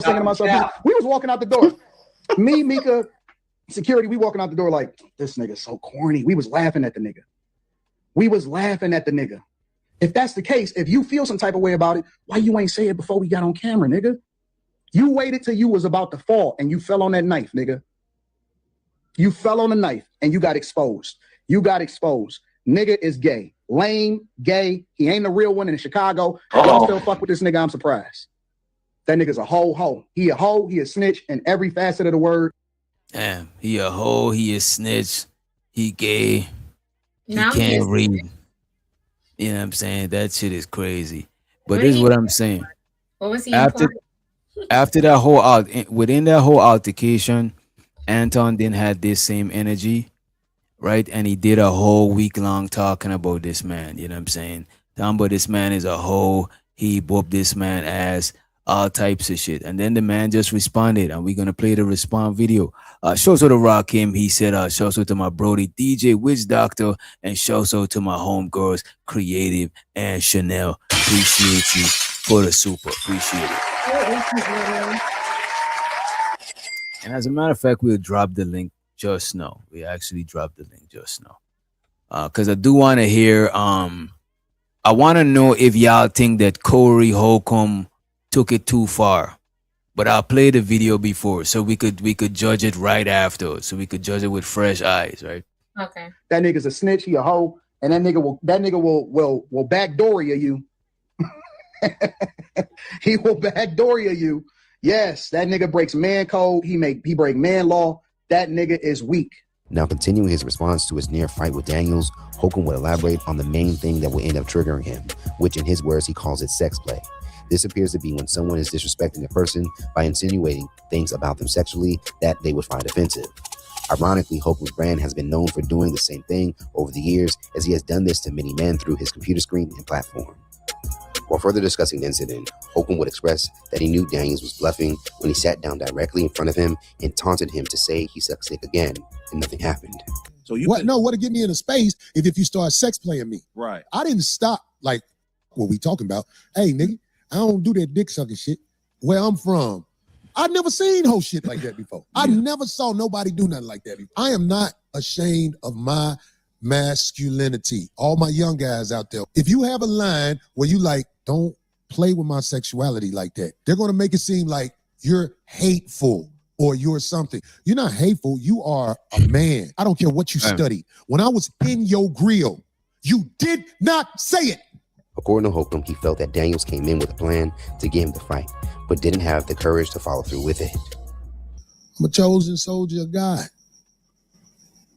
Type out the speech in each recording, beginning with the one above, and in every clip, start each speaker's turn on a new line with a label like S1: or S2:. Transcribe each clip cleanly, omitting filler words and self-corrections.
S1: Thinking to myself, we was walking out the door. Me, Mika, security, we walking out the door like, this nigga's so corny. We was laughing at the nigga. If that's the case, if you feel some type of way about it, why you ain't say it before we got on camera, nigga? You waited till you was about to fall and you fell on that knife, nigga. You fell on the knife and you got exposed. Nigga is gay. Lame, gay. He ain't the real one in Chicago. Y'all still fuck with this nigga, I'm surprised. That nigga's a hoe. He a hoe, he a snitch in every facet of the word.
S2: Damn, he a hoe, he a snitch, he gay, he
S3: Now
S2: can't read. You know what I'm saying? That shit is crazy. But this is what I'm saying.
S3: What was he
S2: after that whole within that whole altercation, Anton didn't have this same energy, right? And he did a whole week long talking about this man. You know what I'm saying? Talking about this man is a hoe. He whooped this man ass, all types of shit. And then the man just responded, and we're gonna play the response video. Shouts out to Rakim. He said, shouts out to my Brody DJ Witch Doctor, and shouts out to my homegirls Creative and Chanel. Appreciate you for the super. Appreciate it. And as a matter of fact, we'll drop the link just now. We actually dropped the link just now. Because I do want to hear, I want to know if y'all think that Corey Holcomb took it too far. But I'll play the video before so we could judge it right after. So we could judge it with fresh eyes, right?
S3: Okay.
S1: That nigga's a snitch, he a hoe, and that nigga will backdoor you. He will backdoor you. Yes, that nigga breaks man code. He break man law. That nigga is weak.
S4: Now, continuing his response to his near fight with Daniels, Holcomb would elaborate on the main thing that will end up triggering him, which in his words, he calls it sex play. This appears to be when someone is disrespecting a person by insinuating things about them sexually that they would find offensive. Ironically, Holcomb's brand has been known for doing the same thing over the years, as he has done this to many men through his computer screen and platform. While further discussing the incident, Holcomb would express that he knew Daniels was bluffing when he sat down directly in front of him and taunted him to say he sucked dick again, and nothing happened.
S5: So what to get me in a space if you start sex playing me.
S6: Right.
S5: I didn't stop like what we talking about. Hey, nigga, I don't do that dick sucking shit. Where I'm from, I've never seen whole shit like that before. I never saw nobody do nothing like that before. I am not ashamed of my masculinity. All my young guys out there, if you have a line where you like, don't play with my sexuality like that, they're going to make it seem like you're hateful or you're something. You're not hateful. You are a man. I don't care what you studied. When I was in your grill, you did not say it.
S4: According to Holcomb, he felt that Daniels came in with a plan to get him to fight, but didn't have the courage to follow through with it.
S5: I'm a chosen soldier of God.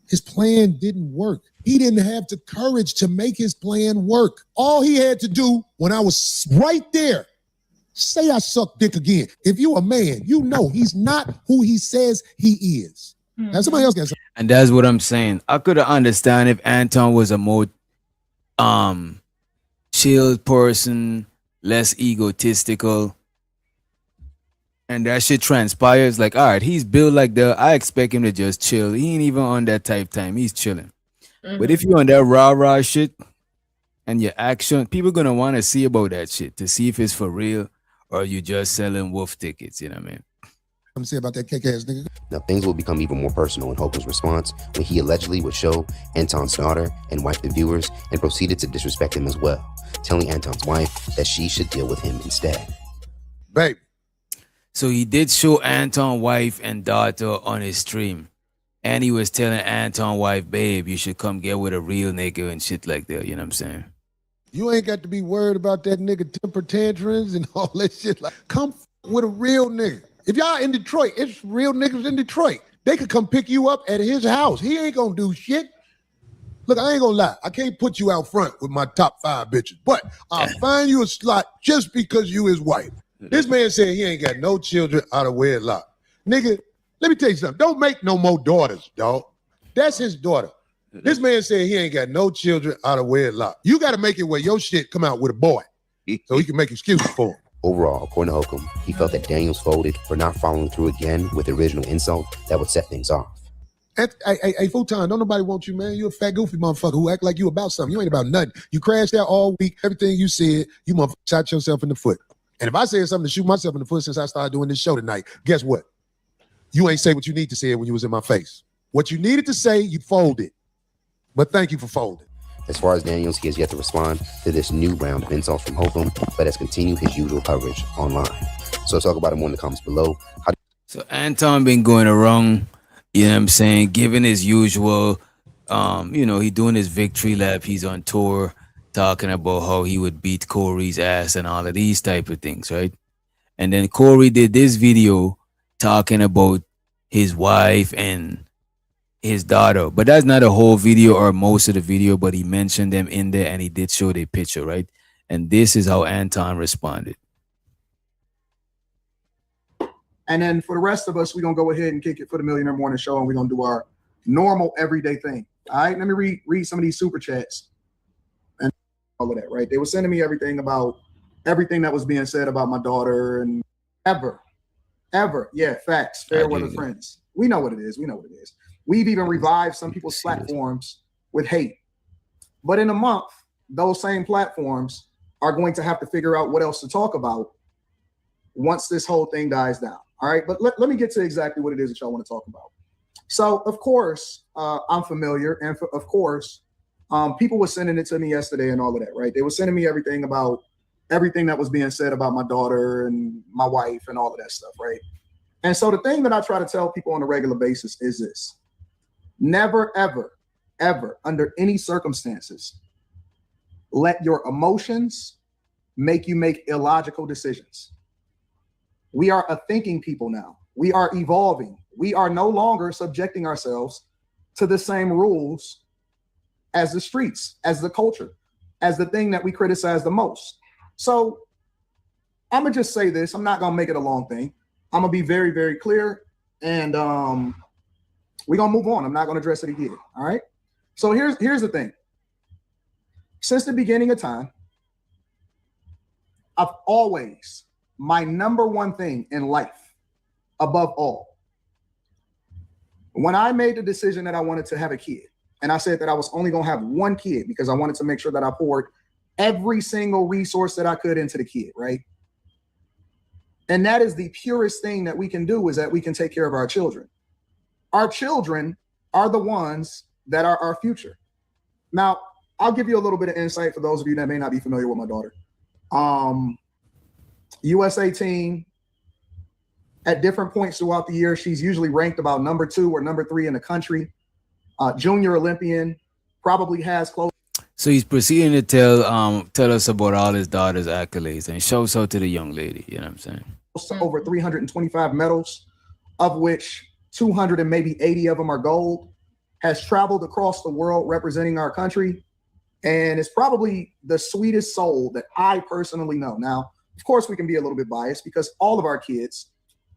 S5: His plan didn't work. He didn't have the courage to make his plan work. All he had to do when I was right there, say I suck dick again. If you a man, you know he's not who he says he is. Now somebody else got something.
S2: And that's what I'm saying. I could understand if Anton was a more chilled person, less egotistical, and that shit transpires. Like, all right, he's built like that. I expect him to just chill. He ain't even on that type time. He's chilling. But if you're on that rah-rah shit and your action, people gonna want to see about that shit to see if it's for real or you just selling wolf tickets. You know what I mean?
S5: I'm saying about that kick-ass nigga.
S4: Now, things will become even more personal in Holcomb's response when he allegedly would show Anton's daughter and wife the viewers and proceeded to disrespect him as well, telling Anton's wife that she should deal with him instead.
S5: Babe.
S2: So he did show Anton's wife and daughter on his stream. And he was telling Anton's wife, babe, you should come get with a real nigga and shit like that. You know what I'm saying?
S5: You ain't got to be worried about that nigga temper tantrums and all that shit. Like, come with a real nigga. If y'all in Detroit, it's real niggas in Detroit. They could come pick you up at his house. He ain't gonna do shit. Look, I ain't gonna lie. I can't put you out front with my top 5 bitches, but I'll find you a slot just because you his wife. This man said he ain't got no children out of wedlock. Nigga, let me tell you something. Don't make no more daughters, dog. That's his daughter. This man said he ain't got no children out of wedlock. You got to make it where your shit come out with a boy so he can make excuses for him.
S4: Overall, according to Holcomb, he felt that Daniels folded for not following through again with the original insult that would set things off.
S5: Hey, full-time, don't nobody want you, man. You a fat, goofy motherfucker who act like you about something. You ain't about nothing. You crashed out all week. Everything you said, you motherfucker shot yourself in the foot. And if I said something to shoot myself in the foot since I started doing this show tonight, guess what? You ain't say what you need to say when you was in my face. What you needed to say, you folded. But thank you for folding.
S4: As far as Daniels, he has yet to respond to this new round of insults from Hokum, but has continued his usual coverage online. So let's talk about him in the comments below.
S2: So Anton been going around, you know what I'm saying, giving his usual, he doing his victory lap. He's on tour talking about how he would beat Corey's ass and all of these type of things, right? And then Corey did this video talking about his wife and his daughter, but that's not a whole video or most of the video, but he mentioned them in there and he did show their picture, right? And this is how Anton responded.
S1: And then for the rest of us, we're going to go ahead and kick it for the Millionaire Morning Show, and we're going to do our normal everyday thing. All right, let me read some of these super chats and all of that, right? They were sending me everything that was being said about my daughter and ever. Yeah, facts. Fair weather friends. We know what it is. We've even revived some people's platforms with hate. But in a month, those same platforms are going to have to figure out what else to talk about once this whole thing dies down. All right, but let me get to exactly what it is that y'all want to talk about. So, of course, I'm familiar. And of course, people were sending it to me yesterday and all of that, right? They were sending me everything that was being said about my daughter and my wife and all of that stuff, right? And so the thing that I try to tell people on a regular basis is this: never, ever, ever, under any circumstances, let your emotions make you make illogical decisions. We are a thinking people now. We are evolving. We are no longer subjecting ourselves to the same rules as the streets, as the culture, as the thing that we criticize the most. So I'm going to just say this. I'm not going to make it a long thing. I'm going to be very, very clear. And we're going to move on. I'm not going to address it again. All right. So here's the thing. Since the beginning of time, I've always, my number one thing in life, above all, when I made the decision that I wanted to have a kid, and I said that I was only going to have one kid because I wanted to make sure that I poured every single resource that I could into the kid, right? And that is the purest thing that we can do, is that we can take care of our children. Our children are the ones that are our future. Now, I'll give you a little bit of insight for those of you that may not be familiar with my daughter. USA team, at different points throughout the year, she's usually ranked about number 2 or number 3 in the country. Junior Olympian, probably has close.
S2: So he's proceeding to tell us about all his daughter's accolades and shows out to the young lady. You know what I'm saying?
S1: Over 325 medals, of which 200 and maybe 80 of them are gold. Has traveled across the world representing our country, and is probably the sweetest soul that I personally know. Now, of course, we can be a little bit biased because all of our kids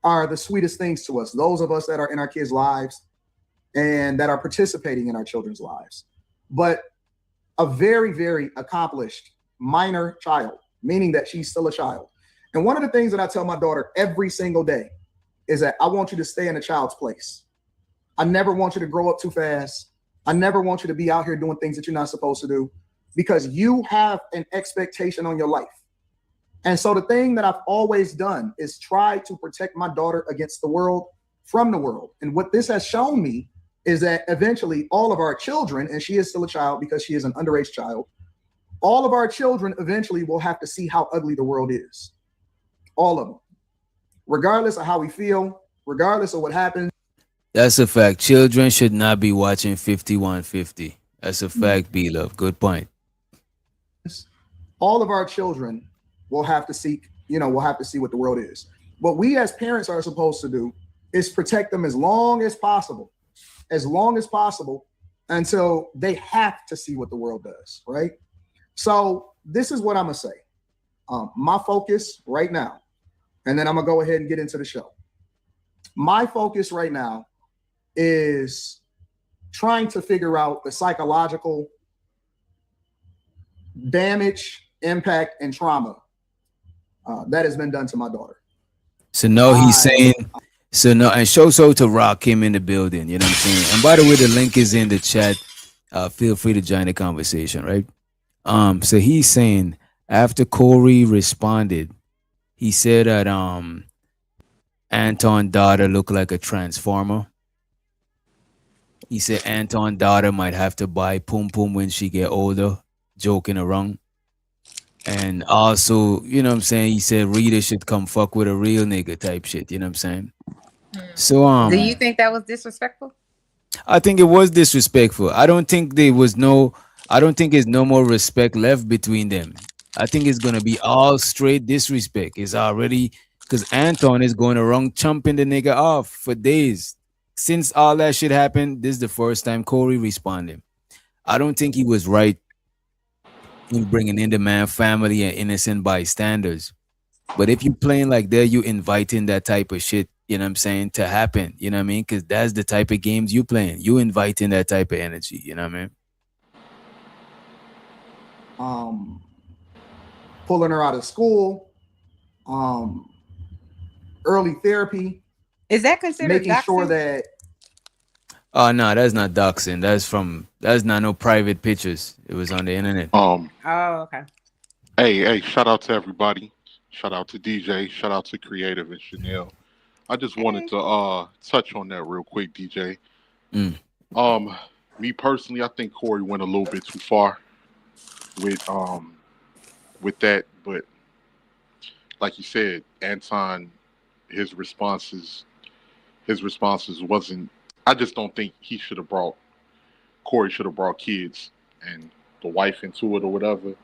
S1: are the sweetest things to us. Those of us that are in our kids' lives and that are participating in our children's lives. But a very, very accomplished minor child, meaning that she's still a child. And one of the things that I tell my daughter every single day is that I want you to stay in a child's place. I never want you to grow up too fast. I never want you to be out here doing things that you're not supposed to do, because you have an expectation on your life. And so the thing that I've always done is try to protect my daughter against the world, from the world. And what this has shown me is that eventually all of our children, and she is still a child because she is an underage child, all of our children eventually will have to see how ugly the world is. All of them. Regardless of how we feel, regardless of what happens.
S2: That's a fact. Children should not be watching 5150. That's a fact, B-Love. Good point.
S1: All of our children will have to seek, we'll have to see what the world is. What we as parents are supposed to do is protect them as long as possible until they have to see what the world does, right? So this is what I'm gonna say. My focus right now, and then I'm gonna go ahead and get into the show. My focus right now is trying to figure out the psychological damage, impact, and trauma that has been done to my daughter.
S2: So no, he's saying, and show so to Rock him in the building, you know what I'm saying? And by the way, the link is in the chat. Feel free to join the conversation, right? So he's saying after Corey responded He said that Anton daughter looked like a transformer. He said Anton daughter might have to buy pum pum when she get older, joking around. And also, you know what I'm saying? He said Rita should come fuck with a real nigga type shit, you know what I'm saying? So
S3: Do you think that was disrespectful?
S2: I think it was disrespectful. I don't think there's no more respect left between them. I think it's gonna be all straight disrespect. It's already because Anton is going around chumping the nigga off for days. Since all that shit happened, this is the first time Corey responded. I don't think he was right in bringing in the man family and innocent bystanders. But if you playing like that, you inviting that type of shit, you know what I'm saying, to happen. You know what I mean? Because that's the type of games you playing. You inviting that type of energy, you know what I mean?
S1: Pulling her out of school, early therapy,
S3: Is that considered
S1: making
S3: doxing?
S1: sure that
S2: Oh no, that's not doxing. That's not no private pictures. It was on the internet.
S3: Oh, okay.
S6: Hey, shout out to everybody. Shout out to DJ. Shout out to Creative and Chanel. I just wanted to touch on that real quick, DJ.
S2: Mm.
S6: Me personally, I think Corey went a little bit too far with that, but like you said, Anton, his responses wasn't. I just don't think he should have brought Corey should have brought kids and the wife into it or whatever,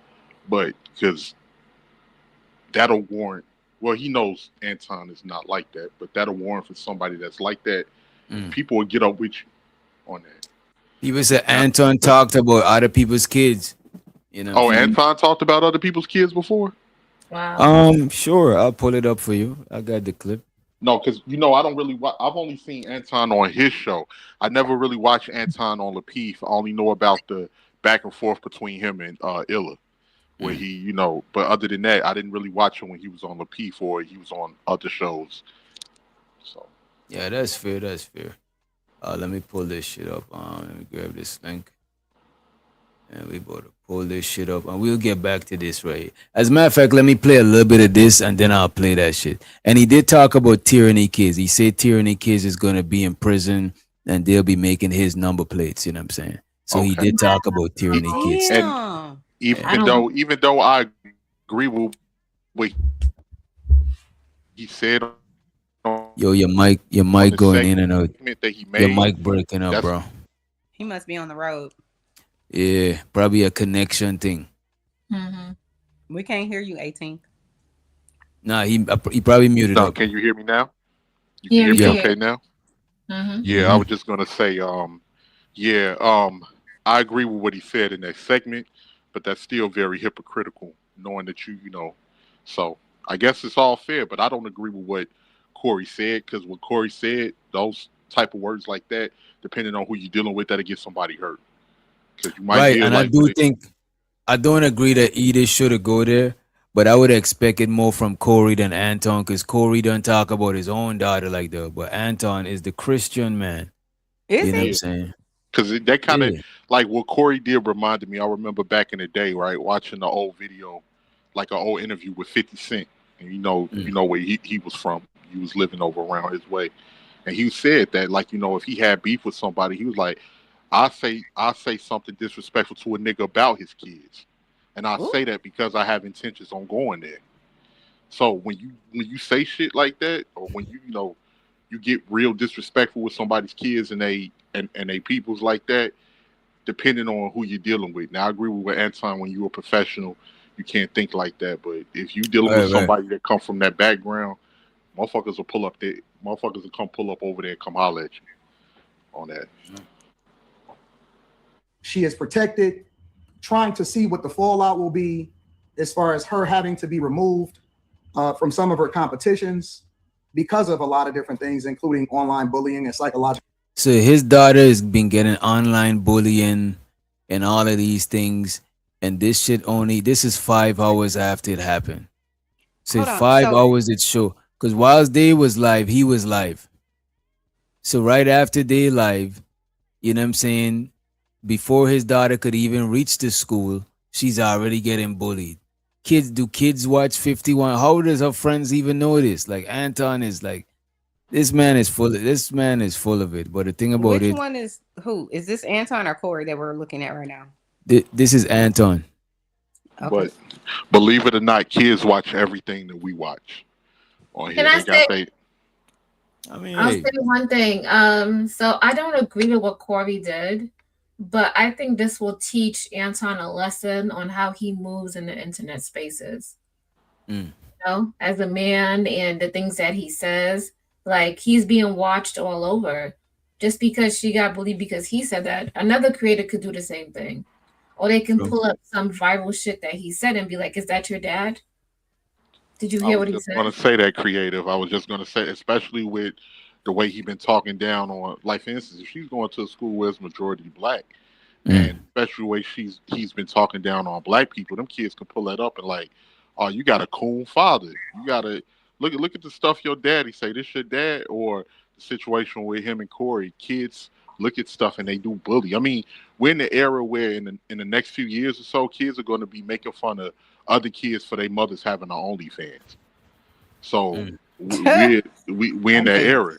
S6: but because that'll warrant. Well, he knows Anton is not like that, but that'll warrant for somebody that's like that. People will get up with you on that.
S2: People said Anton talked about other people's kids. You know.
S6: Oh, Anton talked about other people's kids before?
S3: Wow.
S2: Sure, I'll pull it up for you. I got the clip.
S6: No, because I don't really. I've only seen Anton on his show. I never really watched Anton on Lapeef. I only know about the back and forth between him and Illa, where he, But other than that, I didn't really watch him when he was on Lapeef or he was on other shows. So
S2: yeah, that's fair. That's fair. Let me pull this shit up. Let me grab this link. And we about to pull this shit up, and we'll get back to this right. As a matter of fact, let me play a little bit of this, and then I'll play that shit. And he did talk about Tyranny Kids. He said Tyranny Kids is gonna be in prison, and they'll be making his number plates. You know what I'm saying? So he did talk about Tyranny Kids.
S3: Yeah.
S6: even though I agree with what he said on
S2: Yo, your mic
S6: the
S2: going in and out.
S6: segment that he
S2: Your
S6: made,
S2: mic breaking up,
S6: that's-
S2: bro.
S3: He must be on the road.
S2: Yeah, probably a connection thing.
S3: We can't hear you, 18.
S2: Nah, he probably muted
S6: No,
S2: up.
S6: can you hear me now? You
S7: Yeah,
S6: can hear me
S2: yeah.
S6: okay now? Yeah, I was just gonna say, I agree with what he said in that segment, but that's still very hypocritical, knowing that So I guess it's all fair, but I don't agree with what Corey said, because what Corey said, those type of words like that, depending on who you're dealing with, that'll get somebody hurt. Because you might
S2: Right,
S6: feel
S2: and
S6: like
S2: I don't agree that Edith should have go there, but I would expect it more from Corey than Anton, because Corey don't talk about his own daughter like that, but Anton is the Christian man.
S3: Is
S2: You know what
S3: he?
S2: I'm saying?
S6: because that kind of
S2: Yeah.
S6: like what Corey did reminded me. I remember back in the day, right, watching the old video, like an old interview with 50 Cent, and you know where he was from. He was living over around his way, and he said that, like, if he had beef with somebody, he was like, I say something disrespectful to a nigga about his kids, and I say that because I have intentions on going there. So when you say shit like that, or when you get real disrespectful with somebody's kids and they peoples like that, depending on who you're dealing with. Now I agree with Anton, when you're a professional, you can't think like that. But if you dealing with
S2: Right.
S6: somebody that come from that background, motherfuckers will pull up there. Motherfuckers will come pull up over there and come holler at you on that.
S1: she is protected, trying to see what the fallout will be as far as her having to be removed from some of her competitions because of a lot of different things, including online bullying and psychological.
S2: So his daughter has been getting online bullying and all of these things, and this is 5 hours after it happened. So
S3: Hold on,
S2: 5
S3: so-
S2: hours it show, because whilst they was live, he was live. So right after they live, you know what I'm saying, before his daughter could even reach the school, she's already getting bullied. kids watch 51? How does her friends even know this? Like Anton is like, this man is full of it. But the thing about
S3: Which
S2: it,
S3: one is who? Is this Anton or Corey that we're looking at right now?
S2: this is Anton.
S3: Okay.
S6: But believe it or not, kids watch everything that we watch on here.
S7: Can I say?
S2: I mean,
S7: I'll
S2: hey,
S7: say one thing. So I don't agree with what Corey did, but I think this will teach Anton a lesson on how he moves in the internet spaces.
S2: Mm.
S7: You know, as a man and the things that he says, like he's being watched all over. Just because she got bullied because he said that, another creator could do the same thing. Or they can
S2: True.
S7: pull up some viral shit that he said and be like, "Is that your dad? Did you
S6: I
S7: hear
S6: was
S7: what he
S6: just
S7: said?"
S6: going to say that, creative. I was just going to say, especially with the way he been talking down on, like, for instance, if she's going to a school where it's majority black, and especially the way he's been talking down on black people, them kids can pull that up and like, oh, you got a cool father. You got to look at the stuff your daddy say. This your dad, or the situation with him and Corey. Kids look at stuff and they do bully. I mean, we're in the era where in the next few years or so, kids are going to be making fun of other kids for their mothers having an OnlyFans. So we in that era.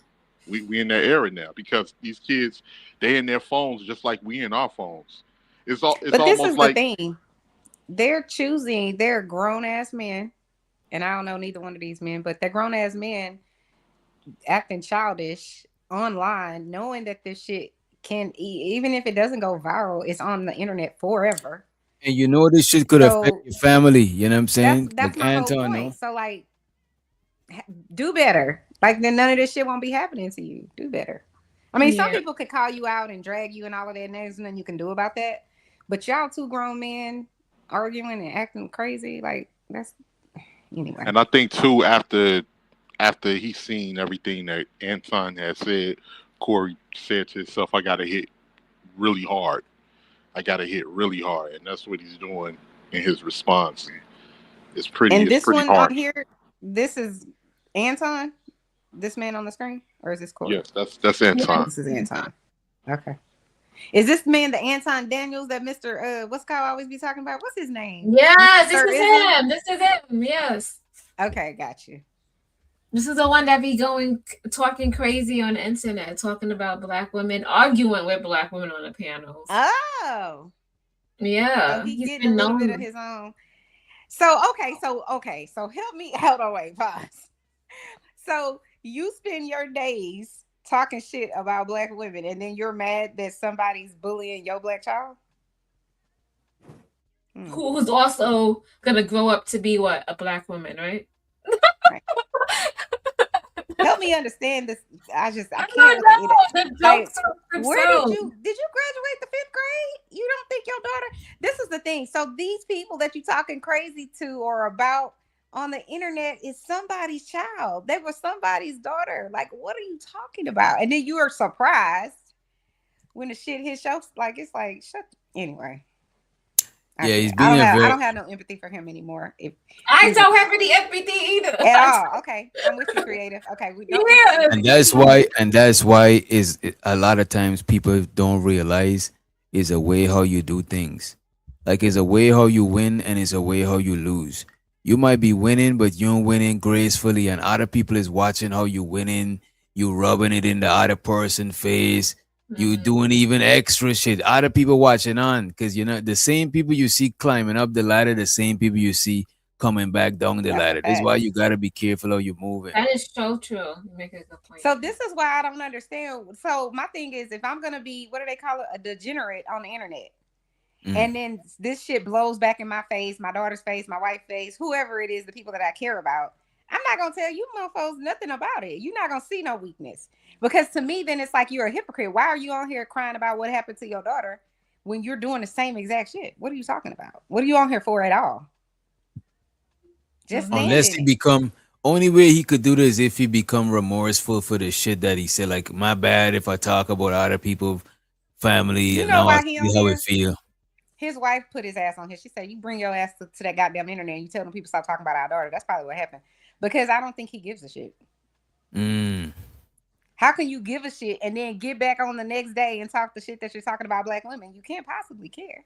S6: We in that era now because these kids, they in their phones just like we in our phones. It's
S3: But this
S6: almost
S3: is
S6: like
S3: the thing. They're grown ass men, and I don't know neither one of these men, but they're grown ass men acting childish online, knowing that this shit even if it doesn't go viral, it's on the internet forever.
S2: and you know this shit could affect your family. You know what I'm saying?
S3: That's
S2: Like
S3: my
S2: Anton,
S3: whole
S2: no?
S3: point. So like, do better. Like then none of this shit won't be happening to you. Do better. I mean, some people could call you out and drag you and all of that, and there's nothing you can do about that. But y'all two grown men arguing and acting crazy, like that's anyway.
S6: And I think too, after he's seen everything that Anton has said, Corey said to himself, I gotta hit really hard. And that's what he's doing in his response. And it's pretty
S3: And
S6: it's
S3: this
S6: pretty
S3: one
S6: hard.
S3: on here, this is Anton, this man on the screen, or is this Corey?
S6: Yes, that's Anton.
S3: This is Anton. Okay. Is this man the Anton Daniels that Mr. What's Kyle always be talking about? What's his name?
S7: Yes,
S3: Mr.
S7: this is
S3: Ism?
S7: him. This is him. Yes.
S3: Okay, got you.
S7: This is the one that be talking crazy on the internet, talking about black women, arguing with black women on the panels.
S3: Oh.
S7: Yeah.
S3: So he's getting a little bit of his own. So help me out. Oh, wait, pause. So you spend your days talking shit about black women, and then you're mad that somebody's bullying your black child?
S7: Who's also gonna grow up to be what? A black woman, right?
S3: Right. Help me understand this. I can't. Like, where did you graduate the 5th grade? You don't think your daughter? This is the thing. So these people that you talking crazy to or about on the internet is somebody's child. They were somebody's daughter. Like, what are you talking about? And then you are surprised when the shit hits your like. It's like shut. Anyway.
S2: Yeah, he's
S3: I
S2: being
S3: don't have no empathy for him anymore.
S7: I don't have any empathy either.
S3: At all. Okay, I'm with you, creative. Okay,
S2: and that's why is a lot of times people don't realize is a way how you do things. Like it's a way how you win and it's a way how you lose. You might be winning, but you're winning gracefully, and other people is watching how you winning. You rubbing it in the other person's face. You doing even extra shit. Other people watching on because you know the same people you see climbing up the ladder, the same people you see coming back down the ladder. That's why you gotta be careful how you're moving.
S7: That is so true. You make a good point.
S3: So this is why I don't understand. So my thing is, if I'm gonna be, what do they call it, a degenerate on the internet, and then this shit blows back in my face, my daughter's face, my wife's face, whoever it is, the people that I care about, I'm not gonna tell you motherfuckers nothing about it. You're not gonna see no weakness. Because to me, then it's like you're a hypocrite. Why are you on here crying about what happened to your daughter when you're doing the same exact shit? What are you talking about? What are you on here for at all? Just
S2: unless he become, only way he could do this if he become remorseful for the shit that he said. Like, my bad if I talk about other people's family,
S3: you
S2: and
S3: know
S2: now
S3: why
S2: I
S3: he
S2: see
S3: on
S2: how
S3: here?
S2: it feel.
S3: His wife put his ass on here. She said, "You bring your ass to that goddamn internet and you tell them people stop talking about our daughter." That's probably what happened. Because I don't think he gives a shit. How can you give a shit and then get back on the next day and talk the shit that you're talking about black women? You can't possibly care.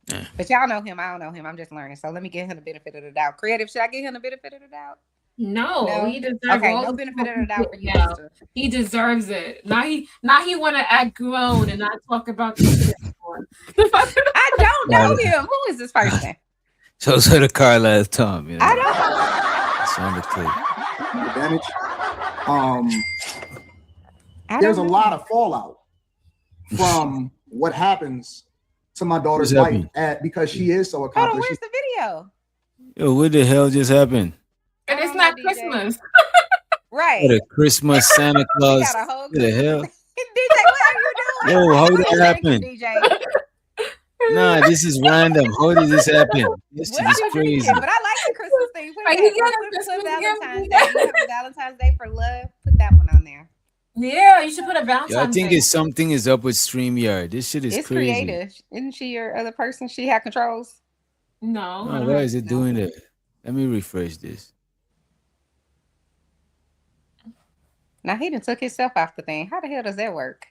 S3: But y'all know him. I don't know him. I'm just learning. So let me give him the benefit of the doubt. Creative, should I give him the benefit of the doubt?
S7: No, he deserves
S3: Okay,
S7: all
S3: no
S7: the
S3: benefit of the doubt for you.
S7: Yeah.
S3: Sister.
S7: He deserves it. Now he want to act grown and not talk about this anymore.
S3: I don't know him. Who is this person?
S2: So the car last time. You know?
S3: I don't.
S2: It's on the clip.
S1: Damage.
S3: I
S1: There's a
S3: don't know.
S1: lot of fallout from what happens to my daughter's
S2: What's
S1: life
S2: happening?
S1: because she is so
S3: Hold on,
S1: accomplished.
S3: where's the video?
S2: Yo, what the hell just happened?
S7: And
S3: I
S7: it's
S3: don't
S7: not
S3: know, DJ.
S7: Christmas.
S3: Right.
S2: What a Christmas Santa
S3: We
S2: Claus.
S3: got a whole
S2: What the hell?
S3: DJ, what are you doing?
S2: Yo, how did
S3: Thank
S2: that
S3: you,
S2: happen?
S3: DJ.
S2: Nah, this is random. How did this happen? This shit
S3: What
S2: is
S3: you
S2: crazy.
S3: drinking? But I like the Christmas thing. Put
S7: Like,
S3: that.
S7: you got a
S3: Put
S7: Christmas
S3: Valentine's
S7: gift?
S3: Day. You have a Valentine's Day for love. Put that one on there.
S7: Yeah, you should put a
S2: Yo, I
S7: Valentine's
S2: think
S7: Day.
S2: it's something is up with StreamYard. This shit is
S3: It's
S2: crazy.
S3: creative. Isn't she your other person? She had controls.
S7: No.
S2: Oh, why is it doing that? Let me refresh this.
S3: Now he done took himself off the thing. How the hell does that work?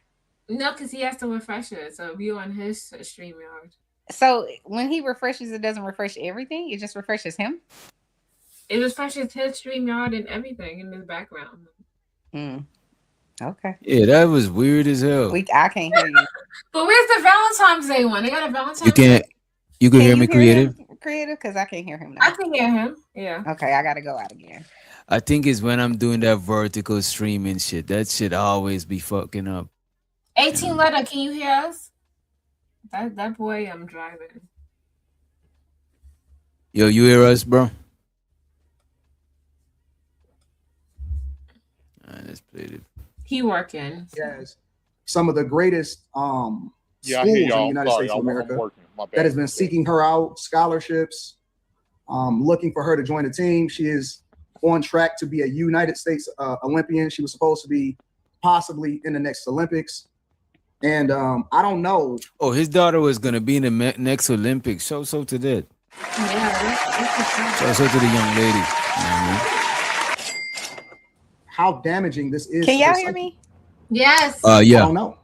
S7: No, because he has to refresh it. So view on his StreamYard.
S3: So when he refreshes, it doesn't refresh everything. It just refreshes him.
S7: It refreshes his StreamYard and everything in his background.
S3: Okay.
S2: Yeah, that was weird as hell.
S3: I can't hear you.
S7: But where's the Valentine's Day one? They got a Valentine's
S2: You can't.
S7: Day?
S2: You can hear me,
S3: you
S2: creative.
S3: him, creative? Because I can't hear him
S7: I
S3: now.
S7: can hear him. Yeah.
S3: Okay, I gotta go out again.
S2: I think it's when I'm doing that vertical streaming shit. That shit always be fucking up.
S7: 18 letter, can you hear us? That boy, I'm driving.
S2: Yo, you hear us, bro? Alright, let's play it.
S7: He working.
S1: Yes. Some of the greatest
S6: Yeah, I
S1: schools
S6: hear
S1: in the
S6: y'all.
S1: United
S6: Sorry,
S1: States of
S6: I'm
S1: America
S6: working. My bad.
S1: that has been seeking her out, scholarships, looking for her to join the team. She is on track to be a United States Olympian. She was supposed to be possibly in the next Olympics. And I don't know.
S2: Oh, his daughter was gonna be in the next Olympics. So to that.
S7: Yeah.
S2: So to the young lady. Mhm.
S1: how damaging this is.
S3: Can
S1: to her
S3: y'all hear
S1: psyche.
S3: me?
S7: Yes.
S1: I
S2: Yeah.
S1: don't know.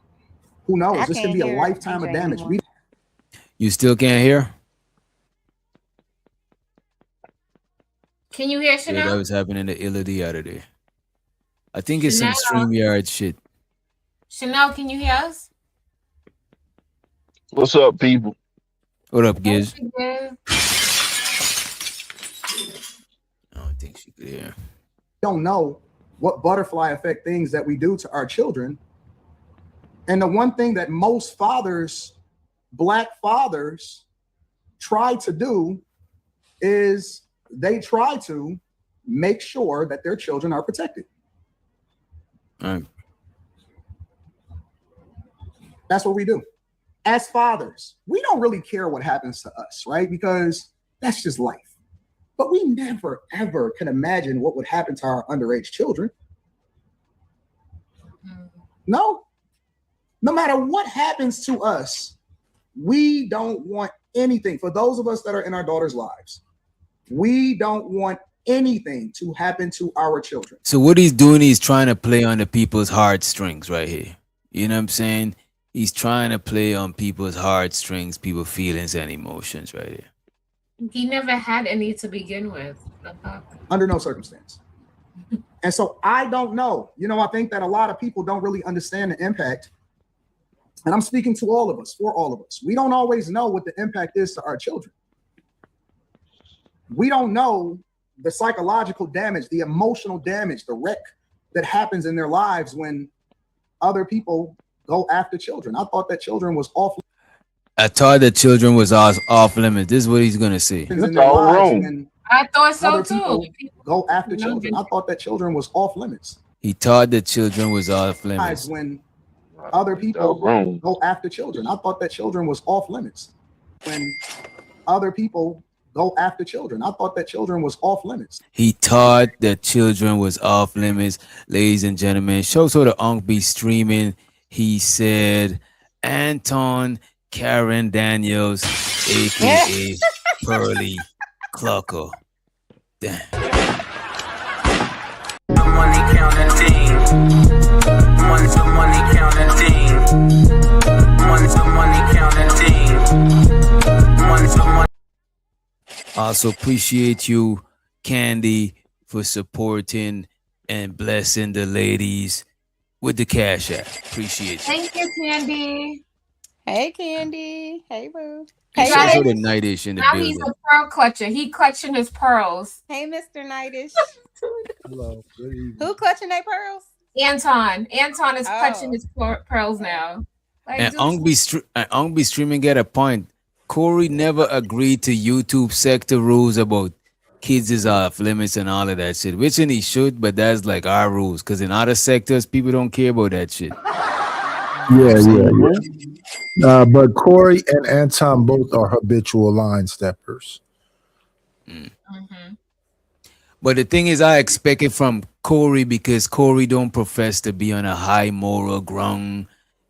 S1: Who knows?
S3: I
S1: This could
S3: can't
S1: be a
S3: hear
S1: lifetime of
S3: DJ
S1: damage.
S3: anymore.
S2: You still can't hear?
S7: Can you hear
S2: Yeah,
S7: Chanel?
S2: that was happening to Illa the other day. I think it's some
S7: Chanel?
S2: StreamYard shit.
S7: Chanel, can you hear us?
S8: What's up, people?
S2: What up, Giz?
S7: Yeah.
S2: I don't think she could hear.
S1: Don't know what butterfly effect things that we do to our children. And the one thing that most fathers, Black fathers, try to do is they try to make sure that their children are protected.
S2: All right.
S1: That's what we do. As fathers, we don't really care what happens to us, right? Because that's just life. But we never, ever can imagine what would happen to our underage children. No. No matter what happens to us, we don't want anything. For those of us that are in our daughters' lives, we don't want anything to happen to our children.
S2: So what he's doing, he's trying to play on the people's heartstrings right here. You know what I'm saying? He's trying to play on people's heartstrings, people's feelings and emotions right here.
S7: He never had any to begin with.
S1: Under no circumstance. And so I don't know. You know, I think that a lot of people don't really understand the impact. And I'm speaking to all of us, for all of us. We don't always know what the impact is to our children. We don't know the psychological damage, the emotional damage, the wreck that happens in their lives when other people go after children. I thought that children was off.
S2: I thought that children was off limits. This is what he's gonna say.
S1: In
S8: That's
S1: their
S8: all
S1: lives
S8: wrong.
S1: when
S7: I thought so
S1: other
S7: too.
S1: people go after children. I thought that children was off limits.
S2: He thought that children was off
S1: Guys,
S2: limits.
S1: when other people
S8: wrong.
S1: go after children. I thought that children was off limits. When other people go after children, I thought that children was off limits.
S2: He thought that children was off limits. Ladies and gentlemen, show so the Unk be streaming. He said Anton Karen Daniels, aka Pearly Clucker. Damn.
S9: Money counting thing. Money counting thing. Money counting thing.
S2: Also appreciate you, Candy, for supporting and blessing the ladies with the cash app. Appreciate you.
S7: Thank you, Candy.
S3: Hey, Candy. Hey, boo.
S2: And
S3: Hey,
S2: shout out
S7: guys.
S2: to
S3: Nightish.
S2: Nightish in the
S7: Now he's
S2: building.
S7: a pearl clutcher. He clutching his pearls.
S3: Hey, Mr. Nightish.
S5: Hello. Good evening.
S3: Who clutching their pearls?
S7: Anton is clutching
S3: Oh.
S7: his pearls now. Like,
S2: And
S7: dude,
S2: Ong be streaming get a point. Corey never agreed to YouTube sector rules about kids is off limits and all of that shit, which and he should, but that's like our rules. Because in other sectors, people don't care about that shit.
S8: Yeah. But Corey and Anton both are habitual line steppers.
S7: mhm.
S2: But the thing is, I expect it from Corey because Corey don't profess to be on a high moral ground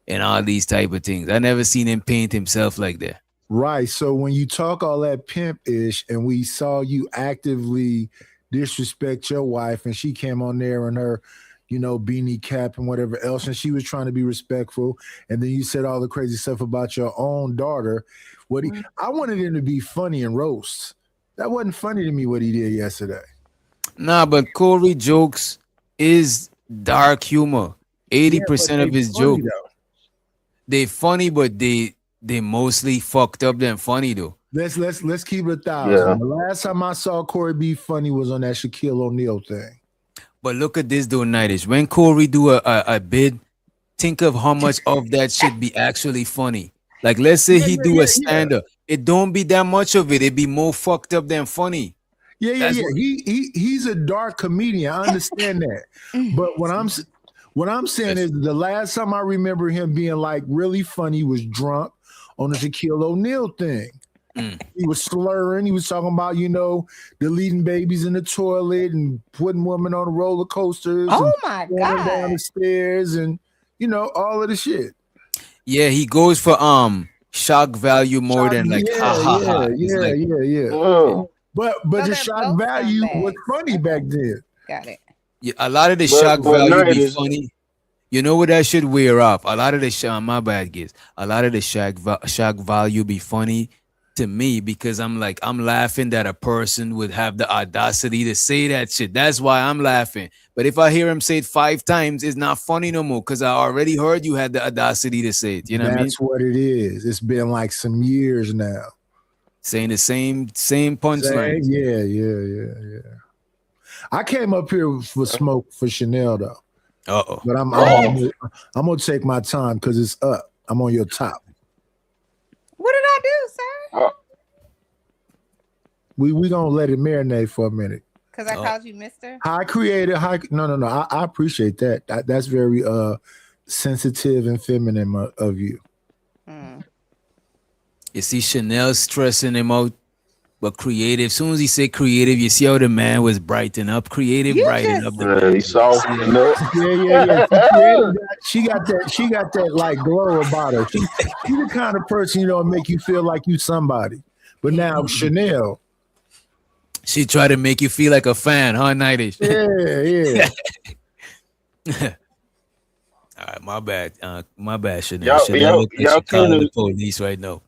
S2: and all these type of things. I never seen him paint himself like that.
S8: Right. So when you talk all that pimp-ish and we saw you actively disrespect your wife and she came on there in her, beanie cap and whatever else, and she was trying to be respectful, and then you said all the crazy stuff about your own daughter. I wanted him to be funny and roast. That wasn't funny to me what he did yesterday.
S2: Nah, but Corey jokes is dark humor. 80% of his jokes, they funny, but they mostly fucked up than funny though.
S8: Let's keep it 1,000.
S10: Yeah.
S8: The last time I saw Corey be funny was on that Shaquille O'Neal thing.
S2: But look at this though, Nightish. When Corey do a bid, think of how much of that should be actually funny. Like let's say he do a stand-up. It don't be that much of it. It be more fucked up than funny.
S8: Yeah. He's a dark comedian. I understand that. But what I'm saying is the last time I remember him being like really funny was drunk on the Shaquille O'Neal thing. He was slurring. He was talking about, deleting babies in the toilet and putting women on the roller coasters.
S3: Oh
S8: and
S3: my
S8: going down
S3: God.
S8: the stairs and, all of the shit.
S2: Yeah, he goes for shock value more than like ha ha ha. It's like,
S10: Oh.
S8: But
S3: So
S8: the
S3: they're
S8: shock
S3: both
S8: value
S3: scumbags.
S8: was funny back then.
S3: Got it.
S2: yeah, a lot of the
S10: But-
S2: shock
S10: but
S2: value be
S10: Nightish-
S2: funny. You know what that should wear off? A lot of the my bad gives. A lot of the shock value be funny to me because I'm laughing that a person would have the audacity to say that shit. That's why I'm laughing. But if I hear him say it 5 times, it's not funny no more because I already heard you had the audacity to say it. You know what I mean?
S8: That's what it is. It's been like some years now.
S2: Saying the same punchline.
S8: Yeah. I came up here for smoke for Chanel though,
S2: Uh-oh.
S8: but I'm gonna take my time because it's up. I'm on your top.
S3: What did I do, sir?
S8: We gonna let it marinate for a minute.
S3: Because I
S2: Oh.
S3: called you Mister.
S8: High creative, no. I appreciate that. That's very sensitive and feminine of you.
S2: You see Chanel stressing him out, but creative. As soon as he said creative, you see how the man was brighten up. Creative
S3: You
S2: brighten
S3: just-
S2: up the man.
S10: He's soft enough.
S8: Yeah. She got that like glow about her. She the kind of person make you feel like you somebody. But now Chanel,
S2: She tried to make you feel like a fan, huh, Nightish?
S8: yeah.
S2: All right, my bad, Chanel.
S10: Y'all-
S2: Chanel
S10: y'all-
S2: look like
S10: y'all
S2: she calling the
S10: couldn't-
S2: police right now.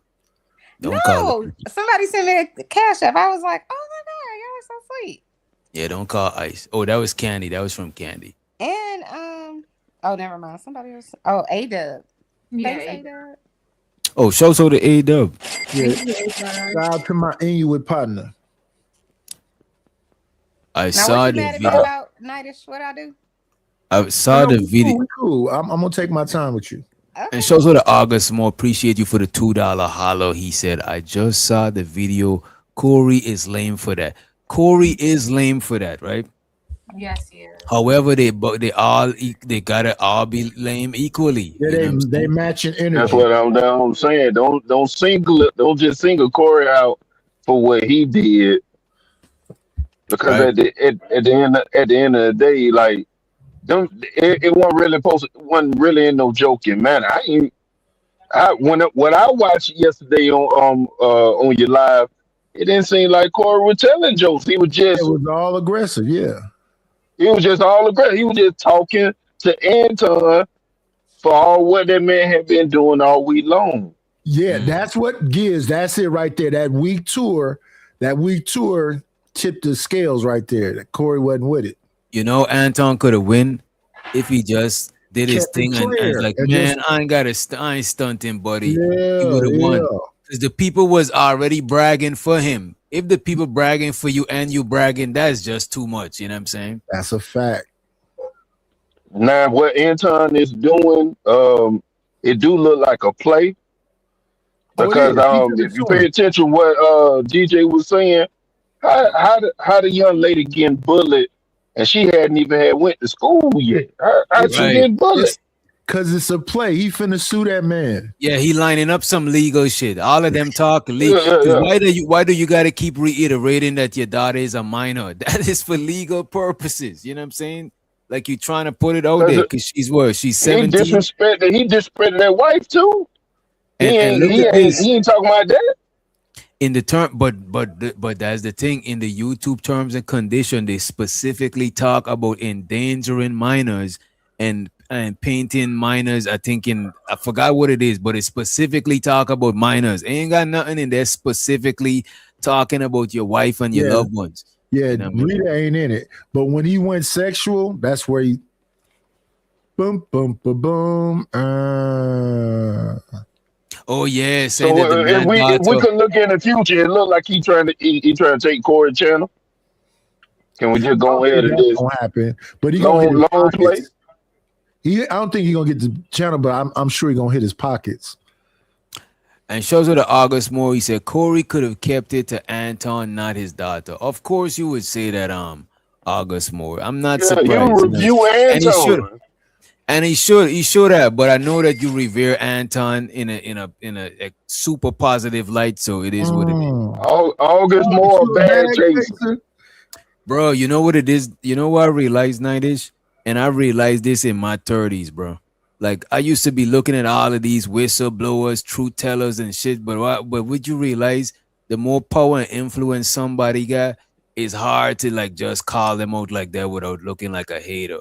S2: Don't call
S3: No,
S2: it.
S3: somebody sent me a cash app. I was like, oh my God, y'all are so sweet.
S2: Yeah, don't call ICE. Oh, that was Candy. That was from Candy.
S3: And oh, never mind. Somebody else. Oh, A-Dub.
S7: Yeah.
S3: Thanks, A-Dub.
S2: Oh, show to A-Dub.
S8: Shout out to my Inuit partner.
S2: I
S3: Now,
S2: saw
S3: what you
S2: the
S3: mad at me
S2: video.
S3: about, Nightish? What I do?
S2: I saw the
S8: We
S2: video.
S8: cool. I'm gonna take my time with you.
S3: Okay.
S2: And shows to August more. Appreciate you for the $2 hollow. He said, I just saw the video. Corey is lame for that. Corey is lame for that, right?
S7: Yes, yeah.
S2: However, they gotta all be lame equally.
S8: Yeah,
S2: You know what I'm saying?
S8: they matching energy.
S10: That's what I'm saying. Don't single it. Don't just single Corey out for what he did. Because
S2: Right.
S10: at the end of the day, like it wasn't really in no joking manner. What I watched yesterday on your live, it didn't seem like Corey was telling jokes. He was just
S8: It was all aggressive, yeah.
S10: He was just all aggressive. He was just talking to Anton for all what that man had been doing all week long.
S8: Yeah, that's what gives. That's it right there. That week tour, that week tour tipped the scales right there. That Corey wasn't with it.
S2: You know, Anton could have win if he just did his
S8: Kept it
S2: thing and
S8: clear.
S2: like,
S8: And
S2: man,
S8: just-
S2: I ain't stunting, buddy. He
S8: Yeah,
S2: would have won.
S8: yeah.
S2: Because the people was already bragging for him. If the people bragging for you and you bragging, that's just too much. You know what I'm saying?
S8: That's a fact.
S10: Now, what Anton is doing, it do look like a play
S5: Oh, it
S10: because
S5: is. He took it
S10: if you
S5: to him.
S10: pay attention what DJ was saying, how the young lady getting bullied and she hadn't even had went to school yet? How she
S2: Right.
S10: getting bullied?
S8: Cause it's a play. He finna sue that man.
S2: Yeah, he lining up some legal shit. All of them talk
S10: Yeah, yeah, yeah.
S2: Why do you gotta keep reiterating that your daughter is a minor? That is for legal purposes. You know what I'm saying? Like you trying to put it out
S10: Because
S2: there because she's what? She's
S10: he
S2: 17.
S10: disrespected that wife too.
S2: And look at this.
S10: He ain't talking about that.
S2: In the term, but that's the thing. In the YouTube terms and condition, they specifically talk about endangering minors and painting minors. I forgot what it is, but it specifically talk about minors. Ain't got nothing in there specifically talking about your wife and your
S8: Yeah.
S2: loved ones.
S8: Yeah,
S2: You know what I mean?
S8: Rita ain't in it. But when he went sexual, that's where he boom, boom, boom, boom.
S2: Oh yeah, say
S10: So
S2: that the
S10: if we
S2: manslaughter-
S10: could look in the future, it look like he trying to take Corey channel. Can we just go ahead and
S8: That's
S10: just
S8: gonna happen. But he gonna
S10: long
S8: hit his
S10: play?
S8: pockets. I don't think he's gonna get the channel, but I'm sure he's gonna hit his pockets.
S2: And shows her the August Moore. He said Corey could have kept it to Anton, not his daughter. Of course, you would say that August Moore. I'm not
S10: Yeah,
S2: surprised.
S10: you review
S2: And he should.
S10: Anton.
S2: And he should have, but I know that you revere Anton in a super positive light, so it is what it is.
S10: August Moore, bad chaser.
S2: Bro, you know what it is? You know what I realized, Nightish? And I realized this in my 30s, bro. Like I used to be looking at all of these whistleblowers, truth tellers, and shit. But would you realize the more power and influence somebody got, it's hard to like just call them out like that without looking like a hater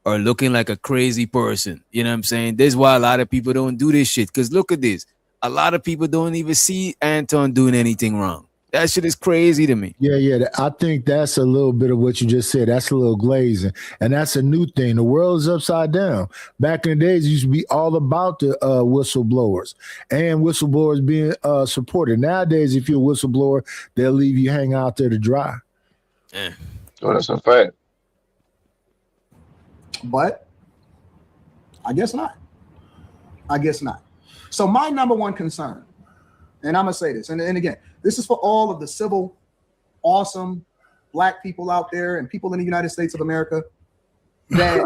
S2: or looking like a crazy person. You know what I'm saying? This is why a lot of people don't do this shit. Because look at this. A lot of people don't even see Anton doing anything wrong. That shit is crazy to me.
S8: Yeah. I think that's a little bit of what you just said. That's a little glazing. And that's a new thing. The world is upside down. Back in the days, it used to be all about the whistleblowers and whistleblowers being supported. Nowadays, if you're a whistleblower, they'll leave you hang out there to dry.
S10: So that's a fact.
S1: But I guess not. So my number one concern, and I'm gonna say this, and again, this is for all of the civil, awesome Black people out there and people in the United States of America that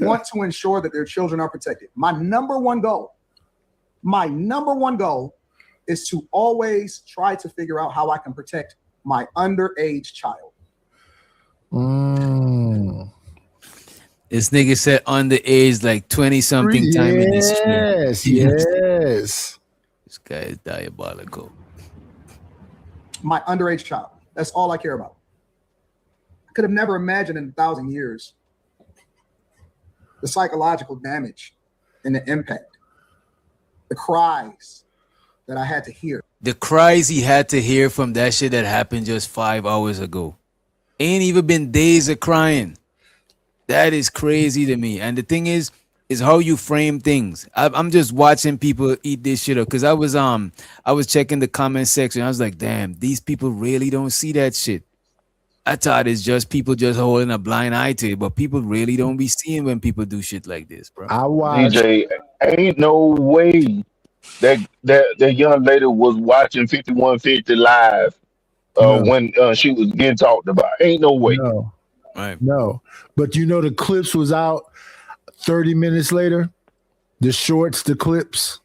S1: want to ensure that their children are protected. My number one goal is to always try to figure out how I can protect my underage child.
S2: This nigga said underage like 20-something time in his stream.
S8: Yes.
S2: This guy is diabolical.
S1: My underage child. That's all I care about. I could have never imagined in 1,000 years the psychological damage and the impact, the cries that I had to hear.
S2: The cries he had to hear from that shit that happened just 5 hours ago. Ain't even been days of crying. That is crazy to me. And the thing is how you frame things. I'm just watching people eat this shit up because I was checking the comment section. I was like, damn, these people really don't see that shit. I thought it's just people just holding a blind eye to it, but people really don't be seeing when people do shit like this, bro.
S8: I watched.
S10: DJ, ain't no way that young lady was watching 5150 live when she was getting talked about. Ain't no way.
S8: No.
S2: Right.
S8: No. But you know the clips was out 30 minutes later. The shorts, the clips.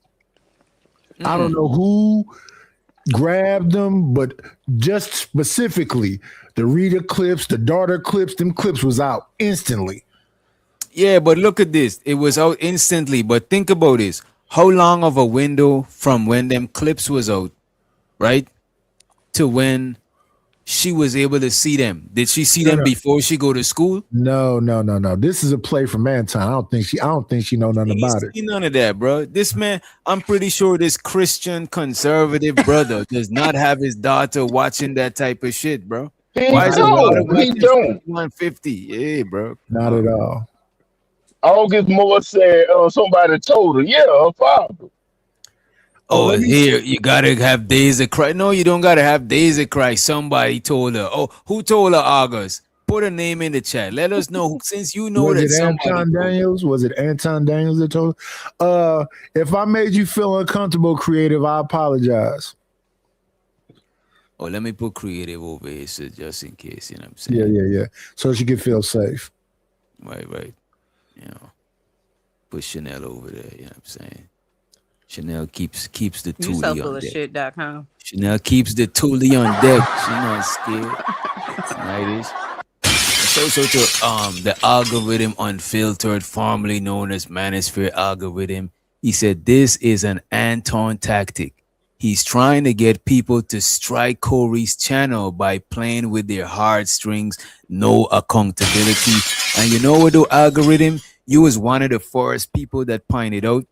S8: I don't know who grabbed them, but just specifically the Rita clips, the daughter clips, them clips was out instantly.
S2: Yeah, but look at this. It was out instantly. But think about this. How long of a window from when them clips was out, right, to when she was able to see them. Did she see
S8: No,
S2: them
S8: no.
S2: before she go to school?
S8: No. This is a play from Anton. I don't think she know nothing
S2: Ain't
S8: about it.
S2: see none of that, bro. This man, I'm pretty sure this Christian conservative brother does not have his daughter watching that type of shit, bro.
S10: He
S2: Why is the daughter
S10: don't. He
S2: watching
S10: don't.
S2: 150? Yeah, bro.
S8: Not at all.
S10: August Moore said somebody told her, yeah, her father.
S2: Oh,
S8: let me-
S2: here you gotta have days of Christ. No, you don't gotta have days of Christ. Somebody told her. Oh, who told her, August? Put a name in the chat. Let us know since you know
S8: Was
S2: that
S8: it
S2: somebody
S8: Anton
S2: told her.
S8: Daniels? Was it Anton Daniels that told her? If I made you feel uncomfortable, creative, I apologize.
S2: Oh, let me put creative over here, so just in case, you know what I'm saying?
S8: Yeah. So she could feel safe.
S2: Right. You know, put Chanel over there, you know what I'm saying? Chanel keeps the
S3: You so
S2: Thule
S3: full
S2: on
S3: of
S2: deck.
S3: shit.com.
S2: Chanel keeps the Thule on deck. She's not scared. Tonight is. So to the algorithm unfiltered, formerly known as Manosphere algorithm, he said this is an Anton tactic. He's trying to get people to strike Corey's channel by playing with their heartstrings, no accountability. And you know what, though, algorithm? You was one of the first people that pointed out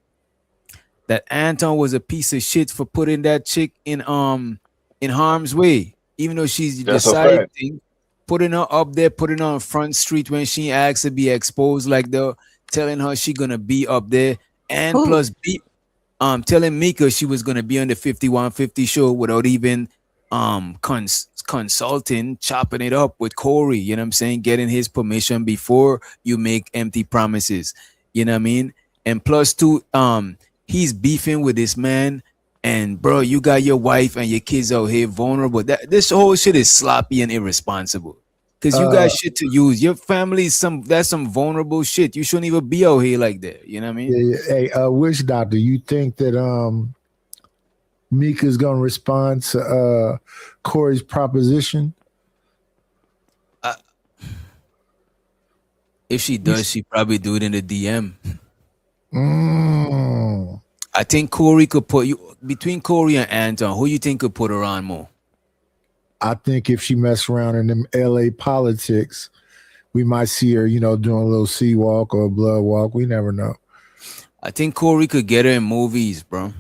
S2: that Anton was a piece of shit for putting that chick in harm's way, even though she's the
S10: That's a
S2: side
S10: fact.
S2: thing, putting her up there, putting her on Front Street when she asked to be exposed, like the telling her she gonna be up there, and
S3: Who?
S2: plus telling Mika she was gonna be on the 5150 show without even consulting, chopping it up with Corey, you know what I'm saying, getting his permission before you make empty promises, you know what I mean? And plus two, he's beefing with this man, and bro, you got your wife and your kids out here vulnerable. This whole shit is sloppy and irresponsible. Cause you got shit to use. Your family is some vulnerable shit. You shouldn't even be out here like that. You know what I mean?
S8: Yeah. Hey, Witch Doctor, you think that Mika's gonna respond to Corey's proposition?
S2: If she does, she probably do it in the DM. I think Corey could put you between Corey and Anton. Who you think could put her on more?
S8: I think if she mess around in them LA politics, we might see her, doing a little sea walk or a blood walk. We never know.
S2: I think Corey could get her in movies, bro.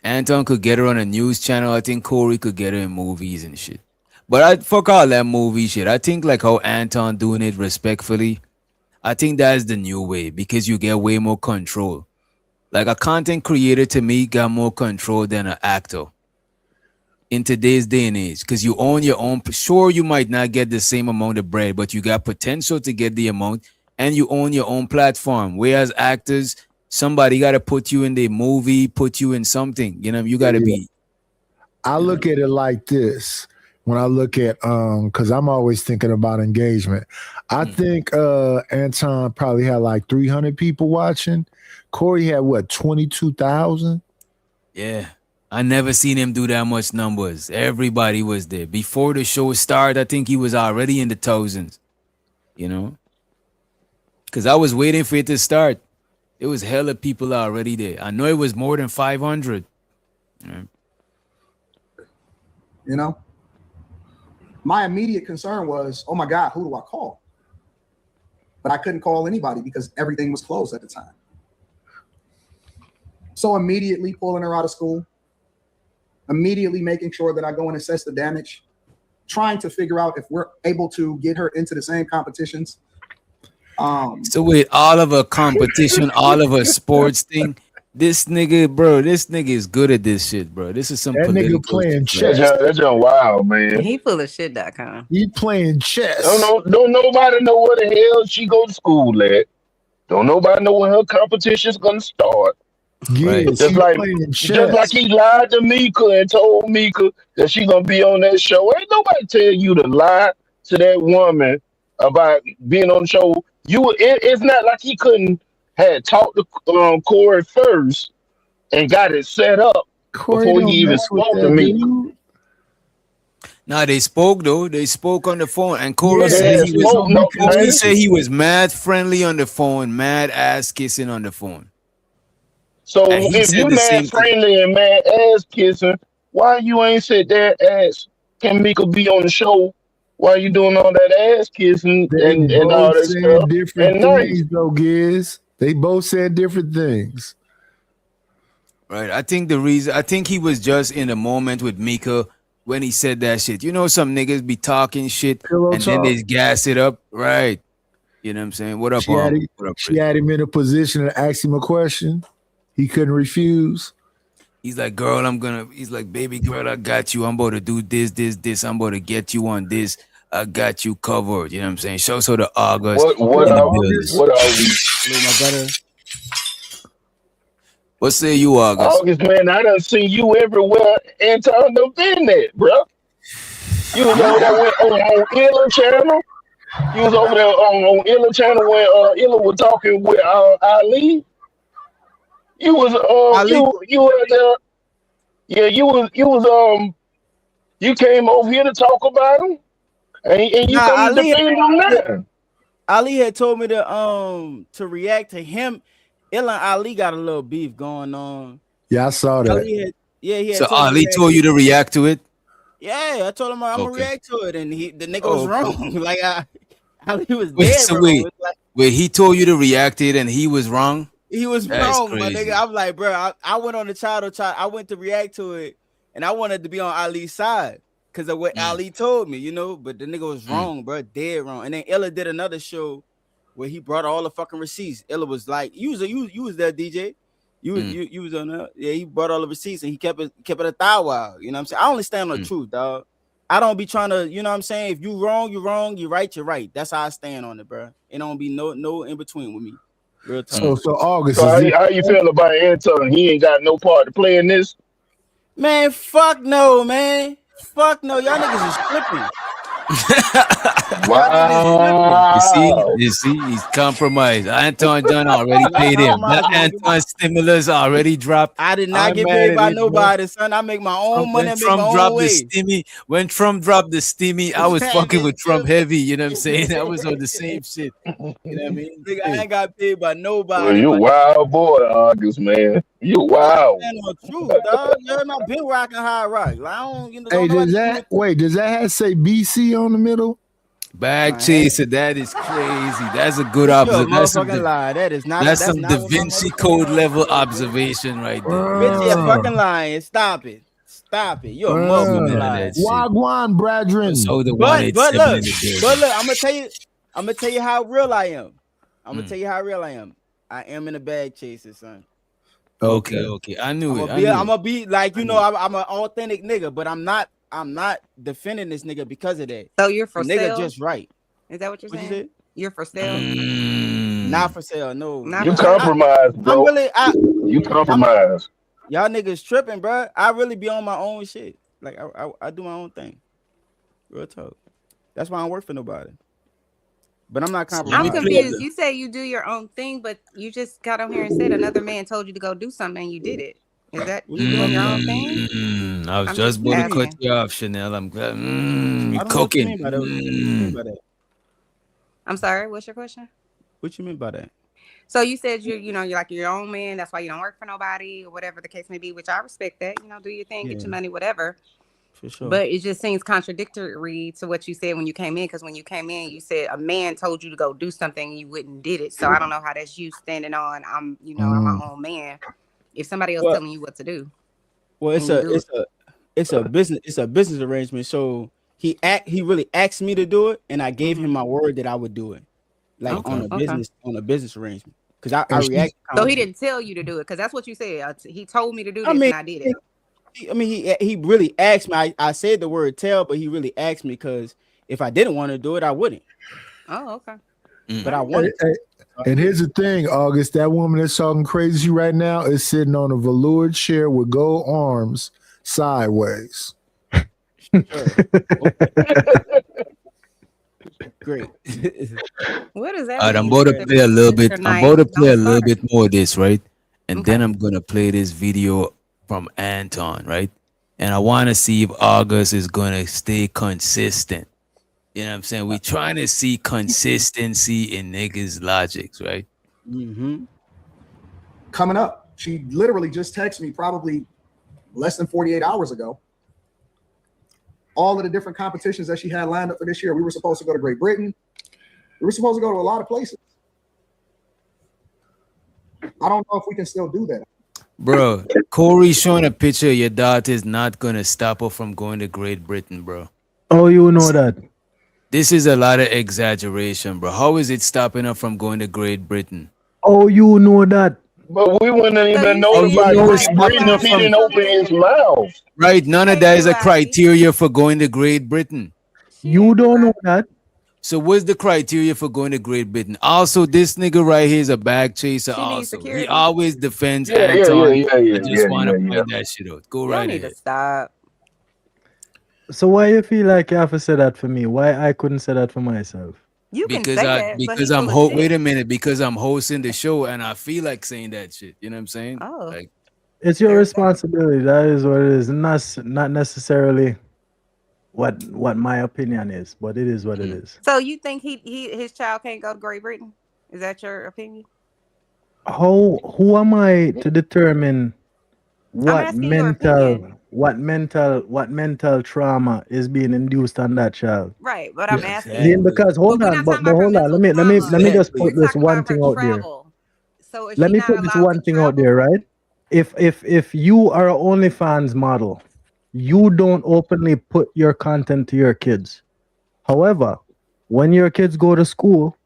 S2: Anton could get her on a news channel. I think Corey could get her in movies and shit. But I fuck all that movie shit. I think like how Anton doing it respectfully, I think that's the new way because you get way more control. Like a content creator to me got more control than an actor in today's day and age because you own your own. Sure, you might not get the same amount of bread, but you got potential to get the amount and you own your own platform. Whereas actors, somebody got to put you in the movie, put you in something. You know, you got to be.
S8: I look at it like this. When I look at because I'm always thinking about engagement. I think Anton probably had like 300 people watching. Corey had what, 22,000?
S2: Yeah. I never seen him do that much numbers. Everybody was there. Before the show started, I think he was already in the thousands. You know? Because I was waiting for it to start. It was hella people already there. I know it was more than 500.
S1: You know? My immediate concern was, oh my God, who do I call? But I couldn't call anybody because everything was closed at the time. So immediately pulling her out of school, immediately making sure that I go and assess the damage, trying to figure out if we're able to get her into the same competitions.
S2: So with all of a competition, all of a sports thing, this nigga is good at this shit, bro. This is some
S8: That
S2: political
S8: nigga playing
S2: shit,
S8: chess.
S10: That's just wild, man.
S3: He full of shit.com.
S8: He playing chess.
S10: Don't nobody know where the hell she go to school at. Don't nobody know when her competition's gonna start.
S8: Yeah,
S2: Right.
S8: he playing chess.
S10: Just like he lied to Mika and told Mika that she gonna be on that show. Ain't nobody tell you to lie to that woman about being on the show. It's not like he couldn't had talked to Corey first and got it set up
S8: Corey
S10: before
S8: don't
S10: he even
S8: mess with
S10: spoke
S8: that
S10: to me.
S8: dude.
S2: Nah, they spoke though. They spoke on the phone, and Corey
S10: Yeah,
S2: said he was.
S10: spoke, no,
S2: Corey
S10: man.
S2: said he was mad friendly on the phone, mad ass kissing on the phone.
S10: So
S2: And he
S10: if
S2: said
S10: you
S2: the same
S10: mad
S2: thing.
S10: friendly and mad ass kissing, why you ain't sit there and ask can Mika be on the show while you doing all that ass kissing
S8: They
S10: and
S8: both
S10: all that
S8: said
S10: stuff?
S8: different
S10: And nice.
S8: things, though, Giz. They both said different things.
S2: Right. I think he was just in a moment with Mika when he said that shit. You know, some niggas be talking shit
S8: Pillow
S2: and then
S8: talk.
S2: they gas it up. Right. You know what I'm saying? What up,
S8: She had,
S2: What up,
S8: she
S2: Chris?
S8: had him in a position to ask him a question. He couldn't refuse.
S2: He's like, he's like, baby girl, I got you. I'm about to do this. I'm about to get you on this. I got you covered. You know what I'm saying? Show so the August
S10: What
S2: in the
S10: are
S2: building.
S10: what are we?
S11: Hello, my brother.
S2: What say you, August?
S10: August, man, I done seen you everywhere. Anton done been there, bro. You was over there on Illa channel. You was over there on Illa channel when Illa was talking with Ali. You was
S11: Ali.
S10: you were there. Yeah, you came over here to talk about him, and you
S11: Nah,
S10: couldn't
S11: Ali
S10: defend him now.
S11: Ali had told me to react to him. Illa and Ali got a little beef going on.
S8: Yeah, I saw that.
S11: Ali had, yeah, he had
S2: So
S11: told me to
S2: Ali
S11: react
S2: told you to react to it?
S11: Yeah, I told him I'm gonna
S2: Okay.
S11: react to it, and the nigga
S2: Oh,
S11: was wrong. Like Ali was
S2: Wait,
S11: dead
S2: so
S11: wrong.
S2: wait.
S11: It's like,
S2: Wait, he told you to react it and he was wrong?
S11: he was
S2: That is
S11: wrong, my
S2: crazy.
S11: nigga. I was like, bro, I went on the child. I went to react to it, and I wanted to be on Ali's side because of what Ali told me, you know. But the nigga was wrong, bro, dead wrong. And then Illa did another show where he brought all the fucking receipts. Illa was like, you was there, DJ. You was on there. Yeah, he brought all the receipts and he kept it a thou wow. You know what I'm saying? I only stand on the truth, dog. I don't be trying to, you know what I'm saying? If you wrong, you wrong. You right, you're right. That's how I stand on it, bro. It don't be no in between with me. Real talk.
S8: So August,
S10: So
S8: is it-
S10: how you feel about Anton? He ain't got no part to play in this.
S11: Man, fuck no, man. Fuck no. Y'all niggas is flipping.
S10: Wow.
S2: You see, he's compromised. Anton John already paid him. That Anton stimulus already dropped.
S11: I did not
S2: I'm
S11: get
S2: mad
S11: paid
S2: at
S11: by
S2: it, bro.
S11: nobody, son. I make my own money. I
S2: When
S11: make my
S2: Trump
S11: own
S2: dropped the
S11: way.
S2: stimmy, I was fucking with Trump heavy. You know what I'm saying? I was on the same shit. You know what I mean?
S11: Nigga, I ain't got paid by nobody.
S10: Well, you
S11: my
S10: wild boy, August, man. You wild.
S11: stand on truth, dog. You heard my been rocking high rock. Like, I don't, you know,
S8: hey,
S11: don't
S8: does
S11: nobody-
S8: does that have to say BC on the middle?
S2: Bag chaser, that is crazy. That's a good
S11: You're a
S2: observation.
S11: motherfucking lie. That is not.
S2: That's some
S11: not
S2: Da
S11: what my
S2: Vinci
S11: motherfucking
S2: Code
S11: lie
S2: level
S11: is.
S2: observation right there.
S11: Bitch, you're fucking lying. Stop it. Stop it. You're a motherfucking
S2: None of
S11: liar.
S2: that shit.
S8: Wagwan, brethren.
S2: So the
S11: But
S2: 187
S11: look,
S2: in the building.
S11: I'm gonna tell you how real I am. I'm gonna tell you how real I am. I am in a bag chaser, son.
S2: Okay. I knew it.
S11: I'm gonna be like, you know, I'm an authentic nigga, but I'm not defending this nigga because of that.
S3: So you're for
S11: The nigga
S3: sale?
S11: just right.
S3: Is that what you're
S11: What you
S3: saying?
S11: said?
S3: You're for sale?
S11: Not for sale, no.
S3: Not
S10: You
S3: for sale.
S10: compromised, bro. You compromised.
S11: Y'all niggas tripping, bro. I really be on my own shit. Like I do my own thing. Real talk. That's why I don't work for nobody. But I'm not compromised.
S3: I'm confused. You say you do your own thing, but you just got on here and said another man told you to go do something and you did it. Is that you doing your own thing?
S2: I was
S3: I'm
S2: just
S3: just
S2: about to cut
S3: asking.
S2: you off, Chanel. I'm glad.
S11: I don't know what you
S2: Cooking.
S11: mean by that. What you mean by that?
S3: I'm sorry. What's your question?
S11: What you mean by that?
S3: So you said you're like your own man. That's why you don't work for nobody or whatever the case may be, which I respect that. You know, do your thing, get
S11: Yeah.
S3: your money, whatever.
S11: For sure.
S3: But it just seems contradictory to what you said when you came in, because when you came in, you said a man told you to go do something and you wouldn't did it. So I don't know how that's you standing on. I'm my own man. If somebody else
S11: Well-
S3: telling you what to do,
S11: Well, it's
S3: and you do
S11: a business arrangement. So he really asked me to do it, and I gave him my word that I would do it, like
S3: Okay,
S11: on a
S3: okay.
S11: business arrangement. Because I
S8: And she-
S11: reacted.
S3: so he didn't tell you to do it, because that's what you said. He told me to do this
S11: I mean,
S3: and I did it.
S11: he really asked me. I said the word tell, but he really asked me because if I didn't want to do it, I wouldn't.
S3: Oh, okay.
S11: But I wanted.
S8: Hey, and here's the thing, August, that woman that's talking crazy to you right now is sitting on a velour chair with gold arms sideways.
S11: Great.
S3: What is that?
S2: All right, I'm
S3: mean?
S2: about to play a little bit.
S3: Mr.
S2: I'm
S3: Knight,
S2: about to play a
S3: don't
S2: little
S3: start.
S2: bit more of this, right? And
S3: Okay.
S2: then I'm gonna play this video from Anton, right? And I want to see if August is gonna stay consistent. You know what I'm saying? We're trying to see consistency in niggas' logics, right?
S11: Mm-hmm.
S1: Coming up, she literally just texted me probably less than 48 hours ago. all of the different competitions that she had lined up for this year. We were supposed to go to Great Britain. We were supposed to go to a lot of places. I don't know if we can still do that.
S2: Bro, Corey showing a picture of your daughter is not gonna stop her from going to Great Britain, bro.
S12: Oh, you know that.
S2: This is a lot of exaggeration, bro. How is it stopping her from going to Great Britain?
S12: Oh, you know that.
S10: But we wouldn't
S3: So
S10: even
S3: you
S10: know
S3: saying
S10: about
S2: know
S10: Great
S2: it's
S10: Britain if he
S2: not
S10: didn't open his mouth.
S2: Right? None of that is a criteria for going to Great Britain.
S12: You don't know that.
S2: So what's the criteria for going to Great Britain? Also, this nigga right here is a bag chaser.
S3: She needs
S2: Also, he
S3: security.
S2: always defends
S10: Yeah,
S2: Anton.
S10: yeah.
S2: I just
S10: yeah,
S2: want to
S10: yeah,
S2: point that shit out. Go
S3: Y'all
S2: right
S3: need
S2: ahead.
S3: to stop.
S12: So why you feel like you have to say that for me? Why I couldn't say that for myself?
S3: You can
S2: Because
S3: say
S2: I
S3: that, but
S2: because
S3: he
S2: I'm
S3: full of shit.
S2: wait a minute, because I'm hosting the show and I feel like saying that shit. You know what I'm saying?
S3: Oh.
S2: Like,
S12: It's your
S3: Very
S12: responsibility. That is what it is. Not necessarily what my opinion is, but it is what it is.
S3: So you think his child can't go to Great Britain? Is that your opinion?
S12: Who am I to determine what
S3: asking your opinion.
S12: what mental trauma is being induced on that child?
S3: Right, but I'm
S2: Yes,
S3: asking
S12: Then because hold
S3: But we're
S12: on,
S3: not
S12: but
S3: talking about her
S12: hold on.
S3: mental
S12: Let me
S3: trauma.
S12: just
S2: Exactly.
S12: put
S3: We're
S12: this
S3: talking
S12: one
S3: about
S12: thing
S3: her
S12: out there.
S3: travel. So is
S12: Let
S3: she
S12: me
S3: not
S12: put this
S3: allowed
S12: one
S3: to
S12: thing out
S3: travel?
S12: there, right? If you are an OnlyFans model, you don't openly put your content to your kids. However, when your kids go to school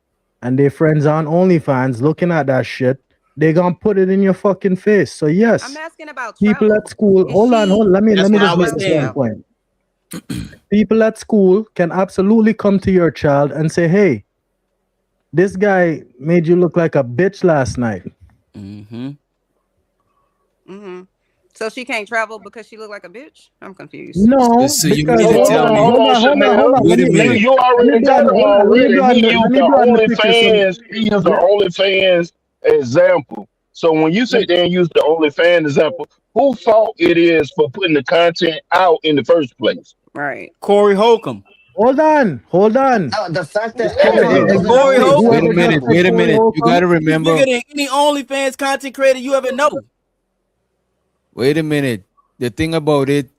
S12: and their friends on OnlyFans looking at that shit, they gonna put it in your fucking face. So
S3: I'm
S12: yes,
S3: asking about
S12: people
S3: travel.
S12: at school.
S3: Is
S12: Hold on.
S3: she
S12: Let me
S11: That's what I
S12: just
S11: was
S12: make this
S11: saying.
S12: one point. People at school can absolutely come to your child and say, "Hey, this guy made you look like a bitch last night."
S2: mm-hmm.
S3: Mm-hmm. So she can't travel because she looked like a bitch? I'm confused.
S12: No,
S2: So you
S12: because
S2: mean to
S10: Hold
S2: tell
S10: on,
S2: me?
S10: hold on, Chanel.
S2: Wait a
S10: You
S2: minute.
S10: you already got him
S12: let me
S10: already.
S12: draw
S10: He
S12: let
S10: used
S12: me
S10: the
S12: draw the picture.
S10: OnlyFans. He used the OnlyFans example. So when you sit there and use the OnlyFans example, whose fault it is for putting the content out in the first place?
S3: Right.
S11: Corey Holcomb.
S12: Hold on.
S13: The fact that
S10: Exactly.
S13: Anton doesn't
S11: Corey
S13: know
S11: Holcomb.
S2: Wait a
S12: Whoever
S2: minute.
S12: just said
S2: Wait a
S12: Corey
S2: minute. You
S12: Holcomb,
S2: gotta
S11: He's
S2: remember.
S11: bigger than any OnlyFans content creator you ever know.
S2: Wait a minute. The thing about it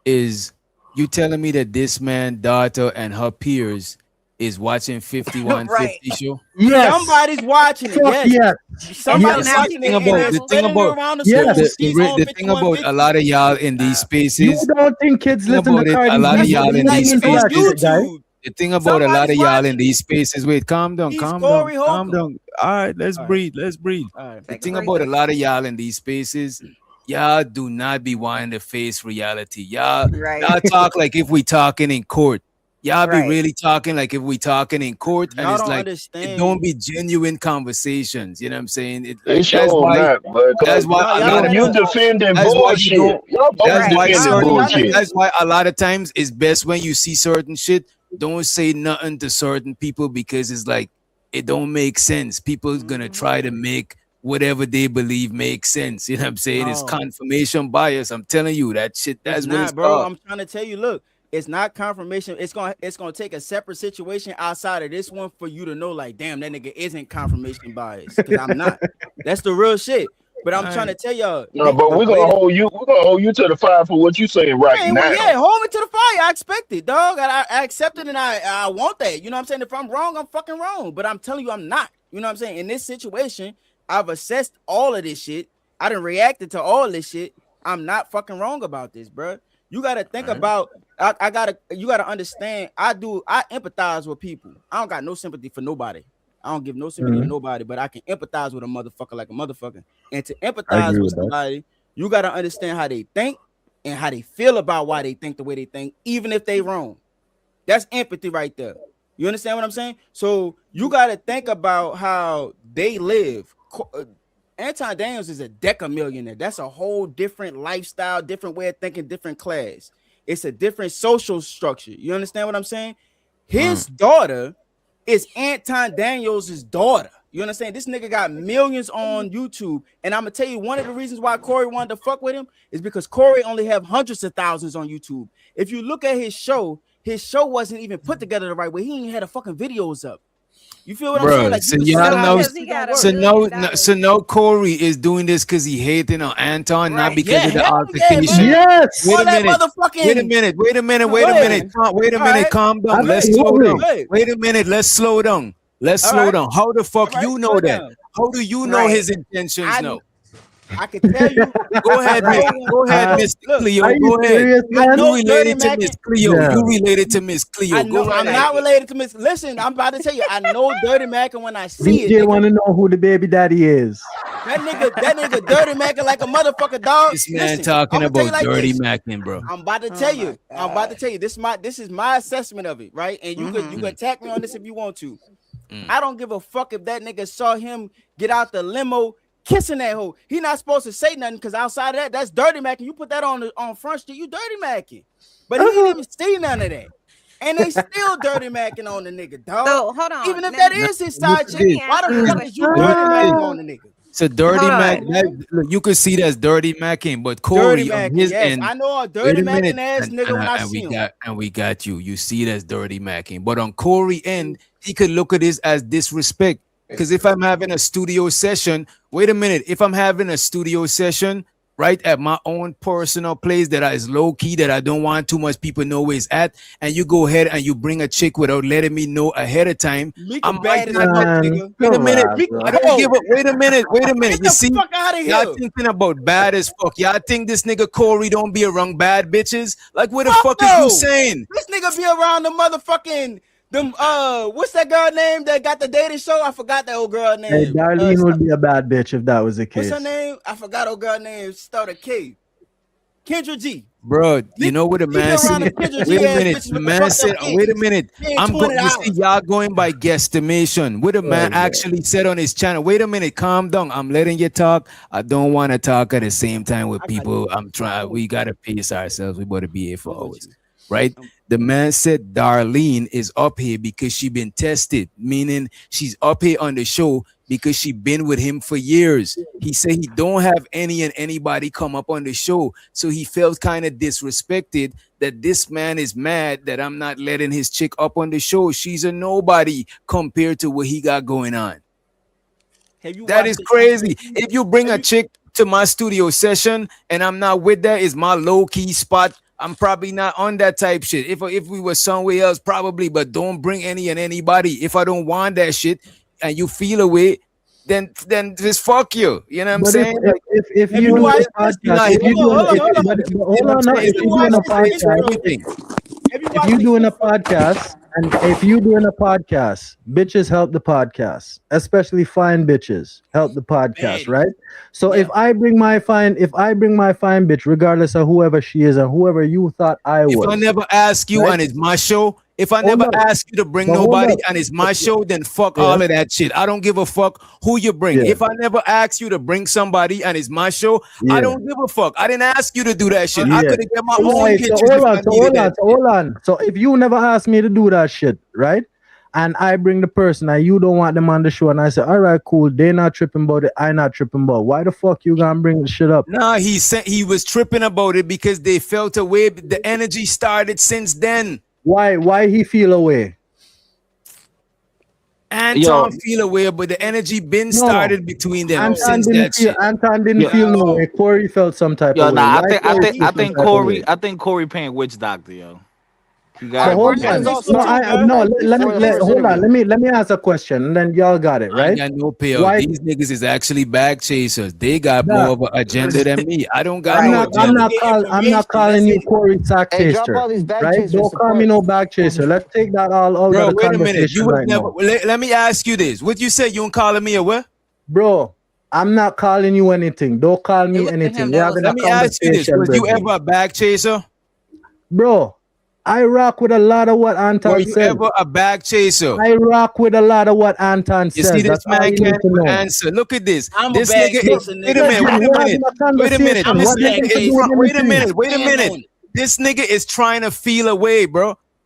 S2: is, you telling me that this man, daughter, and her peers is watching 5150 show?
S12: yes.
S11: Somebody's watching it.
S12: Fuck
S11: Yes.
S12: yes.
S11: Somebody's
S3: now
S11: watching
S3: people
S11: it, and they're
S2: the thing
S11: spreading it
S2: about
S11: around the
S12: Yes.
S11: school.
S2: the,
S11: She's
S2: the,
S11: on
S2: the thing about
S11: 5150.
S2: a lot of y'all in these
S12: You
S2: spaces,
S12: don't think kids
S2: thing
S12: listen to
S2: about it,
S12: Cardi
S2: a lot
S12: B?
S2: of
S11: That's what
S2: y'all
S11: it's
S2: in
S11: like.
S2: these
S11: It's on
S12: that shit,
S2: spaces,
S12: guy.
S11: YouTube.
S2: the thing about a lot
S11: Somebody's
S2: of y'all in
S11: watching
S2: these
S11: it.
S2: spaces, wait, calm down,
S11: He's
S2: calm
S11: Corey
S2: down, calm
S11: Holcomb.
S2: down. All right, let's
S11: All right.
S2: breathe, let's breathe.
S11: All right.
S2: The
S3: Take a
S2: thing
S3: breather.
S2: about a lot of y'all in these spaces, y'all do not be wanting to face reality. Y'all
S3: Right.
S2: talk like if we talking in court. Y'all be
S3: Right.
S2: really talking like if we talking in court, and
S11: Y'all
S2: it's
S11: don't
S2: like it
S11: understand.
S2: don't be genuine conversations. You know what I'm saying? It,
S10: They
S2: like, that's
S10: sure
S2: why
S10: not, but
S2: that's why
S11: No,
S2: a
S11: y'all
S2: lot of
S11: don't
S10: you
S11: understand.
S2: people.
S10: defending
S2: That's why you
S10: bullshit.
S2: don't.
S10: Y'all both
S2: That's why
S10: defending
S2: certain.
S11: y'all
S10: bullshit.
S2: That's why a lot of times it's best when you see certain shit. Don't say nothing to certain people because it's like it don't make sense. People's gonna try to make whatever they believe make sense. You know what I'm saying? It's
S11: No,
S2: confirmation bias. I'm telling you that shit.
S11: it's
S2: That's what it's
S11: not, bro.
S2: called.
S11: I'm trying to tell you. Look, it's not confirmation. It's gonna take a separate situation outside of this one for you to know, like, damn, that nigga isn't confirmation bias. Because I'm not. That's the real shit. But I'm trying to tell y'all.
S10: No, but we're gonna hold you. We're gonna hold you to the fire for what you saying right
S11: Man,
S10: now.
S11: well, yeah, hold me to the fire. I expect it, dog. I accept it, and I want that. You know what I'm saying? If I'm wrong, I'm fucking wrong. But I'm telling you, I'm not. You know what I'm saying? In this situation, I've assessed all of this shit. I done reacted to all this shit. I'm not fucking wrong about this, bro. You gotta think about. You gotta understand. I empathize with people. I don't got no sympathy for nobody. I don't give no sympathy to nobody, but I can empathize with a motherfucker like a motherfucker. And to empathize with somebody, you gotta understand how they think and how they feel about why they think the way they think, even if they wrong. That's empathy right there. You understand what I'm saying? So you gotta think about how they live. Anton Daniels is a decamillionaire. That's a whole different lifestyle, different way of thinking, different class. It's a different social structure. You understand what I'm saying? His daughter is Anton Daniels' daughter. You understand? This nigga got millions on YouTube. And I'm gonna tell you, one of the reasons why Corey wanted to fuck with him is because Corey only have hundreds of thousands on YouTube. If you look at his show wasn't even put together the right way. He ain't had a fucking videos up. You feel what I'm saying?
S2: Bro,
S11: Like,
S2: so
S11: you
S2: y'all know,
S3: Because he gotta
S2: So
S3: $1
S2: now,
S3: million.
S2: so now Corey is doing this because he hating on Anton, not
S3: Right.
S2: because
S11: Yeah,
S2: of the
S11: hell yeah,
S2: altercation.
S11: man.
S12: Yes.
S2: Wait
S11: All
S2: a
S11: that
S2: minute.
S11: motherfucking.
S2: Wait a minute. Wait a minute. Wait
S11: Go
S2: a
S11: ahead.
S2: minute. Wait a
S11: All
S2: minute.
S11: right.
S2: Calm down. Let's
S12: Absolutely.
S2: slow down.
S11: Go ahead.
S2: Wait a minute. Let's slow down. Let's
S11: All
S2: slow
S11: right.
S2: down. How the fuck
S11: All right.
S2: you know
S11: Slow
S2: that?
S11: down.
S2: How do you know
S3: Right.
S2: his intentions
S11: I
S2: now?
S11: I can tell you.
S2: Go ahead,
S11: Right.
S2: Go ahead, Miss
S11: Look,
S2: Cleo.
S12: Are you
S2: Go ahead.
S12: serious,
S11: I
S12: man?
S11: know
S2: You
S11: Dirty
S2: related to Miss
S11: Mackin.
S2: Cleo.
S12: Yeah.
S2: You related to Miss Cleo.
S11: I
S2: Go
S11: know
S2: right
S11: I'm
S2: ahead.
S11: not related to Miss. Listen, I'm about to tell you. I know Dirty Mackin when I see it.
S12: DJ
S11: Nigga.
S12: want to know who the baby daddy is.
S11: That nigga Dirty Mackin like a motherfucker dog.
S2: This man
S11: Listen,
S2: talking
S11: I'ma tell you
S2: about
S11: like
S2: Dirty
S11: this.
S2: Mackin, bro.
S11: I'm about to tell you. I'm about to tell you. This is my assessment of it, right? And you can attack me on this if you want to. I don't give a fuck if that nigga saw him get out the limo kissing that hoe. He not supposed to say nothing because outside of that, that's Dirty Mackin. You put that on Front Street, you Dirty Mackin. But he didn't even see none of that. And they still Dirty Mackin on the nigga, dog.
S3: So hold on.
S11: Even if
S3: Let
S11: that
S3: me-
S11: is his side
S2: Look at
S11: chick,
S2: this.
S11: why the fuck is you
S3: Hold
S11: Dirty
S3: on.
S11: Mackin on the nigga?
S2: So Dirty
S3: Hold
S2: Mac,
S3: on.
S2: look, you can see that's Dirty Mackin, but
S11: Dirty
S2: Corey on
S11: Mackin,
S2: his
S11: yes.
S2: end.
S11: I know a
S2: Wait
S11: Dirty
S2: a minute,
S11: Mackin ass nigga when I see him.
S2: we got you. You see that's Dirty Mackin, but on Corey end, he could look at this as disrespect. Because if I'm having a studio session, wait a minute. If I'm having a studio session, right, at my own personal place that is low key, that I don't want too much people know where it's at, and you go ahead and you bring a chick without letting me know ahead of time,
S11: Mika
S2: I'm
S11: bad as
S2: like,
S11: a bitch, nigga.
S2: wait a minute.
S11: Mika,
S2: I don't give a wait a minute.
S11: Get
S2: You
S11: the
S2: see,
S11: fuck out of
S2: y'all
S11: here.
S2: thinking about bad as fuck. Y'all think this nigga Corey don't be around bad bitches? Like, what the
S11: Fuck
S2: fuck is
S11: no.
S2: you saying?
S11: This nigga be around the motherfucking them what's that girl name that got the dating show? I forgot that old girl name.
S12: Hey, Darlene would be a bad bitch if that was the case.
S11: What's her name? I forgot old girl name. Start a K. Kendra G.
S2: Bro, you know what the man
S11: around
S2: said?
S11: the Kendra
S2: Wait
S11: G
S2: a
S11: ass
S2: minute.
S11: bitches
S2: The
S11: with the
S2: man
S11: fucked
S2: said,
S11: up
S2: wait a
S11: kids.
S2: minute.
S11: Paying
S2: I'm going to
S11: $20.
S2: see y'all going by guesstimation. What the man actually said on his channel. Wait a minute. Calm down. I'm letting you talk. I don't want to talk at the same time with people. I'm trying. We got to pace ourselves. We better be here for hours. Right? The man said Darlene is up here because she been tested, meaning she's up here on the show because she been with him for years. He said he don't have anybody come up on the show, so he felt kind of disrespected that this man is mad that I'm not letting his chick up on the show. She's a nobody compared to what he got going on. That is crazy. If you bring a chick to my studio session and I'm not with that, is my low key spot. I'm probably not on that type shit. If we were somewhere else, probably, but don't bring anybody. If I don't want that shit and you feel away, then just fuck you. You know what I'm
S12: But
S2: saying?
S12: if you do a podcast, if you doing a podcast, and if you doing a podcast, bitches help the podcast, especially fine bitches help the podcast, right? So if I bring my fine bitch, regardless of whoever she is and whoever you thought I was,
S2: If I never ask you
S12: right?
S2: and it's my show, if I
S12: Hold
S2: never
S12: up.
S2: ask you to bring
S12: But hold
S2: nobody
S12: up.
S2: and it's my show, then fuck
S12: Yeah.
S2: all of that shit. I don't give a fuck who you bring.
S12: Yeah.
S2: If I never ask you to bring somebody and it's my show,
S12: Yeah.
S2: I don't give a fuck. I didn't ask you to do that shit. I
S12: Yeah.
S2: could have get my
S12: So
S2: own
S12: right,
S2: pictures.
S12: so
S2: if I needed that.
S12: hold on. So if you never asked me to do that shit, right? And I bring the person and you don't want them on the show, and I say, all right, cool, they not tripping about it, I not tripping about it. Why the fuck you gonna bring the shit up?
S2: Nah, he said he was tripping about it because they felt away. The energy started since then.
S12: Why he feel away?
S2: Anton feel away, but the energy been started between them
S12: Anton
S2: since
S12: didn't
S2: that
S12: feel,
S2: shit.
S12: Anton didn't feel no way. Corey felt some type
S14: Yo,
S12: of way.
S14: nah,
S12: Why Corey feel some type of way?
S14: I think Corey paying witch doctor, yo. You
S12: So
S14: got
S12: hold on. Let me ask a question, and then y'all got it,
S2: I
S12: right?
S2: ain't got no payout.
S12: Why-
S2: These niggas is actually bag chasers. They got
S12: Nah.
S2: more of an agenda than me. I don't got
S12: I'm
S2: no
S12: not,
S2: agenda.
S12: I'm not calling you Corey sack
S13: Hey, drop
S12: chaser,
S13: all these bag
S12: right?
S13: chasers
S12: Don't call me no bag chaser. Let's take that all out
S2: Bro,
S12: of the
S2: wait a minute.
S12: conversation
S2: You was
S12: right
S2: never.
S12: now.
S2: Let me ask you this. What you said? You don't calling me a what?
S12: Bro, I'm not calling you anything. Don't call me anything. We're having a
S2: Let me ask you this.
S12: conversation,
S2: Was you
S12: brethren.
S2: ever a bag chaser?
S12: Bro, I rock with a lot of what
S2: Were
S12: Anton
S2: you
S12: said.
S2: ever a bag chaser?
S12: I rock with a lot of what Anton
S2: You
S12: says.
S2: see, this
S12: That's all
S2: man
S12: you need
S2: can't
S12: to know.
S2: answer. Look at this.
S11: I'm a
S2: This
S11: bag
S2: nigga.
S11: chaser,
S2: Wait a minute.
S12: We're
S2: Wait a
S12: having
S2: minute.
S12: a
S2: Wait a minute.
S12: conversation.
S2: This
S12: What
S2: nigga
S12: does it
S2: is.
S12: do with
S2: Wait a
S12: anything?
S2: minute. Wait a minute. This nigga is trying to feel away, bro.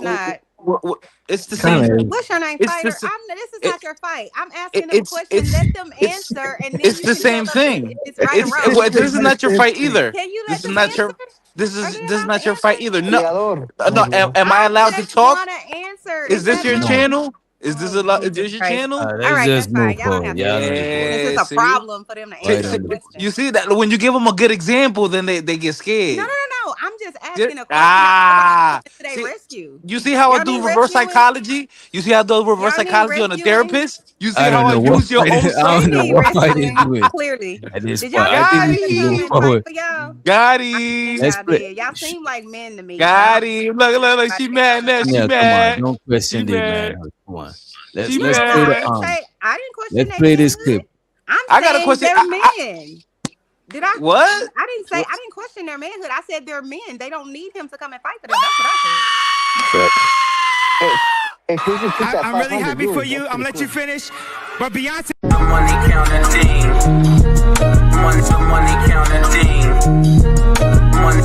S3: not.
S14: It's the
S12: Kinda
S14: same.
S12: is.
S3: What's your name,
S14: It's
S3: fighter?
S14: the,
S3: This is not your fight. I'm asking them a
S14: it's
S3: question.
S14: it's
S3: Let them
S14: it's
S3: answer, and then
S14: it's
S3: you
S14: the
S3: can tell
S14: same
S3: us
S14: thing.
S3: if it's right or
S14: It's
S3: wrong.
S14: well, this is not your fight either.
S3: Can you
S14: This
S3: let
S14: is
S3: them
S14: not
S3: answer?
S14: your this
S3: Are
S14: is
S3: they
S14: this is
S3: allowed
S14: not
S3: to
S14: your fight
S3: answer?
S14: either. No, no. Am I
S3: I
S14: allowed to
S3: just
S14: talk?
S3: want to answer.
S14: Is this your
S3: No.
S14: channel? Is this
S3: Oh,
S14: a lot? Is
S3: Jesus
S14: this your
S3: Christ.
S14: channel?
S3: All
S2: Let's
S3: right,
S2: just
S3: that's fine.
S2: move
S3: Y'all don't
S2: forward.
S3: have to
S2: Y'all on the
S3: answer.
S2: board.
S3: This is
S14: Yeah,
S3: a
S14: see,
S3: problem for them to
S2: Right
S3: answer
S2: on
S3: the
S2: the board.
S3: question.
S14: you see that when you give them a good example, then they get
S3: No,
S14: scared.
S3: no. I'm just
S14: Just-
S3: asking a question.
S14: ah,
S3: To their
S14: see,
S3: rescue.
S14: you see how I
S3: Y'all
S14: do
S3: need
S14: reverse
S3: rescuing?
S14: psychology? You see how I do reverse
S3: Y'all need
S14: psychology on a
S3: rescuing?
S14: therapist? You see
S2: I
S14: how
S2: don't
S14: I
S2: know what
S14: use your
S2: fight.
S14: own
S2: I
S14: soul?
S2: don't know
S3: They need
S2: what fight is
S3: rescuing.
S2: doing
S3: Clearly.
S2: at this
S3: Did
S2: point.
S3: y'all
S2: I
S3: get
S2: think we
S3: somebody to
S2: should
S3: come
S2: move
S3: and fight
S2: forward.
S3: for y'all?
S14: Got
S3: I think
S14: him.
S2: Let's
S3: y'all
S2: play.
S3: did. Y'all seem like men to me. So I
S14: Got
S3: don't
S14: him. Look. She mad now. She
S2: Yeah, come on.
S14: mad.
S2: Don't
S14: She
S2: question it, man.
S14: mad.
S2: Come on.
S14: She
S2: Let's play the
S14: mad.
S3: I didn't question
S2: let's
S3: their
S2: play this
S3: manhood.
S2: clip.
S3: I'm
S14: I got a
S3: saying
S14: question.
S3: they're men. Did I?
S14: What?
S3: I didn't say.
S14: What?
S3: I didn't question their manhood. I said they're men. They don't need him to come and fight for them. That's what I said.
S15: I'm really happy for you. I'm gonna let you finish. But Beyonce.
S9: The money counting thing. Money counting thing. Money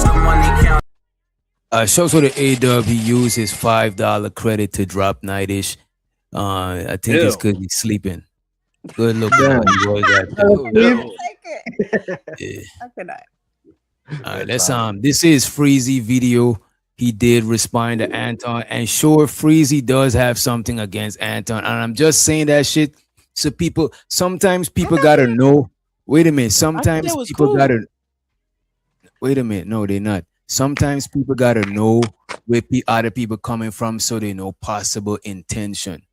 S9: counting.
S2: Shows for the AW, he used his $5 credit to drop Nightish. I think it's because he's sleeping. Good look,
S12: Damn.
S2: boy.
S3: I could not.
S2: All right, let's this is Freezy video. He did respond to Anton, and sure, Freezy does have something against Anton, and I'm just saying that shit so sometimes people gotta know. Wait a minute. Sometimes
S14: it was
S2: people
S14: cool.
S2: gotta. Wait a minute. No, they're not. Sometimes people gotta know where other people coming from, so they know possible intention.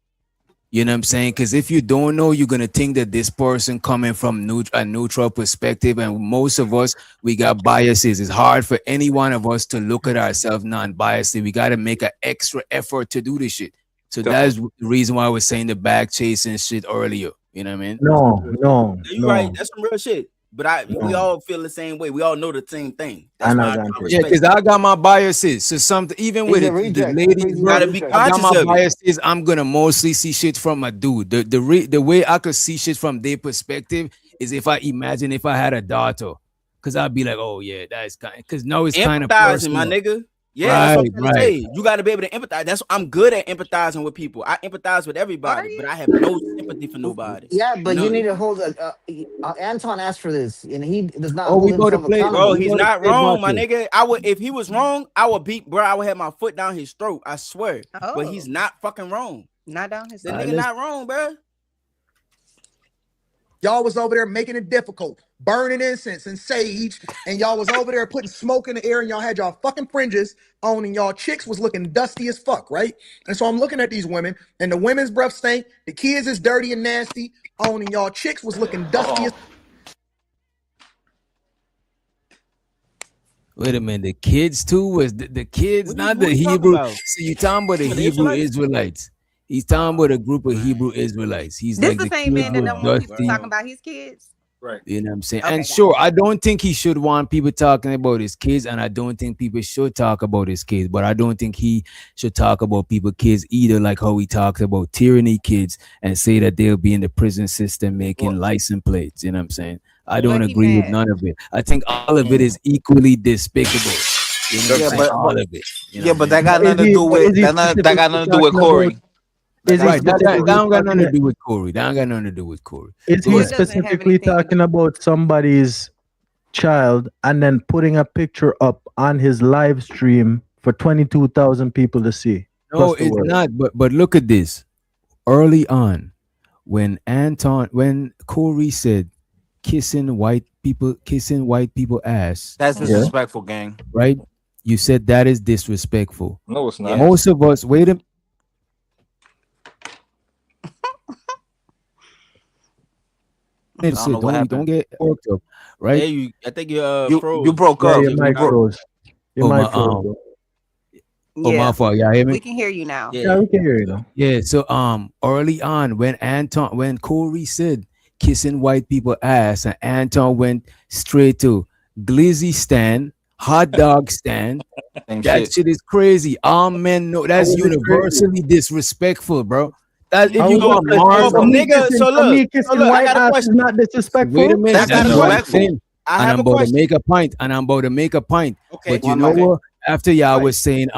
S2: You know what I'm saying? Because if you don't know, you're gonna think that this person coming from a neutral perspective, and most of us, we got biases. It's hard for any one of us to look at ourselves non-biased. We got to make an extra effort to do this shit. So that's the reason why I was saying the back chasing shit earlier. You know what I mean?
S12: No.
S11: You're right. That's some real shit. But we all feel the same way. We all know the same thing. That's why I
S2: Yeah, because I got my biases. So something, even with the ladies,
S11: You gotta be
S2: I got
S11: conscious
S2: my
S11: of it.
S2: biases. I'm gonna mostly see shit from a dude. The way I could see shit from their perspective is if I imagine if I had a daughter, because I'd be like, oh yeah, that's kind. Because now it's kind of
S11: Empathizing, my
S2: personal.
S11: nigga. Yeah, that's what I'm trying to
S2: right.
S11: say. You got to be able to empathize. That's I'm good at empathizing with people. I empathize with everybody, but I have no sympathy for nobody.
S13: Yeah, but you
S11: None.
S13: need to hold Anton asked for this, and he does not
S2: Oh,
S13: hold
S2: we go to
S13: himself
S2: play-
S13: accountable.
S11: Bro, he's not wrong, my
S2: Marcus.
S11: nigga. If he was wrong, I would beat, bro. I would have my foot down his throat. I swear. But he's not fucking wrong.
S3: Not down his
S11: The
S3: throat.
S11: nigga not wrong, bro.
S1: Y'all was over there making it difficult, burning incense and sage, and y'all was over there putting smoke in the air, and y'all had y'all fucking fringes on, and y'all chicks was looking dusty as fuck, right? And so I'm looking at these women, and the women's breath stink, the kids is dirty and nasty on, and y'all chicks was looking dusty as
S2: Wait a minute, the kids too was the kids, not the
S11: what you talking
S2: Hebrew.
S11: about?
S2: So you talking about the
S11: What, the
S2: Hebrew
S11: Israelites?
S2: Israelites? He's talking about a group of Hebrew Israelites. He's
S3: This
S2: like
S3: the
S2: the
S3: same man
S2: kids
S3: that
S2: was
S3: don't want people
S2: dusty.
S3: talking about his kids.
S16: Right.
S2: You know what I'm saying?
S3: Okay,
S2: And
S3: got
S2: sure, I don't think he should want people talking about his kids, and I don't think people should talk about his kids, but I don't think he should talk about people's kids either, like how he talked about tyranny kids and say that they'll be in the prison system making license plates. You know what I'm saying? I don't
S3: But he
S2: agree with
S3: mad.
S2: none of it. I think all of it is equally despicable. You know what I'm
S14: Yeah,
S2: saying? All
S14: but
S2: of it. You know what
S14: but
S2: I
S14: that
S2: mean?
S14: got nothing to do with that got nothing to do with Corey.
S2: Right, that don't got nothing to do with Corey. That don't got nothing to do with Corey.
S12: Is
S2: Go
S12: he
S2: ahead.
S12: specifically talking about somebody's child and then putting a picture up on his live stream for 22,000 people to see?
S2: No,
S12: plus the
S2: it's
S12: word?
S2: not. But look at this. Early on, when Corey said kissing white people ass.
S14: That's disrespectful, gang.
S2: Right? You said that is disrespectful.
S16: No, it's not.
S2: Most of us, wait a minute,
S14: I don't know what
S2: don't
S14: happened.
S2: get worked up, right?
S11: Yeah, I think you froze.
S14: You broke
S12: Yeah,
S14: up.
S12: your mic froze. Your
S2: Oh,
S12: mic
S2: my,
S12: froze. bro.
S2: Oh, my fault. Y'all hear me?
S3: We can hear you now.
S12: Yeah, we can hear you though.
S2: Yeah, so early on when Corey said kissing white people ass, and Anton went straight to glizzy stand, hot dog stand. That shit is crazy. All men know that's universally disrespectful, bro. That if you go on Mars,
S12: white ass is not disrespectful.
S2: wait a minute, that's what I'm saying.
S11: I
S2: And
S11: have
S2: I'm
S11: a
S2: about to
S11: question.
S2: make a point. And I'm about to make a point.
S11: Okay,
S2: But you know what? After y'all was saying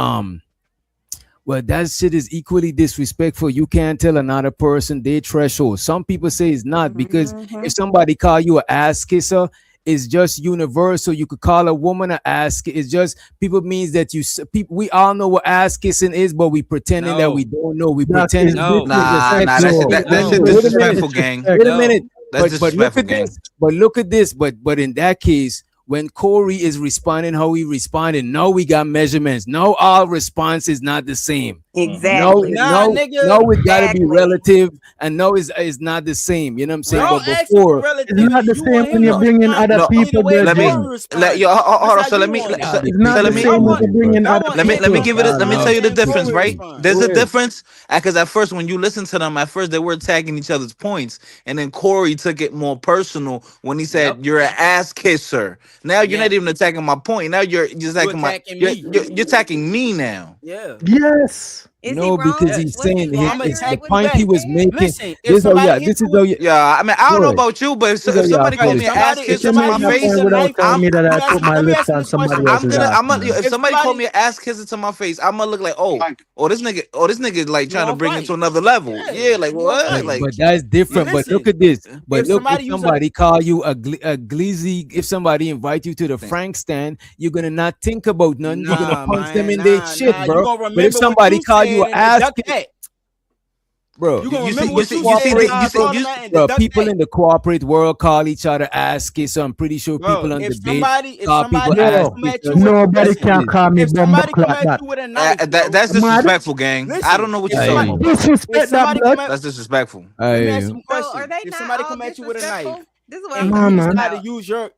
S2: Well, that shit is equally disrespectful. You can't tell another person their threshold. Some people say it's not because if somebody call you an ass kisser, it's just universal. You could call a woman an ass. It's just people means that people. We all know what ass kissing is, but we pretending that we don't know. We pretending.
S14: No, nah, that shit disrespectful, gang.
S2: Wait a minute.
S14: That's
S2: But look
S14: disrespectful,
S2: at
S14: gang.
S2: this. But look at this. But in that case, when Corey is responding how he responded, no, we got measurements. No, all response is not the same.
S3: Exactly.
S2: No, it gotta be relative, and no, is not the same. You know what I'm saying? But before,
S12: it's not the same when you're bringing other people.
S14: Let me hold on. So let me give it. Let me tell you the difference, right? There's a difference because at first, when you listen to them, at first they were attacking each other's points, and then Corey took it more personal when he said, "You're an ass kisser." Now you're not even attacking my point. Now you're attacking you're attacking me now.
S16: Yeah.
S12: Yes.
S2: No, because he's saying the point he was making.
S11: Listen,
S2: This is how you.
S14: Yeah, I mean, I don't know about you, but if somebody call me an ass kisser to my face,
S12: without telling me that I put my lips on somebody else's ass.
S14: if somebody call me an ass kisser to my face, I'm gonna look like, this nigga like trying to bring it to another level. Yeah, like what? Like,
S2: but that's different. But look at this. But look, if somebody call you a glizzy, if somebody invite you to the Frank stand, you're gonna not think about nothing. You're gonna punch them in their shit, bro. But if somebody call you an ass, bro, you see, bro, people in the corporate world call each other ass kisser. I'm pretty sure people on the debate call people ass kisser.
S12: Nobody can call me bumbuck like that.
S14: That's disrespectful, gang. I don't know what you're talking about.
S12: Disrespect that blood.
S14: That's disrespectful.
S11: If somebody come at you with a knife,
S3: this is what I'm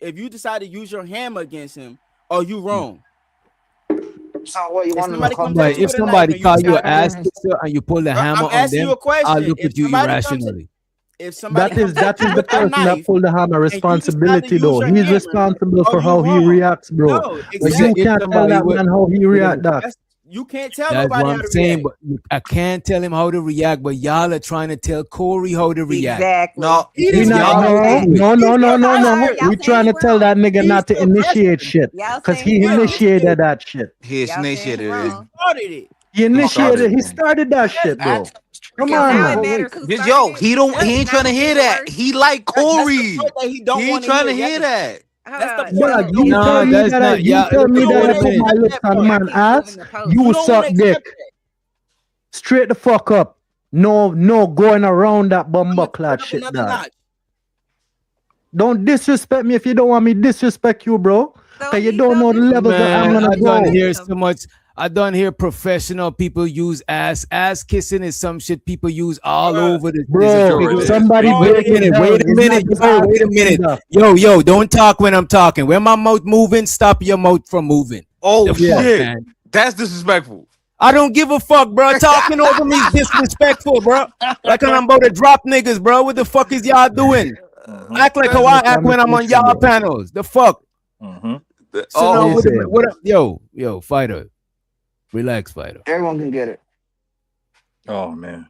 S11: if you decide to use your hammer against him, are you wrong?
S13: So what you want
S2: But if somebody call you an ass kisser and you pull the hammer on them, I'll look at you irrationally.
S12: That is the person that pulled the hammer. Responsibility though. He's responsible for how he reacts, bro. But you can't tell that man how he react. That
S11: you can't tell
S2: that's
S11: nobody
S2: what
S11: how
S2: I'm
S11: to
S2: saying.
S11: react.
S2: But I can't tell him how to react. But y'all are trying to tell Corey how to react.
S3: Exactly.
S14: No,
S12: no. We trying to tell that nigga not to initiate shit because he initiated that shit.
S14: He initiated it.
S12: He started that shit, bro. Come on, man.
S14: Yo, he ain't trying to hear that. He like Corey. He ain't trying to hear that.
S11: That's the
S12: Yeah,
S11: point.
S12: you tell me that you tell me that I put my lips on man ass. You suck dick. Straight the fuck up. No going around that bumbucklat shit, dog. Don't disrespect me if you don't want me to disrespect you, bro. Cause you don't know the levels that I'm gonna go.
S2: I hear so much. I don't hear professional people use ass. Ass kissing is some shit people use all over the
S12: bro. Somebody
S2: wait a minute. Yo, don't talk when I'm talking. When my mouth moving, stop your mouth from moving.
S14: Oh shit, man. That's disrespectful.
S2: I don't give a fuck, bro. Talking over me is disrespectful, bro. Like when I'm about to drop niggas, bro. What the fuck is y'all doing? Act like how I act when I'm on y'all panels. The fuck. So what up? Yo, fighter. Relax, fighter.
S13: Everyone can get it.
S16: Oh man.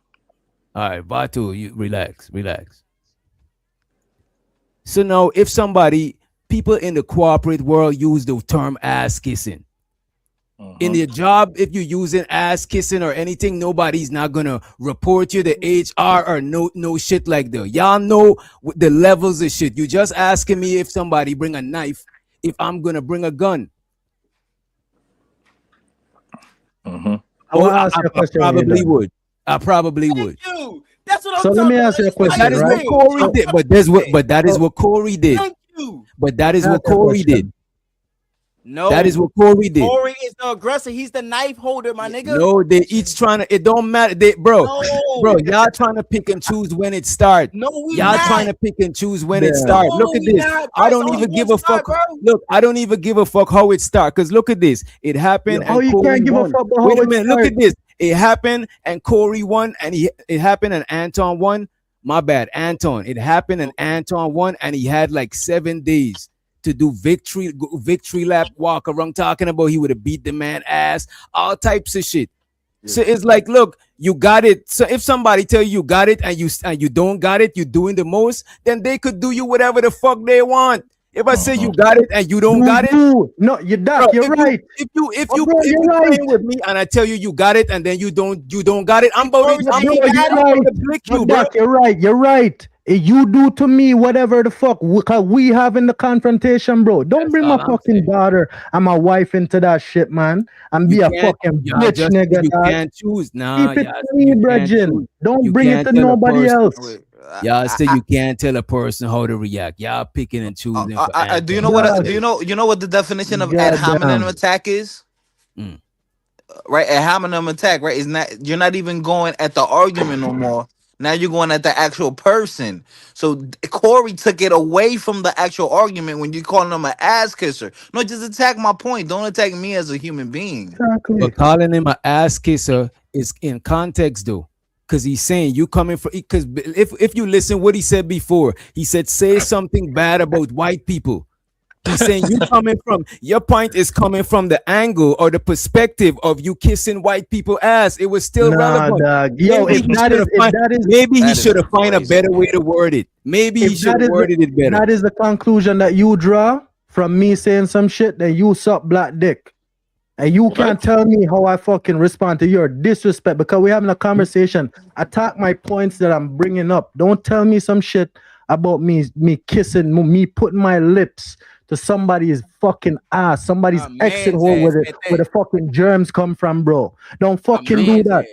S2: All right, Batu, you relax. So now, if people in the corporate world use the term ass kissing, in their job, if you're using ass kissing or anything, nobody's not gonna report you to HR or no shit like that. Y'all know the levels of shit. You just asking me if somebody bring a knife, if I'm gonna bring a gun. I probably would.
S11: That's what I'm
S12: so let me ask you a question.
S2: That is what Corey did. But that is what Corey did. But that is what Corey did.
S11: No,
S2: that is what Corey did.
S11: Corey is the aggressor. He's the knife holder, my nigga.
S2: No, they each trying to. It don't matter, bro. Y'all trying to pick and choose when it starts.
S11: No,
S2: y'all trying to pick and choose when it starts. Look at this. I don't even give a fuck. Look, I don't even give a fuck how it starts. Cause look at this. It happened.
S12: Oh, you can't give a fuck about how it starts.
S2: Look at this. It happened and Corey won, and it happened and Anton won. My bad, Anton. It happened and Anton won, and he had like 7 days to do victory lap walk around talking about he would have beat the man ass, all types of shit. Yeah. So it's like, look, you got it. So if somebody tell you got it and you don't got it, you're doing the most, then they could do you whatever the fuck they want. If I say you got it and you don't got it,
S12: no, you're
S2: bro,
S12: you're right.
S2: If you playing with me and I tell you got it and then you don't got it, I'm about to blick you, bro.
S12: You're right. You do to me whatever the fuck we have in the confrontation, bro. Don't bring my fucking daughter and my wife into that shit, man. And be a fucking bitch, nigga.
S2: You can't choose. Nah,
S12: keep it to me, Bridget. Don't bring it to nobody else.
S2: Y'all say you can't tell a person how to react. Y'all picking and choosing.
S14: Do you know what? You know what the definition of ad hominem attack is? Right, ad hominem attack. Right, is not you're not even going at the argument no more. Now you're going at the actual person. So Corey took it away from the actual argument when you calling him an ass kisser. No, just attack my point. Don't attack me as a human being.
S12: Exactly.
S2: But calling him an ass kisser is in context though. Because he's saying you coming from, because if you listen what he said before, he said say something bad about white people. He's saying you coming from, your point is coming from the angle or the perspective of you kissing white people ass. It was still relevant.
S12: Dog. Yo,
S2: maybe he should have found a better way to word it. Maybe he should have worded it better.
S12: That is the conclusion that you draw from me saying some shit that you suck black dick. And you can't tell me how I fucking respond to your disrespect because we're having a conversation. Attack my points that I'm bringing up. Don't tell me some shit about me kissing, me putting my lips to somebody's fucking ass, somebody's exit hole where the fucking germs come from, bro. Don't fucking do that.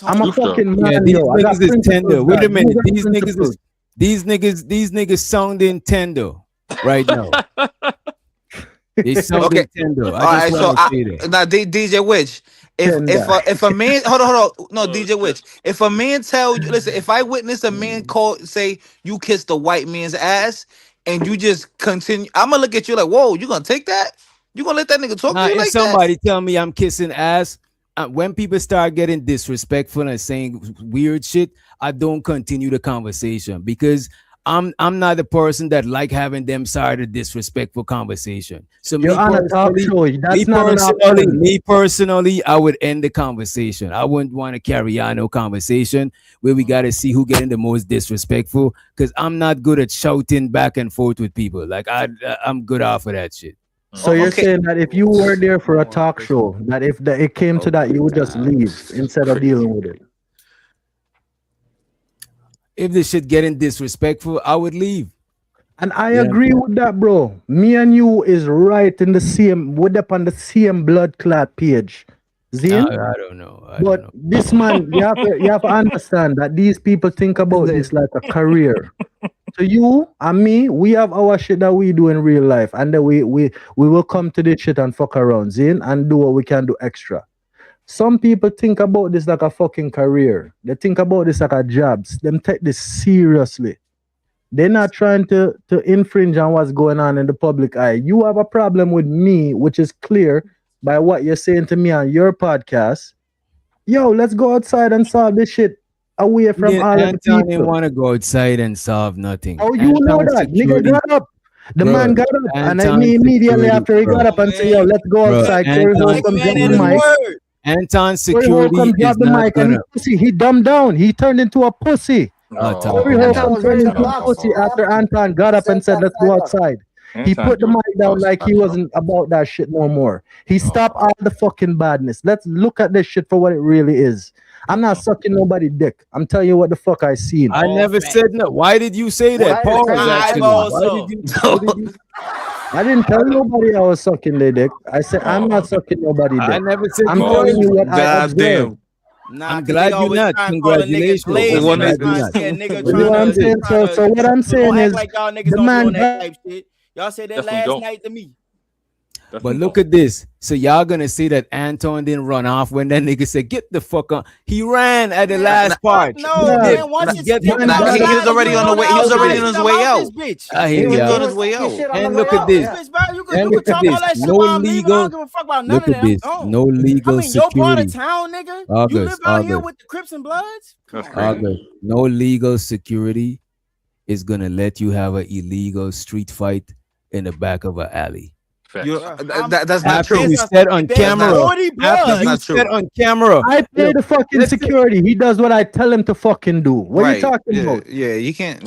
S12: I'm a fucking man,
S2: these niggas is tender. Wait a minute. These niggas sounding tender right now. They sounding tender.
S14: All right, so now DJ Witch, if a man hold on, no DJ Witch, if a man tell you, listen, if I witness a man say you kissed a white man's ass and you just continue, I'm gonna look at you like, whoa, you gonna take that? You gonna let that nigga talk to you
S2: if
S14: like
S2: somebody tell me I'm kissing ass, when people start getting disrespectful and saying weird shit, I don't continue the conversation because I'm not the person that like having them side of disrespectful conversation. So me personally, I would end the conversation. I wouldn't want to carry on no conversation where we got to see who getting the most disrespectful because I'm not good at shouting back and forth with people. Like I'm good off of that shit.
S12: So you're saying that if you were there for a talk show, that if it came to that, you would just leave instead of dealing with it?
S2: If this shit getting disrespectful, I would leave.
S12: And I agree with that, bro. Me and you is right in the same, we're up on the same blood clot page. Zin?
S2: I don't know.
S12: But this man, you have to understand that these people think about this like a career. So you and me, we have our shit that we do in real life, and then we will come to this shit and fuck around, Zin, and do what we can do extra. Some people think about this like a fucking career. They think about this like a jobs. Them take this seriously. They're not trying to infringe on what's going on in the public eye. You have a problem with me, which is clear by what you're saying to me on your podcast. Yo, let's go outside and solve this shit away from all of the people.
S2: Anton didn't want to go outside and solve nothing.
S12: Oh, you know that. Nigga got up. The man got up, and then immediately after he got up and said, yo, let's go outside.
S2: Anton security is not gonna.
S12: He dumbed down. He turned into a pussy. Turned into a pussy after Anton got up and said, let's go outside. He put the mic down like he wasn't about that shit no more. He stopped all the fucking badness. Let's look at this shit for what it really is. I'm not sucking nobody dick. I'm telling you what the fuck I seen.
S2: I never said no. Why did you say that?
S12: I didn't tell nobody I was sucking their dick. I said I'm not sucking nobody dick.
S2: I never said
S12: I'm telling you what I observed.
S2: I'm glad you're not. Congratulations.
S12: You know what I'm saying? So what I'm saying is the man.
S11: Y'all said that last night to me.
S2: But look at this. So y'all gonna say that Anton didn't run off when that nigga said, "Get the fuck on." He ran at the last part.
S11: No, man. Once
S14: he was already on the way. He was already on his way out.
S2: He was
S14: on his way out.
S2: And look at this. And look at this. No legal. Look at this. No legal security.
S11: Your part of town, nigga. You live out here with the Crips and Bloods.
S2: No legal security is gonna let you have an illegal street fight in the back of an alley.
S14: That's not true.
S2: You said on camera. On camera.
S12: I pay the fucking security. He does what I tell him to fucking do. What are you talking about?
S14: Yeah, you can't.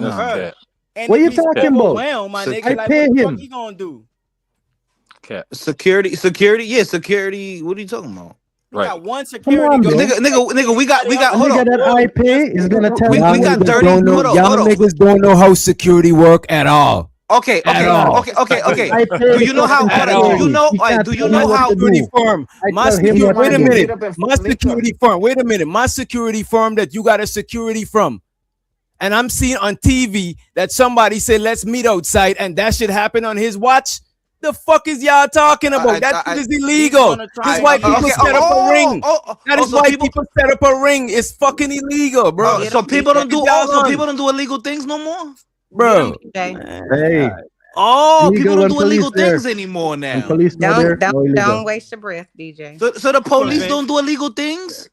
S11: And
S12: What
S11: if
S12: you
S11: he's
S12: talking about?
S11: overwhelmed, my nigga,
S12: I
S11: like
S12: pay
S11: what the
S12: him.
S11: fuck he gonna do?
S14: Security. Yeah, security. What are you talking about?
S11: We got one
S12: Come
S11: security
S12: on,
S14: Yo,
S12: bro.
S14: nigga, we got.
S12: A
S14: Hold
S12: nigga
S14: on.
S12: that I pay is gonna tell
S14: We
S12: you.
S14: got
S2: niggas
S14: 30.
S2: don't know,
S14: Hold on,
S2: y'all
S14: hold on.
S2: niggas don't know how security work at all.
S14: Okay.
S2: At all.
S14: Okay.
S12: I pay
S14: Do you know how?
S2: At
S14: Hold on, do
S2: all.
S14: you know?
S12: He
S14: Like,
S12: can't
S14: do you
S12: tell me
S14: know
S12: what
S14: how?
S12: to
S2: Security
S12: do.
S2: firm.
S12: I
S2: My
S12: tell him
S2: security.
S12: what to
S2: Wait a
S12: do.
S2: minute. My security firm. Wait a minute. My security firm that you got a security from. And I'm seeing on TV that somebody said, let's meet outside, and that shit happened on his watch. The fuck is y'all talking about? That shit is illegal. This is why people set up a ring. That is
S14: so
S2: why
S14: people-
S2: people set up a ring. It's fucking illegal, bro.
S14: So people don't do.
S2: Y'all
S14: So
S2: on.
S14: people don't do illegal things no more,
S2: Bro.
S12: Hey.
S14: Oh,
S12: Illegal
S14: people don't
S12: when
S14: do illegal
S12: police there.
S14: things anymore
S12: When
S14: now.
S12: police not there, no
S3: Don't
S12: illegal.
S3: waste your breath, DJ.
S14: So the police don't do illegal things.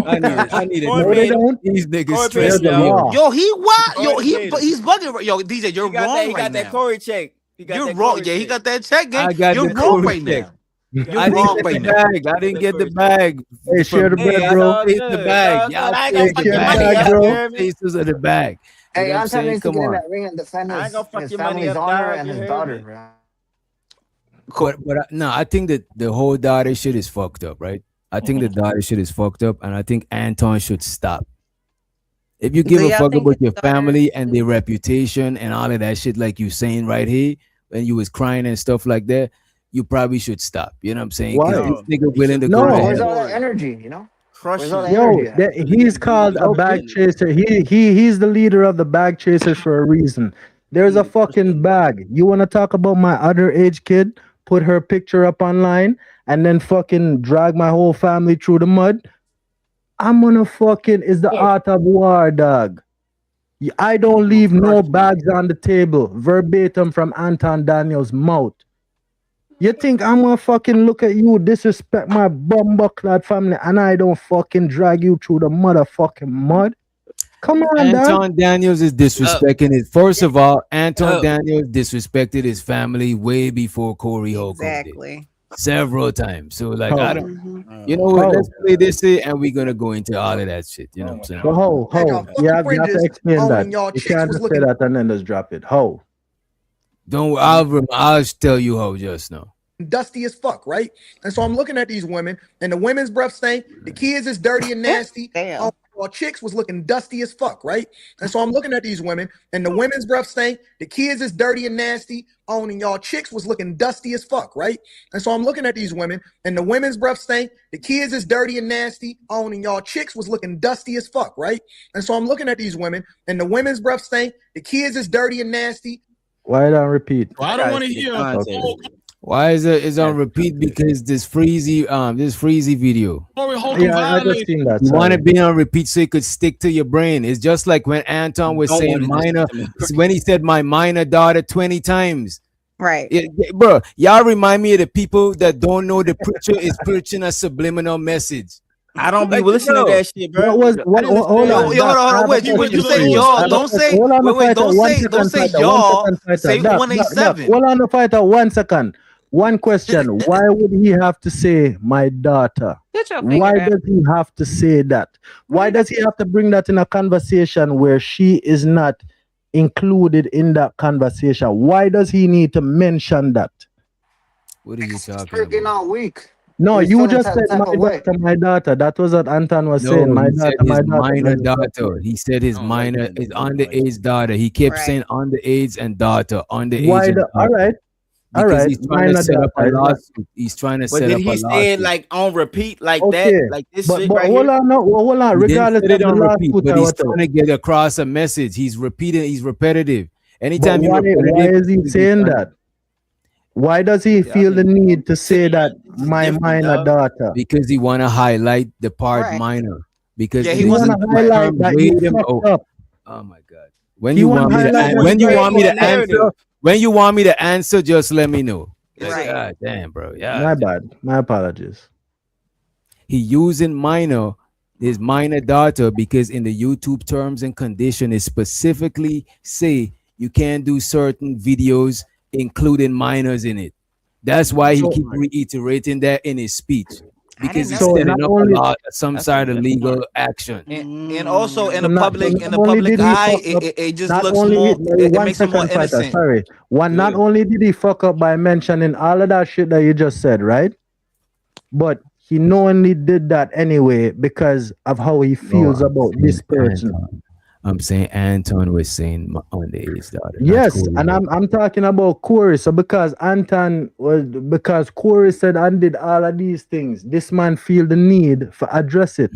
S2: I need it.
S12: No, they don't.
S2: These niggas
S11: Corey
S2: stressed
S11: Payne,
S2: out.
S14: Yo, he what? Yo,
S11: Corey
S14: he's bugging. Yo, DJ, you're
S11: He got
S14: wrong
S11: that. He
S14: right
S11: got that
S14: now.
S11: Corey check. He got
S14: You're
S11: that
S14: wrong.
S11: Corey
S14: Yeah, he
S11: check.
S14: got that check, gang.
S2: I got
S14: You're
S2: the
S14: wrong
S2: Corey
S14: right
S2: check.
S14: now.
S2: I
S14: You're wrong
S2: didn't
S14: right
S2: get the
S14: now.
S2: bag. I didn't get the bag.
S12: Hey, share the
S11: Hey,
S12: bed,
S11: that's
S12: bro.
S11: all
S2: Chase
S11: good.
S2: the
S11: That's
S2: bag.
S11: all
S2: Y'all
S11: good. I ain't
S12: Hey,
S11: gonna fuck
S12: share
S11: your
S12: the
S11: money
S12: bag,
S11: up,
S12: bro.
S11: you hear me?
S2: Chasers of the bag. You
S13: Hey,
S2: know what I'm
S13: Anton
S2: saying?
S13: needs to
S2: Come
S13: get in
S2: on.
S13: that ring and defend
S11: I ain't
S13: his,
S11: gonna fuck
S13: his
S11: your money
S13: family's
S11: up,
S13: honor
S11: dog.
S13: and
S11: You
S13: his
S11: hear
S13: daughter,
S11: me?
S13: bro.
S2: But no, I think that the whole daughter shit is fucked up, right? I think the daughter shit is fucked up, and I think Anton should stop. If you give
S3: Do
S2: a
S3: y'all
S2: fuck
S3: think
S2: about
S3: his
S2: your
S3: daughter
S2: family and their
S3: should-
S2: reputation and all of that shit, like you saying right here, when you was crying and stuff like that, you probably should stop. You know what I'm saying?
S12: Why?
S2: Because this nigga
S11: He
S2: willing
S11: should
S2: to
S12: No.
S2: go to
S13: Where's
S2: hell.
S13: all that energy, you know?
S11: crush
S13: Where's all
S11: you.
S13: that
S12: Yo,
S13: energy at?
S12: he's called a bag chaser. He's the leader of the bag chasers for a reason. There's a fucking bag. You want to talk about my underage kid? Put her picture up online and then fucking drag my whole family through the mud. I'm gonna fucking is the art of war, dog. I don't leave no bags on the table. Verbatim from Anton Daniels' mouth. You think I'm gonna fucking look at you, disrespect my bumbucklad family, and I don't fucking drag you through the motherfucking mud? Come on, dog.
S2: Anton Daniels is disrespecting it. First of all, Anton Daniels disrespected his family way before Corey Holcomb did.
S3: Exactly.
S2: Several times. So like
S12: How?
S2: I don't you know what, let's play this shit and we're gonna go into all of that shit. You know what I'm saying?
S12: So how?
S1: Like,
S12: You have to
S1: fringes
S12: explain
S1: owning
S12: that.
S1: y'all
S12: You
S1: chicks
S12: can't
S1: was
S12: just say
S1: looking
S12: that and then just drop it. How?
S2: Don't I'll tell you how just now.
S1: dusty as fuck, right? And so I'm looking at these women, and the women's breath stink, the kids is dirty and nasty.
S3: Damn.
S1: Our chicks was looking dusty as fuck, right? And so I'm looking at these women, and the women's breath stink, the kids is dirty and nasty, owning y'all chicks was looking dusty as fuck, right? And so I'm looking at these women, and the women's breath stink, the kids is dirty and nasty, owning y'all chicks was looking dusty as fuck, right? And so I'm looking at these women, and the women's breath stink, the kids is dirty and nasty.
S12: Why don't repeat?
S17: Well, I don't want to hear.
S12: Okay.
S2: Why is it on repeat? Because this freezy video.
S17: Corey Holcomb
S12: Yeah, I just
S17: violated.
S12: seen that.
S2: You want to
S12: Sorry.
S2: be on repeat so it could stick to your brain. It's just like when Anton was
S11: Don't
S2: saying
S11: wanna
S2: minor,
S11: listen
S2: when he said my minor daughter 20 times.
S3: Right.
S2: Bro, y'all remind me of the people that don't know the preacher is preaching a subliminal message.
S11: I don't be
S2: Like,
S11: listening to
S2: yo,
S11: that shit, bro.
S12: What was what?
S11: I didn't
S12: Hold
S11: listen
S12: on.
S11: to
S14: Yo,
S11: that.
S14: hold on. Wait, when you say y'all, don't say.
S12: Hold on,
S14: Wait,
S12: fighter. One
S14: don't say
S12: second,
S14: y'all.
S12: fighter.
S14: Say
S12: Doc,
S14: 187.
S12: Hold on, the fighter. 1 second. One question. Why would he have to say my daughter?
S3: Get your finger
S12: Why
S3: down.
S12: does he have to say that? Why does he have to bring that in a conversation where she is not included in that conversation? Why does he need to mention that?
S2: What are you talking
S13: Freaking
S2: about?
S13: all week.
S12: No,
S13: He's
S12: you
S13: feeling
S12: just
S13: that
S12: said
S13: type
S12: my
S13: of way.
S12: daughter, my daughter. That was what Anton was
S2: No,
S12: saying. My
S2: he said
S12: daughter, my
S2: his
S12: daughter.
S2: minor daughter. He said his minor is underage daughter. He kept
S3: Right.
S2: saying underage and daughter, underage.
S12: Why?
S2: and
S12: All
S2: daughter.
S12: right, all
S2: Because
S12: right.
S2: he's trying to
S12: Minor
S2: set up a
S12: daughter.
S2: lawsuit. He's trying to
S11: But
S2: set
S11: did
S2: up a
S11: he say it
S2: lawsuit.
S11: like on repeat like
S12: Okay,
S11: that? Like this
S12: but
S11: shit
S12: but
S11: right
S12: hold
S11: here?
S12: on, no, hold on.
S2: He didn't
S12: Regardless
S2: set
S12: of
S2: it
S12: the
S2: on repeat,
S12: lawsuit
S2: but
S12: or
S2: he's
S12: whatever.
S2: trying to get across a message. He's repeating. He's repetitive.
S12: But
S2: Anytime you
S12: why
S2: repetitive,
S12: is he
S2: he's
S12: saying
S2: trying-
S12: that? Why does he feel the need to say that my
S11: different,
S12: minor
S11: dog.
S12: daughter?
S2: Because he want to highlight the part
S3: Right.
S2: minor. Because
S14: Yeah,
S2: it
S14: he
S12: He
S14: wants
S2: isn't
S12: want
S14: to
S12: to
S2: the
S12: highlight
S2: term
S12: that
S2: weighed
S12: you
S2: him
S12: fucked
S2: out.
S12: up.
S2: Oh my god! When
S12: He
S2: you
S12: want
S2: want
S12: to
S2: me to
S12: highlight
S2: an-
S12: that
S2: when
S12: you
S2: you
S12: fucked
S2: want me
S12: up.
S2: to answer, when you want me to answer, just let me know. Like,
S3: Right.
S2: God damn, bro. Yeah.
S12: My bad. My apologies.
S2: He using minor, his minor daughter, because in the YouTube terms and condition, it specifically say you can't do certain videos including minors in it. That's why he
S12: So-
S2: keep reiterating that in his speech. because he's
S12: So
S2: setting
S12: not
S2: up
S12: only
S2: some
S11: That's
S2: sort of
S11: that's
S2: legal
S11: smart.
S2: action.
S11: And also in
S12: so
S11: the
S12: not,
S11: public
S12: not only did he
S11: eye,
S12: fuck up,
S11: it just
S12: not
S11: looks
S12: only
S11: more. It
S12: one
S11: makes him more
S12: second, fighter.
S11: innocent.
S12: Sorry, not
S11: Yeah.
S12: only did he fuck up by mentioning all of that shit that you just said, right? But he knowingly did that anyway because of how he feels about this person.
S2: I'm saying Anton was saying underage daughter. not
S12: Yes,
S2: Corey.
S12: and I'm talking about Corey. So because Corey said and did all of these things, this man feel the need for address it.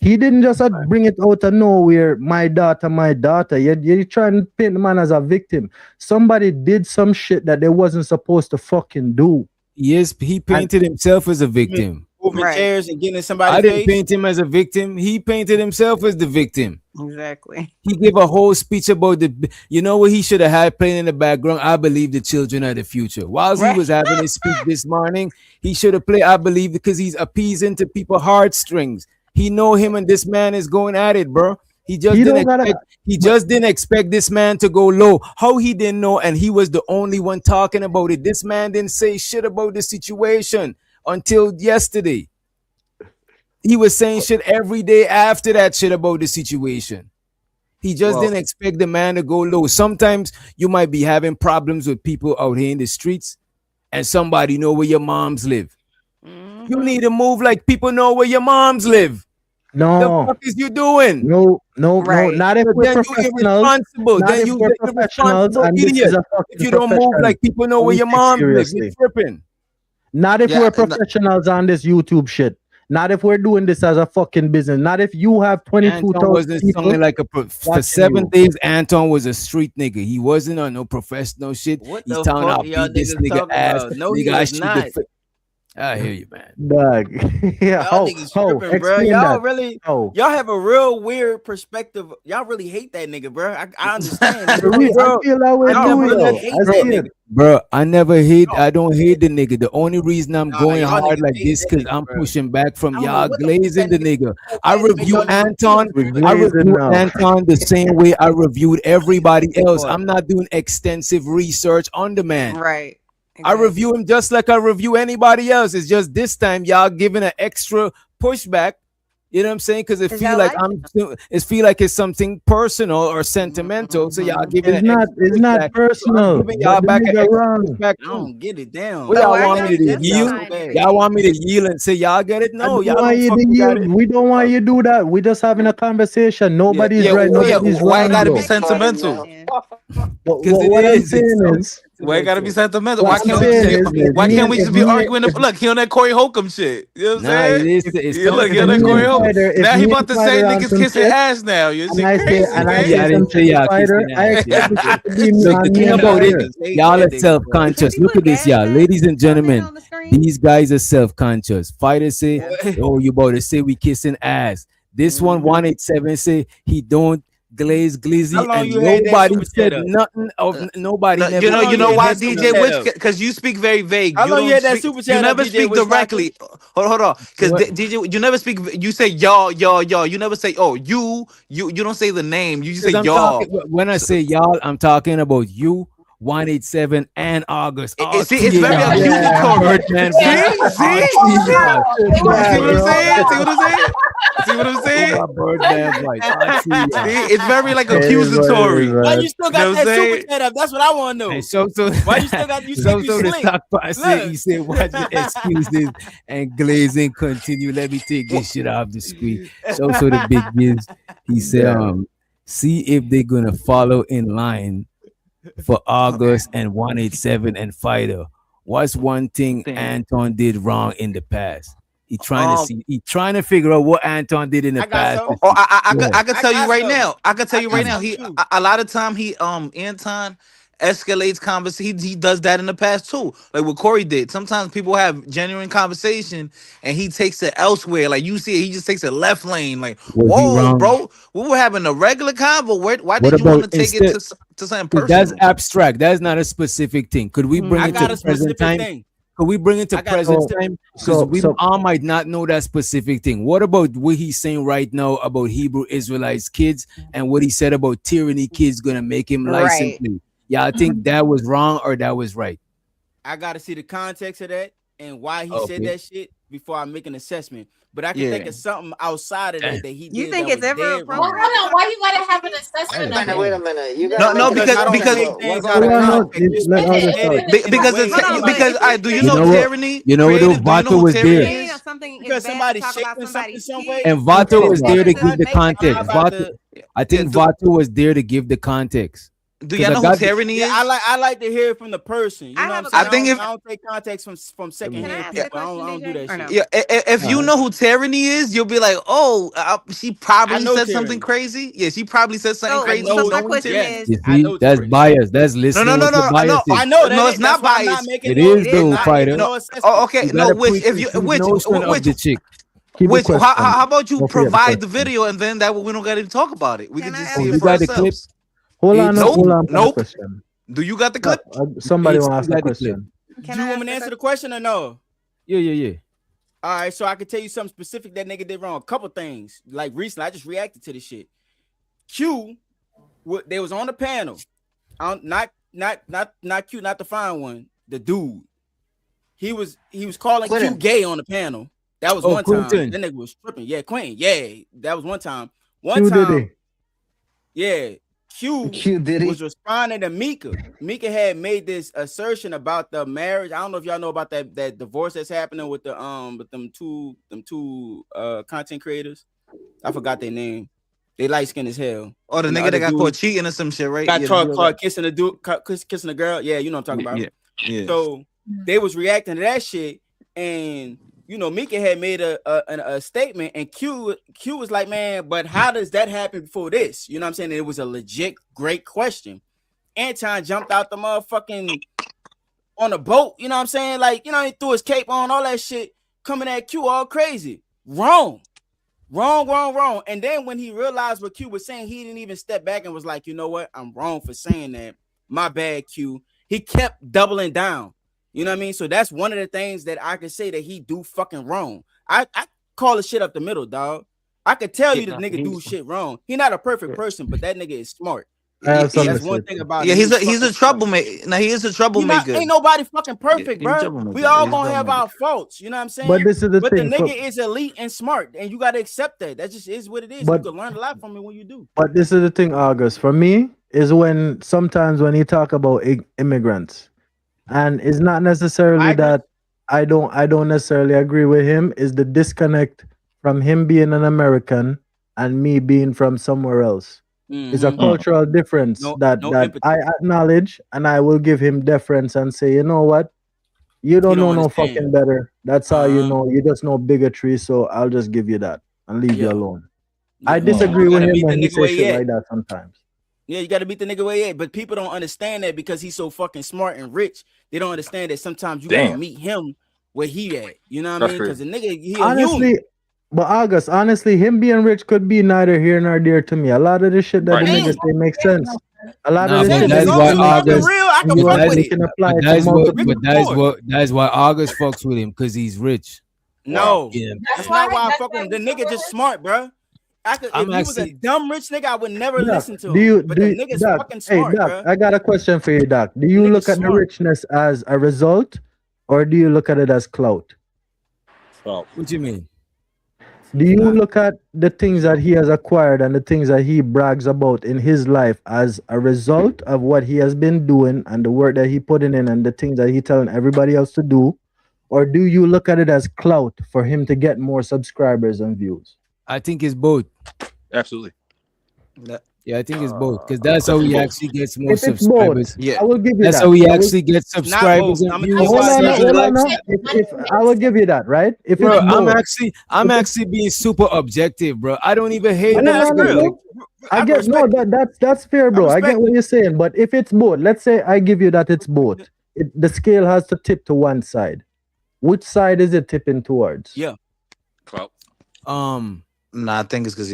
S12: He didn't just bring it out of nowhere. My daughter. You're trying to paint the man as a victim. Somebody did some shit that they wasn't supposed to fucking do.
S2: Yes, he painted himself as a victim.
S11: Moving
S3: Right.
S11: chairs and getting in
S2: I
S11: somebody's
S2: didn't
S11: face.
S2: paint him as a victim. He painted himself as the victim.
S3: Exactly.
S2: He gave a whole speech about you know what he should have had playing in the background. I believe the children are the future. Whilst he was having his speech this morning, he should have played I believe because he's appeasing to people's heartstrings. He know him and this man is going at it, bro. He just didn't expect this man to go low. How he didn't know, and he was the only one talking about it. This man didn't say shit about the situation until yesterday. He was saying shit every day after that shit about the situation. He just didn't expect the man to go low. Sometimes you might be having problems with people out here in the streets, and somebody know where your moms live. You need to move like people know where your moms live.
S12: No.
S2: The fuck is you doing?
S12: No. Not if
S2: But
S12: we're
S2: then you
S12: professionals.
S2: irresponsible.
S12: Not
S2: Then
S12: if
S2: you
S12: we're
S2: the
S12: professionals
S2: irresponsible
S12: and this
S2: idiot.
S12: is a fucking
S2: If you don't move
S12: profession.
S2: like people know where
S12: We
S2: your
S12: take
S2: moms live,
S12: seriously.
S2: you're tripping.
S12: Not if
S14: Yeah,
S12: we're
S14: and the-
S12: professionals on this YouTube shit. Not if we're doing this as a fucking business. Not if you have
S2: Anton
S12: 22,000
S2: wasn't
S12: people.
S2: sounding like for
S12: watching
S2: 7
S12: you.
S2: days. Anton was a street nigga. He wasn't on no professional shit.
S11: What
S2: He's
S11: the
S2: telling
S11: fuck
S2: how
S11: y'all
S2: beat this
S11: niggas
S2: nigga
S11: talking
S2: ass.
S11: about? No, he
S2: Nigga, I
S11: was
S2: shoot
S11: not.
S2: I hear you, man.
S12: Dog. Yeah,
S11: Y'all niggas tripping, bro.
S12: explain
S11: Y'all
S12: that.
S11: really,
S12: How?
S11: y'all have a real weird perspective. Y'all really hate that nigga, bro. I understand.
S12: I feel that way
S11: Y'all
S12: too,
S11: really
S12: though.
S11: hate
S12: I
S11: that
S12: see
S11: nigga.
S12: it.
S2: Bro, I don't hate the nigga. The only reason I'm going
S11: y'all
S2: hard
S11: niggas
S2: like
S11: hate
S2: this
S11: that
S2: because
S11: nigga,
S2: I'm
S11: bro.
S2: pushing back from
S11: I don't know
S2: y'all
S11: what the fuck
S2: glazing
S11: that
S2: the
S11: nigga
S2: nigga.
S11: so
S2: I
S11: bad to make
S2: review
S11: y'all niggas
S2: Anton.
S12: We're
S2: I
S12: glazing
S2: review
S12: now.
S2: Anton the same way I reviewed everybody else. I'm not doing extensive research on the man.
S3: Right.
S2: I review him just like I review anybody else. It's just this time y'all giving an extra pushback. You know what I'm saying? Because it
S3: 'Cause
S2: feel
S3: y'all
S2: like
S3: like
S2: it's something personal or sentimental. So y'all giving
S12: It's
S2: an
S12: not.
S2: extra
S12: It's not
S2: pushback. So I'm
S12: personal.
S2: giving y'all
S12: But the
S2: back an
S12: nigga
S2: extra
S12: wrong.
S2: pushback
S11: I
S2: too.
S11: don't get it down.
S2: What
S3: So
S2: y'all
S3: why
S2: want
S3: y'all
S2: me to yield?
S3: justifying
S2: Y'all want me to yield and say y'all get it?
S12: I
S2: No,
S12: don't
S2: y'all
S12: want
S2: don't
S12: you to
S2: fucking got it.
S12: yield. We don't want you to do that. We just having a conversation. Nobody's
S14: Yeah,
S12: right. Nobody's
S14: why it
S12: wrong.
S14: gotta be
S12: Though.
S14: sentimental?
S2: Because
S12: What I'm
S2: it's
S12: saying is,
S14: Why it gotta be sentimental?
S12: what
S14: Why
S12: I'm
S14: can't we just
S12: saying
S14: be
S12: is,
S14: why can't we just be arguing
S12: if
S14: look, he on that Corey Holcomb shit. You know what I'm
S2: Nah,
S14: saying?
S2: it's
S14: Yeah, look, he on
S12: me
S14: that Corey
S12: and
S14: Holcomb.
S12: Spider, if
S14: Now he
S12: me and
S14: about to say
S12: Spider on
S14: niggas
S12: some
S14: kissing
S12: shit,
S14: ass now. You
S12: and
S14: shit
S12: I say,
S14: crazy,
S12: and I
S14: man.
S12: say
S2: I
S12: some
S2: didn't say
S12: shit to
S2: y'all
S12: Spider,
S2: kissing
S12: I
S2: ass.
S12: expect the shit to be me
S2: Look,
S12: on
S2: the
S12: me
S2: thing
S12: and
S2: about it,
S12: Spider.
S2: y'all are self-conscious. Look at this, y'all. Ladies and gentlemen, these guys are self-conscious. Fighters say, oh, you about to say we kissing ass. This one, 187, say he don't glaze glizzy,
S11: How long
S2: and
S11: you had that
S2: nobody
S11: super
S2: said
S11: chat up?
S2: nothing of nobody
S14: No,
S2: never.
S14: you know
S11: you had
S14: why,
S11: that super
S14: DJ?
S11: chat
S14: Which
S11: up?
S14: because you speak very vague.
S11: How
S14: You
S11: long you
S14: don't
S11: had that
S14: speak.
S11: super
S14: You
S11: chat up,
S14: never
S11: DJ
S14: speak
S11: Wiz Khalifa?
S14: directly. Hold on, because
S2: What?
S14: DJ, you never speak. You say y'all. You never say oh you. You don't say the name. You just say
S2: Because I'm
S14: y'all.
S2: talking when I say y'all, I'm talking about you, 187 and August. All
S14: See,
S2: three
S14: it's
S2: of
S14: very
S2: y'all.
S14: accusatory.
S2: Birdman
S14: See,
S2: vibes. All
S14: see,
S2: three of y'all.
S14: see what I'm saying? See what I'm saying? See what I'm
S2: You
S14: saying?
S2: got Birdman vibes. All three of y'all.
S14: See, it's very like
S12: It is what it
S14: accusatory.
S12: is,
S11: Why
S12: man.
S11: you still
S14: You know
S11: got
S14: what I'm
S11: that super
S14: saying?
S11: chat up? That's what I want to know.
S2: Hey, so
S11: Why you still got? You said
S2: so
S11: you
S2: the
S11: slick.
S2: stock part said
S11: Look.
S2: he said watch the excuses and glazing continue. Let me take this shit off the screen. So the big gives. He said see if they're gonna follow in line for August and 187 and Fighter. What's one thing Anton did wrong in the past? He trying to figure out what Anton did in the
S11: I got
S2: past.
S11: some.
S14: Oh, I
S2: Yeah.
S14: could tell you right now. I could tell you right now.
S11: some
S14: He
S11: too.
S14: a lot of time Anton escalates conversation. He does that in the past too, like what Corey did. Sometimes people have genuine conversation and he takes it elsewhere. Like you see, he just takes it left lane. Like
S2: Was he
S14: whoa,
S2: wrong?
S14: bro, we were having a regular convo. Why
S2: What
S14: did you want to
S2: about
S14: take it
S2: instead?
S14: to something
S2: That's
S14: personal?
S2: abstract. That's not a specific thing. Could we bring
S11: I
S2: it
S11: got
S2: to
S11: a
S2: present
S11: specific
S2: time?
S11: thing.
S2: Could we bring it to
S11: I got a
S2: present
S11: specific.
S2: time? Because we
S12: So
S2: all might not know that specific thing. What about what he's saying right now about Hebrew Israelites kids and what he said about tyranny kids gonna make him license
S3: Right.
S2: plate? Yeah, I think that was wrong or that was right.
S11: I got to see the context of that. and why he said
S2: Okay.
S11: that shit before I make an assessment. But I can
S14: Yeah.
S11: think of something outside of that he
S3: You
S11: did.
S3: think
S11: that
S3: it's
S11: was
S3: ever
S11: dead
S7: Well,
S11: wrong.
S3: appropriate?
S7: hold on. Why you gotta have an assessment of it?
S13: Wait a minute. You
S14: No,
S13: gotta
S14: no,
S13: make an
S14: because
S11: I don't
S14: because
S11: take things
S13: what's
S11: out of
S12: Hold on, no,
S11: context. Just
S12: let
S11: because
S12: others
S11: he said
S12: talk.
S11: it in
S14: because
S11: a way
S14: it's
S3: Hold on, but
S14: because
S3: if
S14: I
S3: it's
S14: do you
S3: saying
S14: know
S2: You know
S14: who
S2: what?
S14: tyranny?
S2: You know what?
S14: Creative? Do you know
S2: Vato
S14: who
S2: was
S14: tyranny
S2: there,
S3: saying
S14: is?
S3: something is
S11: because
S3: bad to
S11: somebody
S3: talk about
S11: shaping something
S3: somebody's
S11: some
S3: kid.
S11: way.
S2: and
S3: Okay,
S2: Vato
S3: but
S2: was
S3: that
S2: there to
S3: doesn't
S2: give the
S3: make it
S11: I'm not
S2: context.
S11: about
S3: true.
S11: to.
S2: I
S14: Yeah,
S2: think Vato was there to give the context.
S14: do
S2: 'Cause
S14: y'all
S2: I
S14: know who
S2: got the-
S14: tyranny
S11: Yeah,
S14: is?
S11: I like to hear it from the person. You
S3: I
S11: know
S3: have
S11: what
S3: a
S11: I'm
S14: I
S11: saying?
S14: think
S11: I
S14: if
S11: don't take context from
S3: Can
S11: secondhand
S3: I ask
S11: people.
S3: a question,
S11: I don't do
S3: DJ,
S11: that
S3: or
S11: shit.
S3: no?
S14: yeah, if you know who tyranny is, you'll be like, oh, she
S11: I
S14: probably
S11: know
S14: said something
S11: Tyranny.
S14: crazy. Yeah, she probably said something
S3: So,
S11: I
S14: crazy.
S3: so
S11: know.
S3: my
S14: Knowing
S3: question
S14: tyranny.
S3: is,
S2: You
S11: I
S2: see,
S11: know
S2: that's
S11: Tyranny.
S2: bias. That's
S14: No,
S2: listening
S14: no, no,
S2: with your
S14: no, no.
S2: biases.
S11: I know
S14: No,
S11: that.
S14: it's not
S11: That's why I'm not
S14: biased.
S11: making
S2: It
S11: no.
S2: is
S3: it
S11: I'm
S3: is
S2: though,
S11: not
S3: biased.
S11: making
S2: fighter.
S11: no
S14: No.
S11: assessment.
S14: Oh, okay.
S2: You
S14: No,
S2: got a
S14: which if you
S2: preconceived
S14: which
S2: notion of
S14: which
S2: the chick.
S12: Keep the
S14: how,
S12: question.
S14: how about you
S12: Don't forget the
S14: provide the
S12: question.
S14: video and then that way we don't got to talk about it. We
S3: Can
S14: can
S3: I
S14: just
S3: ask
S2: Oh,
S14: see
S3: a
S14: it
S2: you
S14: for
S2: got the
S3: question?
S2: clip?
S14: ourselves.
S12: Hold on,
S2: HD,
S12: hold on for the
S14: Nope.
S12: question.
S14: Do you got the clip?
S12: Somebody want to
S2: HD
S12: ask a
S2: got the clip.
S12: question.
S3: Can
S11: Do you
S3: I
S11: want
S3: ask
S11: me to
S3: a
S11: answer the
S3: question?
S11: question or no?
S2: Yeah.
S11: All right, so I can tell you something specific that nigga did wrong. A couple things. Like recently, I just reacted to this shit. Q, they was on the panel. Not Q, not the fine one. The dude. He was calling Q
S13: Quentin.
S11: gay on the panel. That was
S2: Oh,
S11: one time.
S2: Quentin.
S11: That nigga was tripping. Yeah, Quentin. Yeah, that was one time. One
S12: Q
S11: time,
S12: Diddy.
S11: yeah, Q
S13: Diddy.
S11: was responding to Mika. Mika had made this assertion about the marriage. I don't know if y'all know about that divorce that's happening with with them two content creators. I forgot their name. They light skinned as hell.
S14: Or the
S11: And
S14: nigga that got caught
S11: dude
S14: cheating or some shit, right?
S11: got
S14: Yeah,
S11: caught kissing the dude, kissing the girl. Yeah, you know what I'm talking about.
S14: yeah.
S11: So they was reacting to that shit, and you know, Mika had made a statement, and Q was like, man, but how does that happen before this? You know what I'm saying? It was a legit great question. Anton jumped out the motherfucking on a boat, you know what I'm saying? Like, you know, he threw his cape on, all that shit, coming at Q all crazy. Wrong. And then when he realized what Q was saying, he didn't even step back and was like, you know what? I'm wrong for saying that. My bad, Q. He kept doubling down. You know what I mean? So that's one of the things that I could say that he do fucking wrong. I call the shit up the middle, dog. I could tell you the nigga do shit wrong. He not a perfect person, but that nigga is smart.
S12: I have something
S11: That's
S12: to
S11: one
S12: say.
S11: thing about
S14: Yeah,
S11: him.
S14: he's a troublemaker. Now he is a troublemaker.
S11: Ain't nobody fucking perfect,
S14: he's a
S11: bro.
S14: troublemaker.
S11: We all
S14: He's a
S11: gonna have
S14: troublemaker.
S11: our faults, you know what I'm saying?
S12: But this is the
S11: But the
S12: thing.
S11: nigga is elite and smart, and you gotta accept that. That just is what it is.
S12: But-
S11: you can learn a lot from it when you do.
S12: But this is the thing, August. For me, is when sometimes when you talk about immigrants, and it's not necessarily that I don't necessarily agree with him. Is the disconnect from him being an American and me being from somewhere else. It's a cultural difference that
S11: empathy.
S12: I acknowledge, and I will give him deference and say, you know what, you don't know no
S11: understand.
S12: fucking better. That's how you know. You just know bigotry. So I'll just give you that and leave you alone. I disagree
S11: You
S12: with
S11: gotta
S12: him
S11: meet
S12: when
S11: the
S12: he
S11: nigga where
S12: says
S11: he
S12: shit
S11: at.
S12: like that sometimes.
S11: Yeah, you gotta beat the nigga where he at. But people don't understand that because he's so fucking smart and rich. They don't understand that sometimes you gotta
S16: Damn.
S11: meet him where he at. You know what I
S16: That's
S11: mean? Because the
S16: crazy.
S11: nigga, he a
S12: Honestly,
S11: human.
S12: but August, honestly, him being rich could be neither here nor there to me. A lot of the shit that
S16: Right.
S12: the niggas say makes sense. A lot
S2: Nah,
S12: of the
S2: but
S12: shit
S2: that's
S12: that
S2: why
S12: you
S2: August.
S11: real, I can
S12: you
S11: fuck with
S12: can
S11: it.
S12: apply
S2: But
S12: to
S2: that's
S12: multiple.
S2: that's why August fucks with him because he's rich.
S11: No,
S2: Yeah.
S11: that's not why I fuck with him. The nigga just smart, bro. If he was a dumb rich nigga, I would never
S12: Doc,
S11: listen to him.
S12: do you
S11: But
S12: do
S11: the
S12: you,
S11: nigga's
S12: Doc,
S11: fucking
S12: hey
S11: smart,
S12: Doc,
S11: bro.
S12: I got a question for you, Doc. Do you
S11: Nigga's
S12: look at the
S11: smart.
S12: richness as a result or do you look at it as clout?
S16: Oh,
S2: What you mean?
S12: Do you look at the things that he has acquired and the things that he brags about in his life as a result of what he has been doing and the work that he putting in and the things that he telling everybody else to do? Or do you look at it as clout for him to get more subscribers and views?
S2: I think it's both.
S16: absolutely.
S2: Yeah, I think it's both because that's how he
S16: both.
S2: actually gets more
S12: If it's both,
S2: subscribers.
S14: Yeah.
S12: I will give you
S2: That's
S12: that.
S2: how he
S12: I will-
S2: actually gets
S11: It's not
S2: subscribers
S11: both.
S2: and
S11: I'ma
S2: views.
S11: tell you
S12: Hold
S11: why
S12: on,
S11: it's
S12: hold
S11: not
S12: on.
S11: both.
S12: No. If I will give you that, right? If
S2: Bro,
S12: it's both,
S2: I'm actually being super objective, bro. I don't even hate
S12: no,
S2: that
S12: no, no,
S2: nigga.
S12: no.
S2: Like,
S12: I get
S11: respect
S12: that's fair, bro. I get
S11: respect
S12: what you're saying, but if it's both, let's say I give you that it's both. The scale has to tip to one side. Which side is it tipping towards?
S11: Yeah.
S16: Clout.
S14: Nah, I think it's because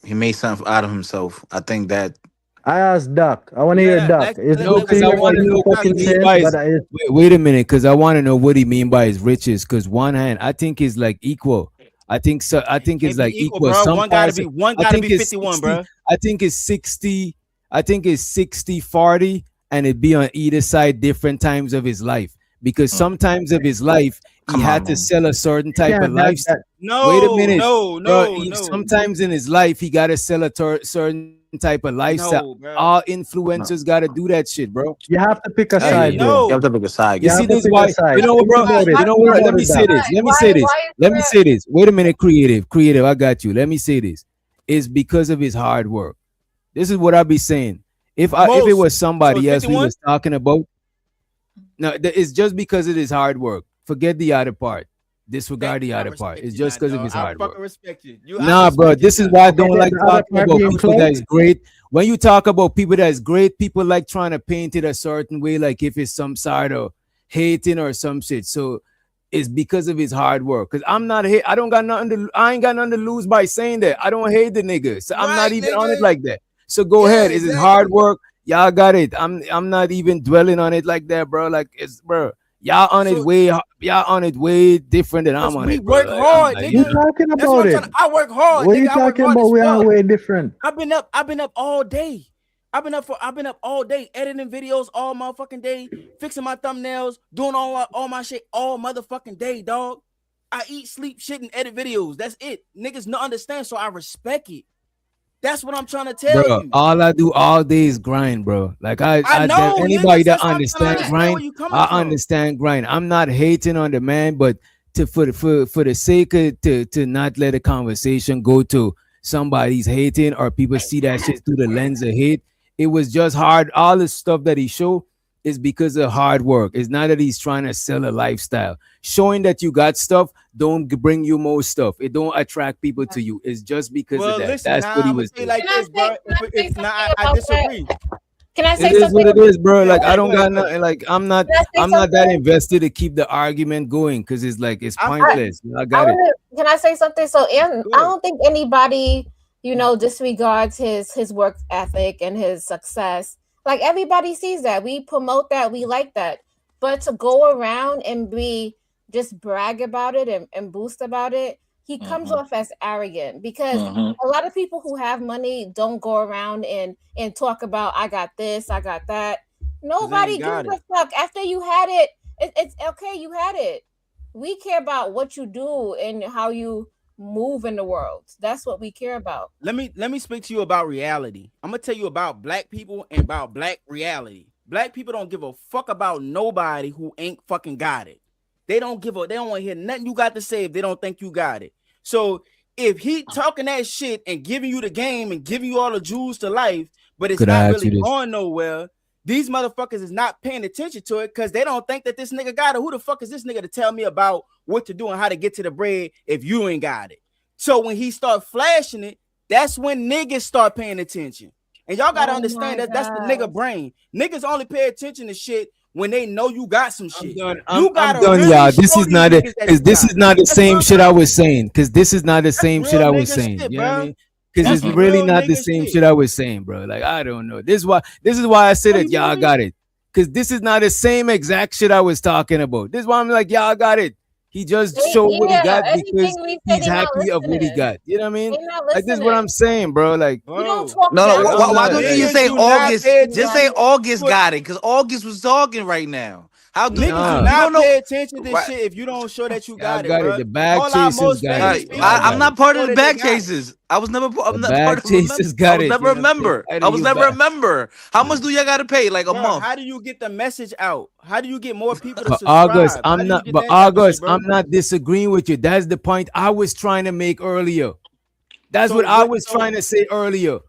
S14: he made something out of himself. I think that
S12: I asked Doc. I want to
S11: Yeah,
S12: hear Doc.
S11: like-
S12: It's
S2: no,
S12: good to
S2: because I
S12: hear
S2: want
S12: what
S2: to
S12: you
S2: know what he
S12: fucking
S2: mean
S12: saying,
S2: by his.
S12: but
S2: Wait a minute, because I want to know what he mean by his riches. Because one hand, I think is like equal. I think so. I think it's
S11: Can't be
S2: like
S11: equal,
S2: equal.
S11: bro.
S2: Some
S11: One gotta
S2: parts-
S11: be- one
S2: I
S11: gotta
S2: think
S11: be
S2: it's
S11: 51,
S2: 60
S11: bro.
S2: I think it's 60. I think it's 60-40, and it be on either side different times of his life. because sometimes of his life he had to sell a certain type of lifestyle. Wait a minute. Sometimes in his life he got to sell a certain type of lifestyle. All influencers got to do that shit, bro.
S12: You have to pick a side.
S14: You have to pick a side.
S2: You see this? Why? You know what, bro? You know what? Let me say this. Let me say this. Wait a minute, creative. I got you. Let me say this. It's because of his hard work. This is what I be saying. If it was somebody else we was talking about, no, it's just because of his hard work. Forget the other part. Disregard the other part. It's just because of his hard work. Nah, bro. This is why I don't like talking about people that is great. When you talk about people that is great, people like trying to paint it a certain way, like if it's some sort of hating or some shit. So it's because of his hard work. Cause I'm not hate. I ain't got nothing to lose by saying that. I don't hate the nigga. So I'm not even on it like that. So go ahead. It's his hard work. Y'all got it. I'm not even dwelling on it like that, bro. Like it's bro. Y'all on it way different than I'm on it.
S11: We work hard, nigga.
S12: You talking about it?
S11: I work hard.
S12: What are you talking about? We are way different.
S11: I've been up all day. I've been up all day editing videos all motherfucking day, fixing my thumbnails, doing all my shit all motherfucking day, dog. I eat, sleep, shit, and edit videos. That's it. Niggas not understand, so I respect it. That's what I'm trying to tell you.
S2: All I do all day is grind, bro. Like I know anybody that understands grind, I understand grind. I'm not hating on the man, but for the sake of to not let a conversation go to somebody's hating or people see that shit through the lens of hate. It was just hard. All the stuff that he showed is because of hard work. It's not that he's trying to sell a lifestyle. Showing that you got stuff don't bring you more stuff. It don't attract people to you. It's just because of that.
S11: Listen,
S2: that's what he was doing.
S11: Like this, bro. I disagree.
S17: Can I say
S2: it is
S17: something?
S2: what it is, bro. Like I don't got nothing. Like I'm not that invested to keep the argument going because it's like it's pointless. I got it.
S17: Can I say something? So I don't think anybody, disregards his work ethic and his success. Like everybody sees that. We promote that. We like that. But to go around and just brag about it and boost about it, he comes off as arrogant because a lot of people who have money don't go around and talk about I got this, I got that. Nobody gives a fuck. After you had it, it's okay, you had it. We care about what you do and how you move in the world. That's what we care about.
S11: Let me speak to you about reality. I'm gonna tell you about black people and about black reality. Black people don't give a fuck about nobody who ain't fucking got it. They don't want to hear nothing you got to say if they don't think you got it. So if he talking that shit and giving you the game and giving you all the jewels to life, but it's not really going nowhere, these motherfuckers is not paying attention to it because they don't think that this nigga got it. Who the fuck is this nigga to tell me about what to do and how to get to the bread if you ain't got it? So when he start flashing it, that's when niggas start paying attention. And y'all gotta understand that that's the nigga brain. Niggas only pay attention to shit when they know you got some shit.
S2: I'm done, y'all. This is not it. This is not the same shit I was saying. Because this is not the same shit I was saying. You know what I mean? Because it's really not the same shit I was saying, bro. Like I don't know. This is why I said that y'all got it. Because this is not the same exact shit I was talking about. This is why I'm like y'all got it. He just showed what he got because he's happy of what he got. You know what I mean? Like this is what I'm saying, bro. Like
S14: no. Why don't you say August? Just say August got it because August was talking right now. How do
S11: niggas do not pay attention to this shit if you don't show that you got it, bro?
S2: The bag chasers got it.
S14: I'm not part of the bag chasers. I was never. I'm not part of the got it. I was never a member. How much do y'all got to pay? Like a month?
S11: How do you get the message out? How do you get more people to subscribe?
S2: August, I'm not disagreeing with you. That's the point I was trying to make earlier. That's what I was trying to say earlier.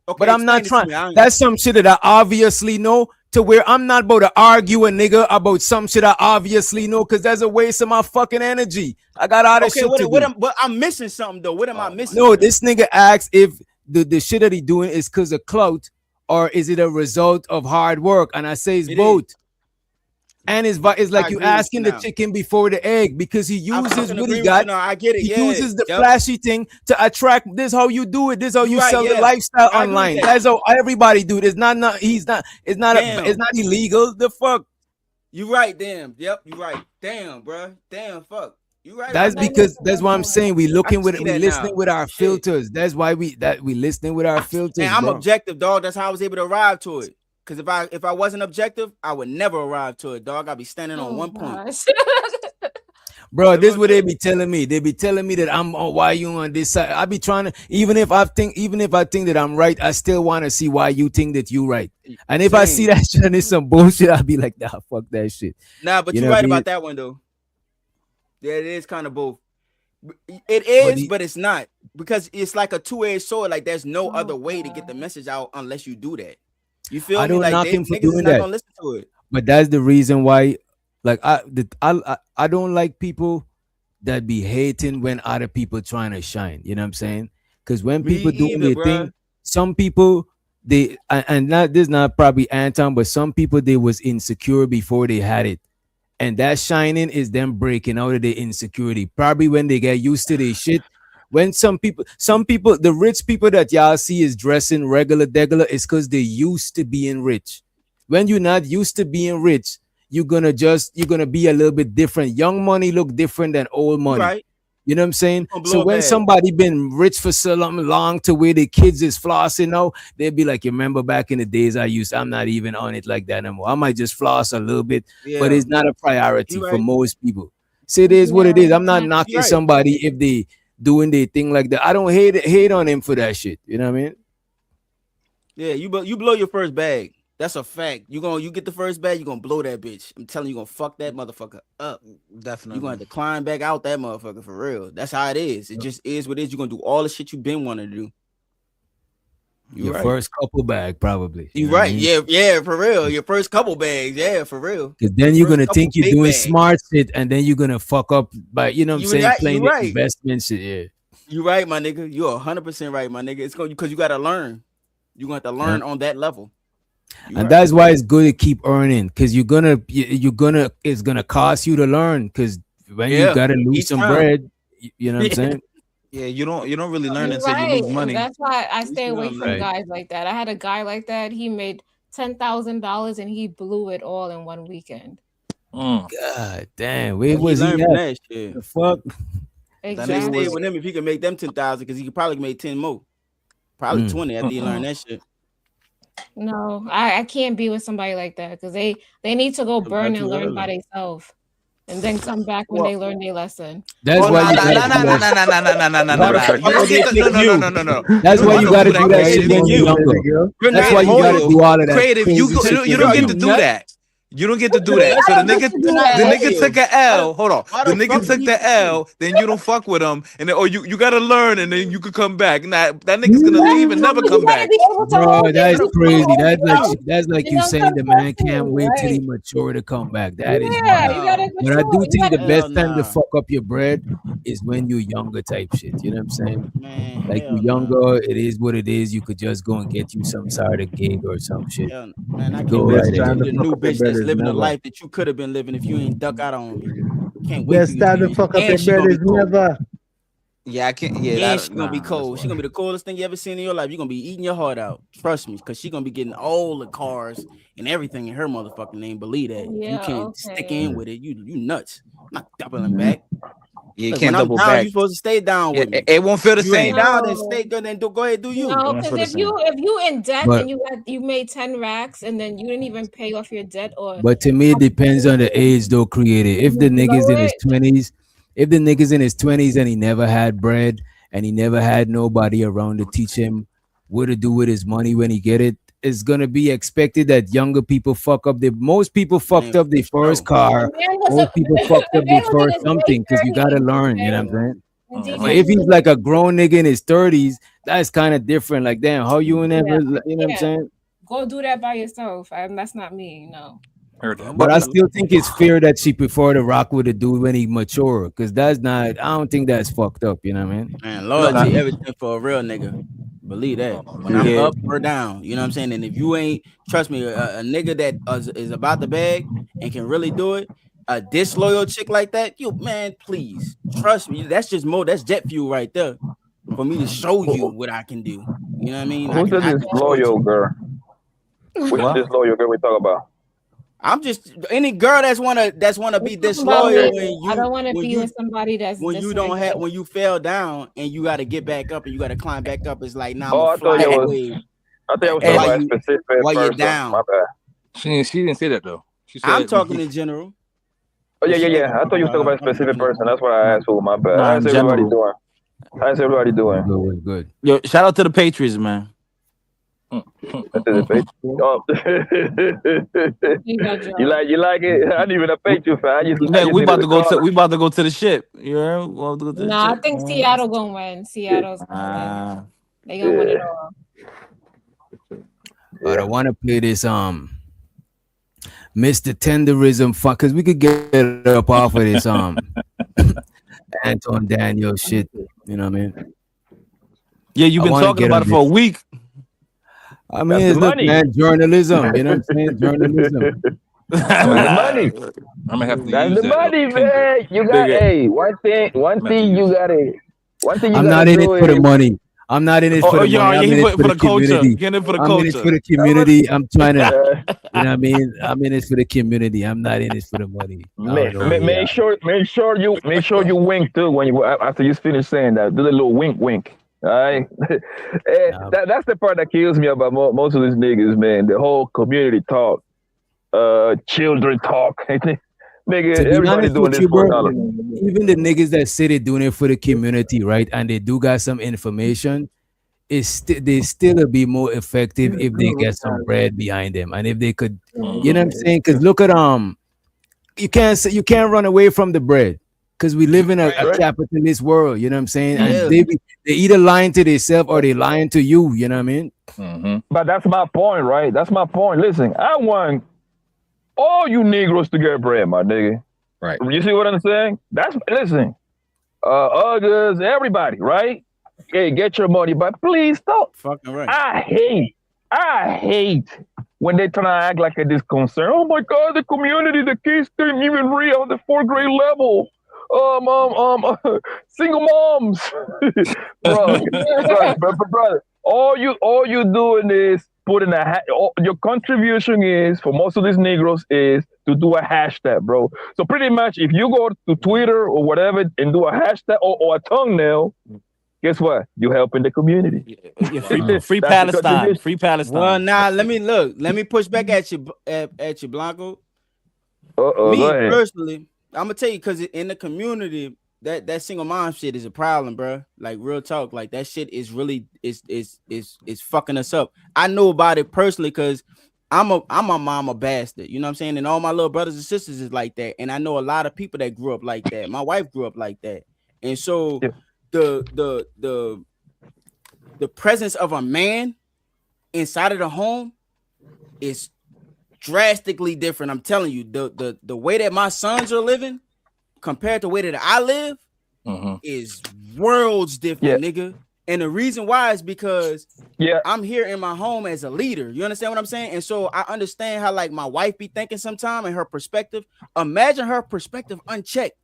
S2: Okay, but I'm not trying. That's some shit that I obviously know. To where I'm not about to argue a nigga about some shit I obviously know because that's a waste of my fucking energy. I got all this shit to do.
S11: But I'm missing something though. What am I missing?
S2: No, this nigga asks if the shit that he doing is because of clout or is it a result of hard work? And I say it's both. And it's like you asking the chicken before the egg because he uses what he got.
S11: I get it.
S2: He uses the flashy thing to attract. This is how you do it. This is how you sell the lifestyle online. That's how everybody do it. It's not it's not illegal. The fuck.
S11: You right, damn. Yep, you right. Damn, bro. Damn, fuck. You right.
S2: That's because that's what I'm saying. We listening with our filters. That's why we listening with our filters.
S11: And I'm objective, dog. That's how I was able to arrive to it. Because if I wasn't objective, I would never arrive to it, dog. I'd be standing on one point.
S2: Bro, this is what they be telling me. They be telling me that I'm on why you on this side. I be trying to, even if I think that I'm right, I still want to see why you think that you right. And if I see that shit and it's some bullshit, I'll be like, nah, fuck that shit.
S11: Nah, but you're right about that one though. Yeah, it is kind of both. It is, but it's not, because it's like a two-edged sword. Like there's no other way to get the message out unless you do that. You feel
S2: I
S11: me?
S2: don't
S11: Like
S2: knock him for
S11: niggas
S2: doing
S11: is not
S2: that.
S11: gonna listen to it.
S2: But that's the reason why, like, I don't like people that be hating when other people trying to shine. You know what I'm saying? Because when people doing their thing, some people they and not this not probably Anton, but some people they was insecure before they had it, and that shining is them breaking out of their insecurity. Probably when they get used to their shit. When some people, the rich people that y'all see is dressing regular, is because they used to being rich. When you're not used to being rich, you're gonna be a little bit different. Young money look different than old money.
S11: Right.
S2: You know what I'm saying? So when somebody been rich for so long to where the kids is flossing now, they'd be like, you remember back in the days I'm not even on it like that anymore. I might just floss a little bit, but it's not a priority for most people. So it is what it is. I'm not knocking somebody if they doing their thing like that. I don't hate on him for that shit. You know what I mean?
S11: Yeah, you blow your first bag. That's a fact. You get the first bag, you're gonna blow that bitch. I'm telling you, you're gonna fuck that motherfucker up.
S14: Definitely.
S11: You're gonna have to climb back out that motherfucker for real. That's how it is. It just is what it is. You're gonna do all the shit you've been wanting to do.
S2: Your first couple bag, probably.
S11: You right. Yeah, for real. Your first couple bags, yeah, for real.
S2: Because then you're gonna think you're doing smart shit, and then you're gonna fuck up by playing the investment shit. Yeah.
S11: You right, my nigga. You're 100% right, my nigga. It's going because you gotta learn. You're gonna have to learn on that level.
S2: And that's why it's good to keep earning, because it's gonna cost you to learn, because when you gotta lose some bread, you know what I'm saying?
S14: Yeah, you don't really learn
S17: You're
S14: until you lose money.
S17: That's why I stay away from
S2: Right.
S17: guys like that. I had a guy like that. He made $10,000 and he blew it all in one weekend.
S2: God damn, where
S11: He
S2: was he
S11: learned from
S2: at?
S11: that shit.
S2: The fuck?
S11: That nigga stayed with him if he could make them 10,000, because he could probably make 10 more, probably 20 after he learned that shit.
S17: No, I can't be with somebody like that, because they need to go burn and learn by themselves, and then come back when they learn their lesson.
S2: That's why you
S14: No.
S2: That's why you gotta do that shit when you're younger. That's why you gotta do all of that.
S14: Creative, you don't get to do that. You don't get to do that. So the nigga took an L. Hold on. The nigga took the L, then you don't fuck with him, and then you gotta learn, and then you could come back. Nah, that nigga's gonna leave and never come back.
S2: Bro, that's crazy. That's like you saying the man can't wait till he mature to come back. That is wild. But I do think the best time to fuck up your bread is when you're younger type shit. You know what I'm saying? Like you're younger, it is what it is. You could just go and get you some sort of gig or some shit.
S11: Man, I
S2: Go
S11: can't
S2: right
S11: wait
S2: ahead.
S11: to the new bitch that's living a life that you could have been living if you ain't duck out on me. Can't wait.
S12: Best time to fuck up your bread is never.
S14: Yeah, I can't.
S11: Yeah,
S14: Yeah,
S11: she's gonna be cold. She's gonna be the coolest thing you ever seen in your life. You're gonna be eating your heart out. Trust me, because she's gonna be getting all the cars and everything in her motherfucking name. Believe that.
S17: Yeah,
S11: You can't stick in with it. You nuts. I'm not doubling back.
S14: Yeah, you
S11: Look,
S14: can't
S11: when I'm
S14: double
S11: down,
S14: back.
S11: you're supposed to stay down with me.
S14: It won't feel the
S11: You
S14: same.
S11: ain't down, then stay good. Then go ahead, do you.
S17: No, because if you in debt
S2: But-
S17: and you made 10 racks and then you didn't even pay off your debt, or
S2: But to me, it depends on the age, though, created. If the nigga's in his 20s, and he never had bread and he never had nobody around to teach him what to do with his money when he get it, it's gonna be expected that younger people fuck up. Most people fucked up their first car. Most people fucked up their first something, because you gotta learn. You know what I'm saying? But if he's like a grown nigga in his 30s, that's kind of different. Like, damn, how you never, you know what I'm saying?
S17: go do that by yourself. That's not me. No.
S2: But I still think it's fair that she prefer to rock with a dude when he mature, because that's not. I don't think that's fucked up. You know what I mean?
S11: Man, loyalty, everything for a real nigga. Believe that. When I'm up or down, you know what I'm saying? And if you ain't, trust me, a nigga that is about the bag and can really do it, a disloyal chick like that, you, man, please trust me. That's just more. That's jet fuel right there for me to show you what I can do. You know what I mean?
S10: Who's the disloyal girl? Which disloyal girl we talk about?
S11: I'm just any girl that's wanna be disloyal when you.
S17: I don't want to be
S11: you,
S17: with somebody that's
S11: when you don't have when you fell down and you got to get back up and you got to climb back up. It's like, nah,
S10: Oh,
S11: I'm
S10: I think I was
S11: And
S10: talking
S11: why
S10: about a
S11: you
S10: specific
S11: why you're
S10: person.
S11: down.
S10: My bad.
S16: She didn't say that though. She said
S11: I'm talking in general.
S10: Oh yeah,
S11: She
S10: yeah,
S11: think
S10: yeah. I thought you were talking about a specific person. That's what I
S14: Nah,
S10: asked for. My bad.
S14: nah,
S10: How's
S14: in
S10: everybody
S14: general.
S10: doing? How's everybody doing?
S2: Good, good.
S14: Yo, shout out to the Patriots, man.
S10: Oh. you like it? I didn't even a Patriot fan. I just
S14: Yeah, we
S10: did
S14: about
S10: it
S14: to go to
S10: regardless.
S14: we about to go to the ship. You heard? We about to go to the
S17: No, I
S14: ship.
S17: think Seattle gonna win. Seattle's gonna win. They gonna win it all.
S2: But I want to play this Mr. Tenderism fuck, because we could get up off of this Anton Daniel shit. You know what I mean?
S14: Yeah, you've been talking about it for a week.
S2: I mean, it's look, man, journalism. You know what I'm saying? Journalism.
S10: That's the money.
S16: I'm gonna have to
S10: That's
S16: use
S10: the
S16: that.
S10: money, man. You got one thing you gotta
S2: I'm not in it for the money. I'm not in it for the money. I'm in it for the
S14: culture.
S2: community.
S14: Get in for the
S2: I'm in it
S14: culture.
S2: for the community. I'm trying to, you know what I mean? I'm in it for the community. I'm not in it for the money.
S10: Make sure you wink too when you after you finish saying that. Do the little wink. All right, that's the part that kills me about most of these niggas, man. The whole community talk, children talk. Nigga, everybody doing this for $1.
S2: Even the niggas that say they're doing it for the community, right? And they do got some information, they still will be more effective if they get some bread behind them. And if they could, you know what I'm saying? Because look at you can't run away from the bread. Because we live in a capitalist world, you know what I'm saying? And they either lying to themselves or they lying to you, you know what I mean?
S10: Mm-hmm. But that's my point, right? That's my point. Listen, I want all you Negroes to get bread, my nigga.
S16: Right.
S10: You see what I'm saying? Listen, August, everybody, right? Hey, get your money, but please stop.
S11: Fucking right.
S10: I hate when they try to act like a disconcern. Oh my God, the community, the kids didn't even read on the 4th grade level. Single moms, brother. All you doing is putting your contribution is for most of these Negroes is to do a hashtag, bro. So pretty much, if you go to Twitter or whatever and do a hashtag or a thumbnail, guess what? You helping the community.
S14: Free Palestine. Free Palestine.
S11: Well, now let me push back at you, Blanco. Me
S10: go ahead.
S11: personally, I'm gonna tell you, because in the community, that single mom shit is a problem, bro. Like real talk, like that shit is really is fucking us up. I know about it personally because I'm a mama bastard, you know what I'm saying? And all my little brothers and sisters is like that, and I know a lot of people that grew up like that. My wife grew up like that, and so the presence of a man inside of the home is drastically different. I'm telling you, the way that my sons are living compared to the way that I live is worlds different, nigga. And the reason why is because I'm here in my home as a leader. You understand what I'm saying? And so I understand how like my wife be thinking sometime and her perspective. Imagine her perspective unchecked.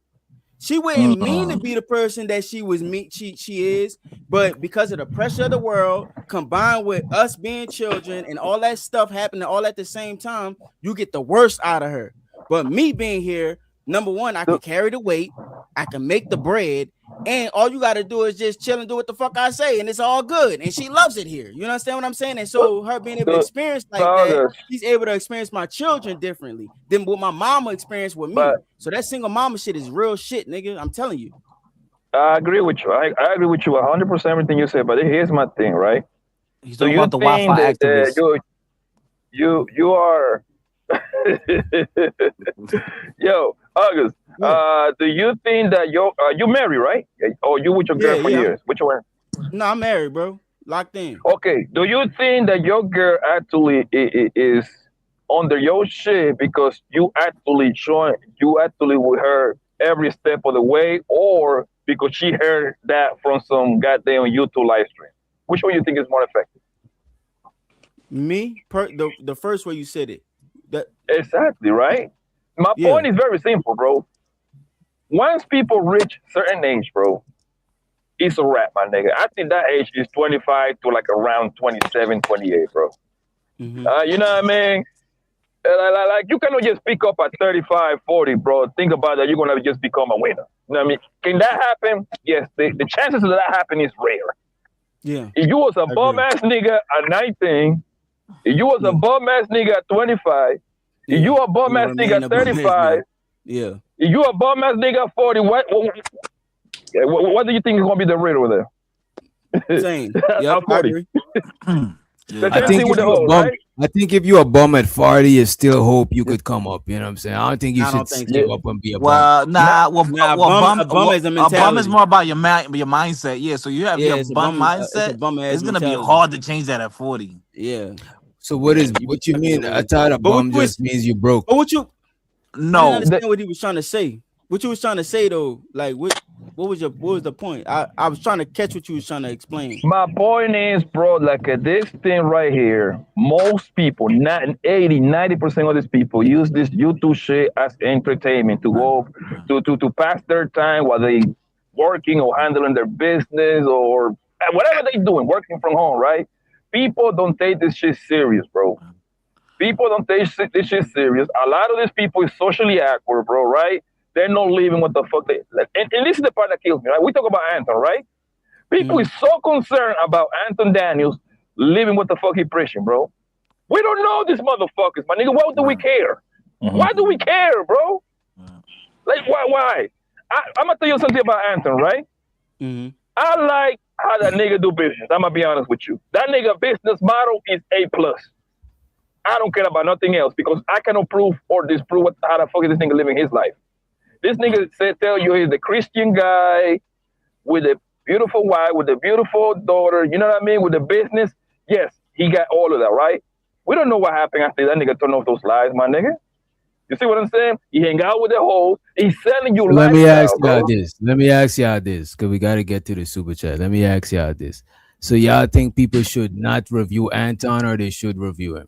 S11: She wouldn't mean to be the person that she is, but because of the pressure of the world, combined with us being children and all that stuff happening all at the same time, you get the worst out of her. But me being here, number one, I can carry the weight, I can make the bread, and all you got to do is just chill and do what the fuck I say, and it's all good. And she loves it here. You understand what I'm saying? And so her being able to experience like that, she's able to experience my children differently than what my mama experienced with me. So that single mama shit is real shit, nigga. I'm telling you.
S10: I agree with you. I agree with you 100% everything you said. But here's my thing, right?
S14: He's talking about the Wi-Fi activists.
S10: You are. Yo, August. Do you think that you married, right? Or you with your girl for years? Which one?
S11: No, I'm married, bro. Locked in.
S10: Okay. Do you think that your girl actually is under your shit because you actually with her every step of the way, or because she heard that from some goddamn YouTube live stream? Which one you think is more effective?
S11: Me, the first way you said it.
S10: Exactly, right? My point is very simple, bro. Once people reach certain age, bro, it's a wrap, my nigga. I think that age is 25 to like around 27, 28, bro. You know what I mean? Like you cannot just pick up at 35, 40, bro. Think about that. You're going to just become a winner. You know what I mean? Can that happen? Yes. The chances of that happening is rare.
S11: Yeah.
S10: If you was a bum ass nigga at 19, if you was a bum ass nigga at 25, if you a bum ass nigga at 35,
S11: yeah.
S10: if you a bum ass nigga at 40, what do you think is gonna be the rate over there?
S11: Same.
S10: Yep, 40.
S2: I think if you're a bum at 40, you still hope you could come up. You know what I'm saying? I don't think you should step up and be a bum.
S14: Well, a bum is more about your mindset. Yeah, so you have your bum mindset. It's gonna be hard to change that at 40.
S11: Yeah.
S2: So what you mean? I thought a bum just means you broke.
S11: But what you?
S14: No,
S11: I understand what he was trying to say. What you was trying to say though, like what was the point? I was trying to catch what you was trying to explain.
S10: My point is, bro, like this thing right here, most people, 90% of these people use this YouTube shit as entertainment to go to pass their time while they working or handling their business or whatever they doing, working from home, right? People don't take this shit serious, bro. People don't take this shit serious. A lot of these people is socially awkward, bro, right? They're not living what the fuck they and this is the part that kills me, right? We talk about Anton, right? People is so concerned about Anton Daniels living what the fuck he preaching, bro. We don't know these motherfuckers, my nigga. Why do we care? Why do we care, bro? Like why? I'm gonna tell you something about Anton, right? I like how that nigga do business. I'm gonna be honest with you. That nigga business model is A+. I don't care about nothing else because I cannot prove or disprove how the fuck is this nigga living his life. This nigga tell you he's the Christian guy with a beautiful wife, with a beautiful daughter, you know what I mean, with the business. Yes, he got all of that, right? We don't know what happened after that nigga turned off those lies, my nigga. You see what I'm saying? He hang out with the hoes. He's selling you
S2: Let me ask y'all this, because we got to get to the super chat. Let me ask y'all this. So y'all think people should not review Anton or they should review him?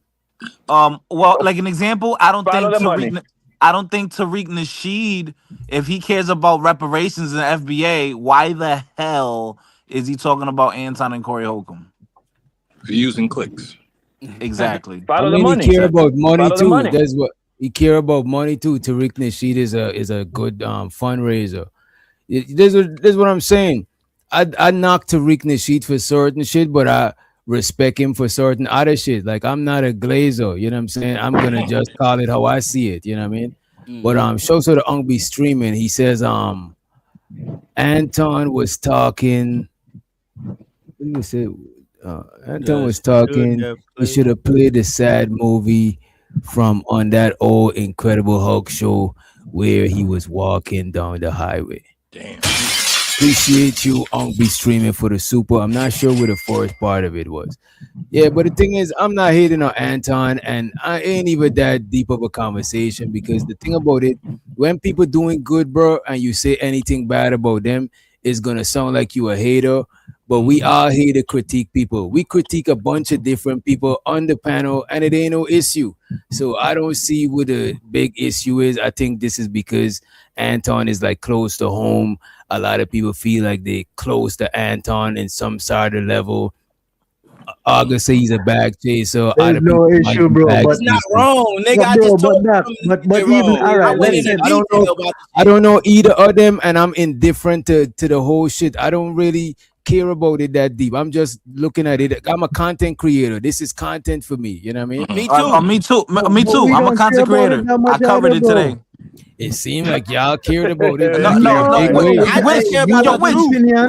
S14: Well, like an example, I don't think Tariq Nasheed, if he cares about reparations in the FBA, why the hell is he talking about Anton and Corey Holcomb?
S16: Using clicks.
S14: Exactly.
S2: He care about money too. That's what he care about money too. Tariq Nasheed is a good fundraiser. This is what I'm saying. I knock Tariq Nasheed for certain shit, but I respect him for certain other shit. Like I'm not a glazer, you know what I'm saying? I'm gonna just call it how I see it, you know what I mean? But shows so the Unk be streaming. He says Anton was talking. What was it? Anton was talking. He should have played the sad movie from on that old Incredible Hulk show where he was walking down the highway.
S16: Damn.
S2: Appreciate you be streaming for the super. I'm not sure what the first part of it was. Yeah, but the thing is, I'm not hating on Anton, and I ain't even that deep of a conversation because the thing about it, when people doing good, bro, and you say anything bad about them, it's gonna sound like you a hater. But we are here to critique people. We critique a bunch of different people on the panel, and it ain't no issue. So I don't see what the big issue is. I think this is because Anton is like close to home. A lot of people feel like they close to Anton in some sort of level. August say he's a bag chaser.
S12: There's no issue, bro. But
S11: it's not wrong, nigga. I just told
S12: but even all right.
S2: I don't know either of them, and I'm indifferent to the whole shit. I don't really care about it that deep. I'm just looking at it. I'm a content creator. This is content for me. You know what I mean?
S14: Me too. Me too. I'm a content creator. I covered it today.
S2: It seemed like y'all cared about it.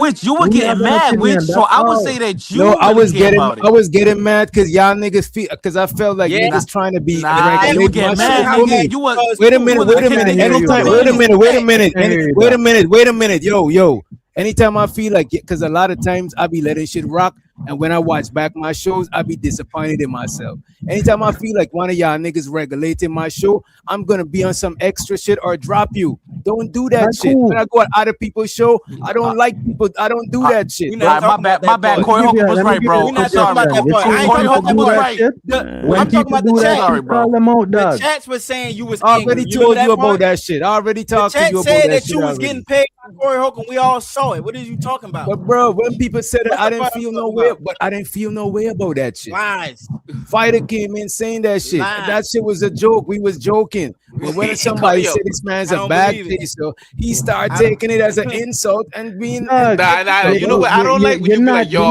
S14: Which you were getting mad, which so I would say that you.
S2: No, I was getting mad because y'all niggas feel because I felt like niggas trying to be.
S14: You get mad.
S2: Wait a minute. Yo. Anytime I feel like it, because a lot of times I be letting shit rock, and when I watch back my shows, I be disappointed in myself. Anytime I feel like one of y'all niggas regulating my show, I'm gonna be on some extra shit or drop you. Don't do that shit. Cool. When I go on other people's show, I don't like people. I don't do that shit.
S14: My bad. Corey Holcomb was right, bro. I'm sorry. Corey Holcomb was right.
S11: I'm talking about the chat.
S14: Sorry, bro.
S11: The chats was saying you was
S2: already told you about that shit. I already talked to you about that shit.
S11: The chat said that you was getting paid by Corey Holcomb. We all saw it. What are you talking about?
S2: But bro, when people said it, I didn't feel no way. But I didn't feel no way about that shit.
S11: Lies.
S2: Fighter came in saying that shit.
S11: Lies.
S2: That shit was a joke. We was joking. But when somebody
S14: Yo,
S2: said this man's
S11: I
S2: a
S11: don't
S2: bag
S11: believe it.
S2: chaser, he started taking it as an insult and being.
S14: You know what? I don't like when you be like,
S12: you're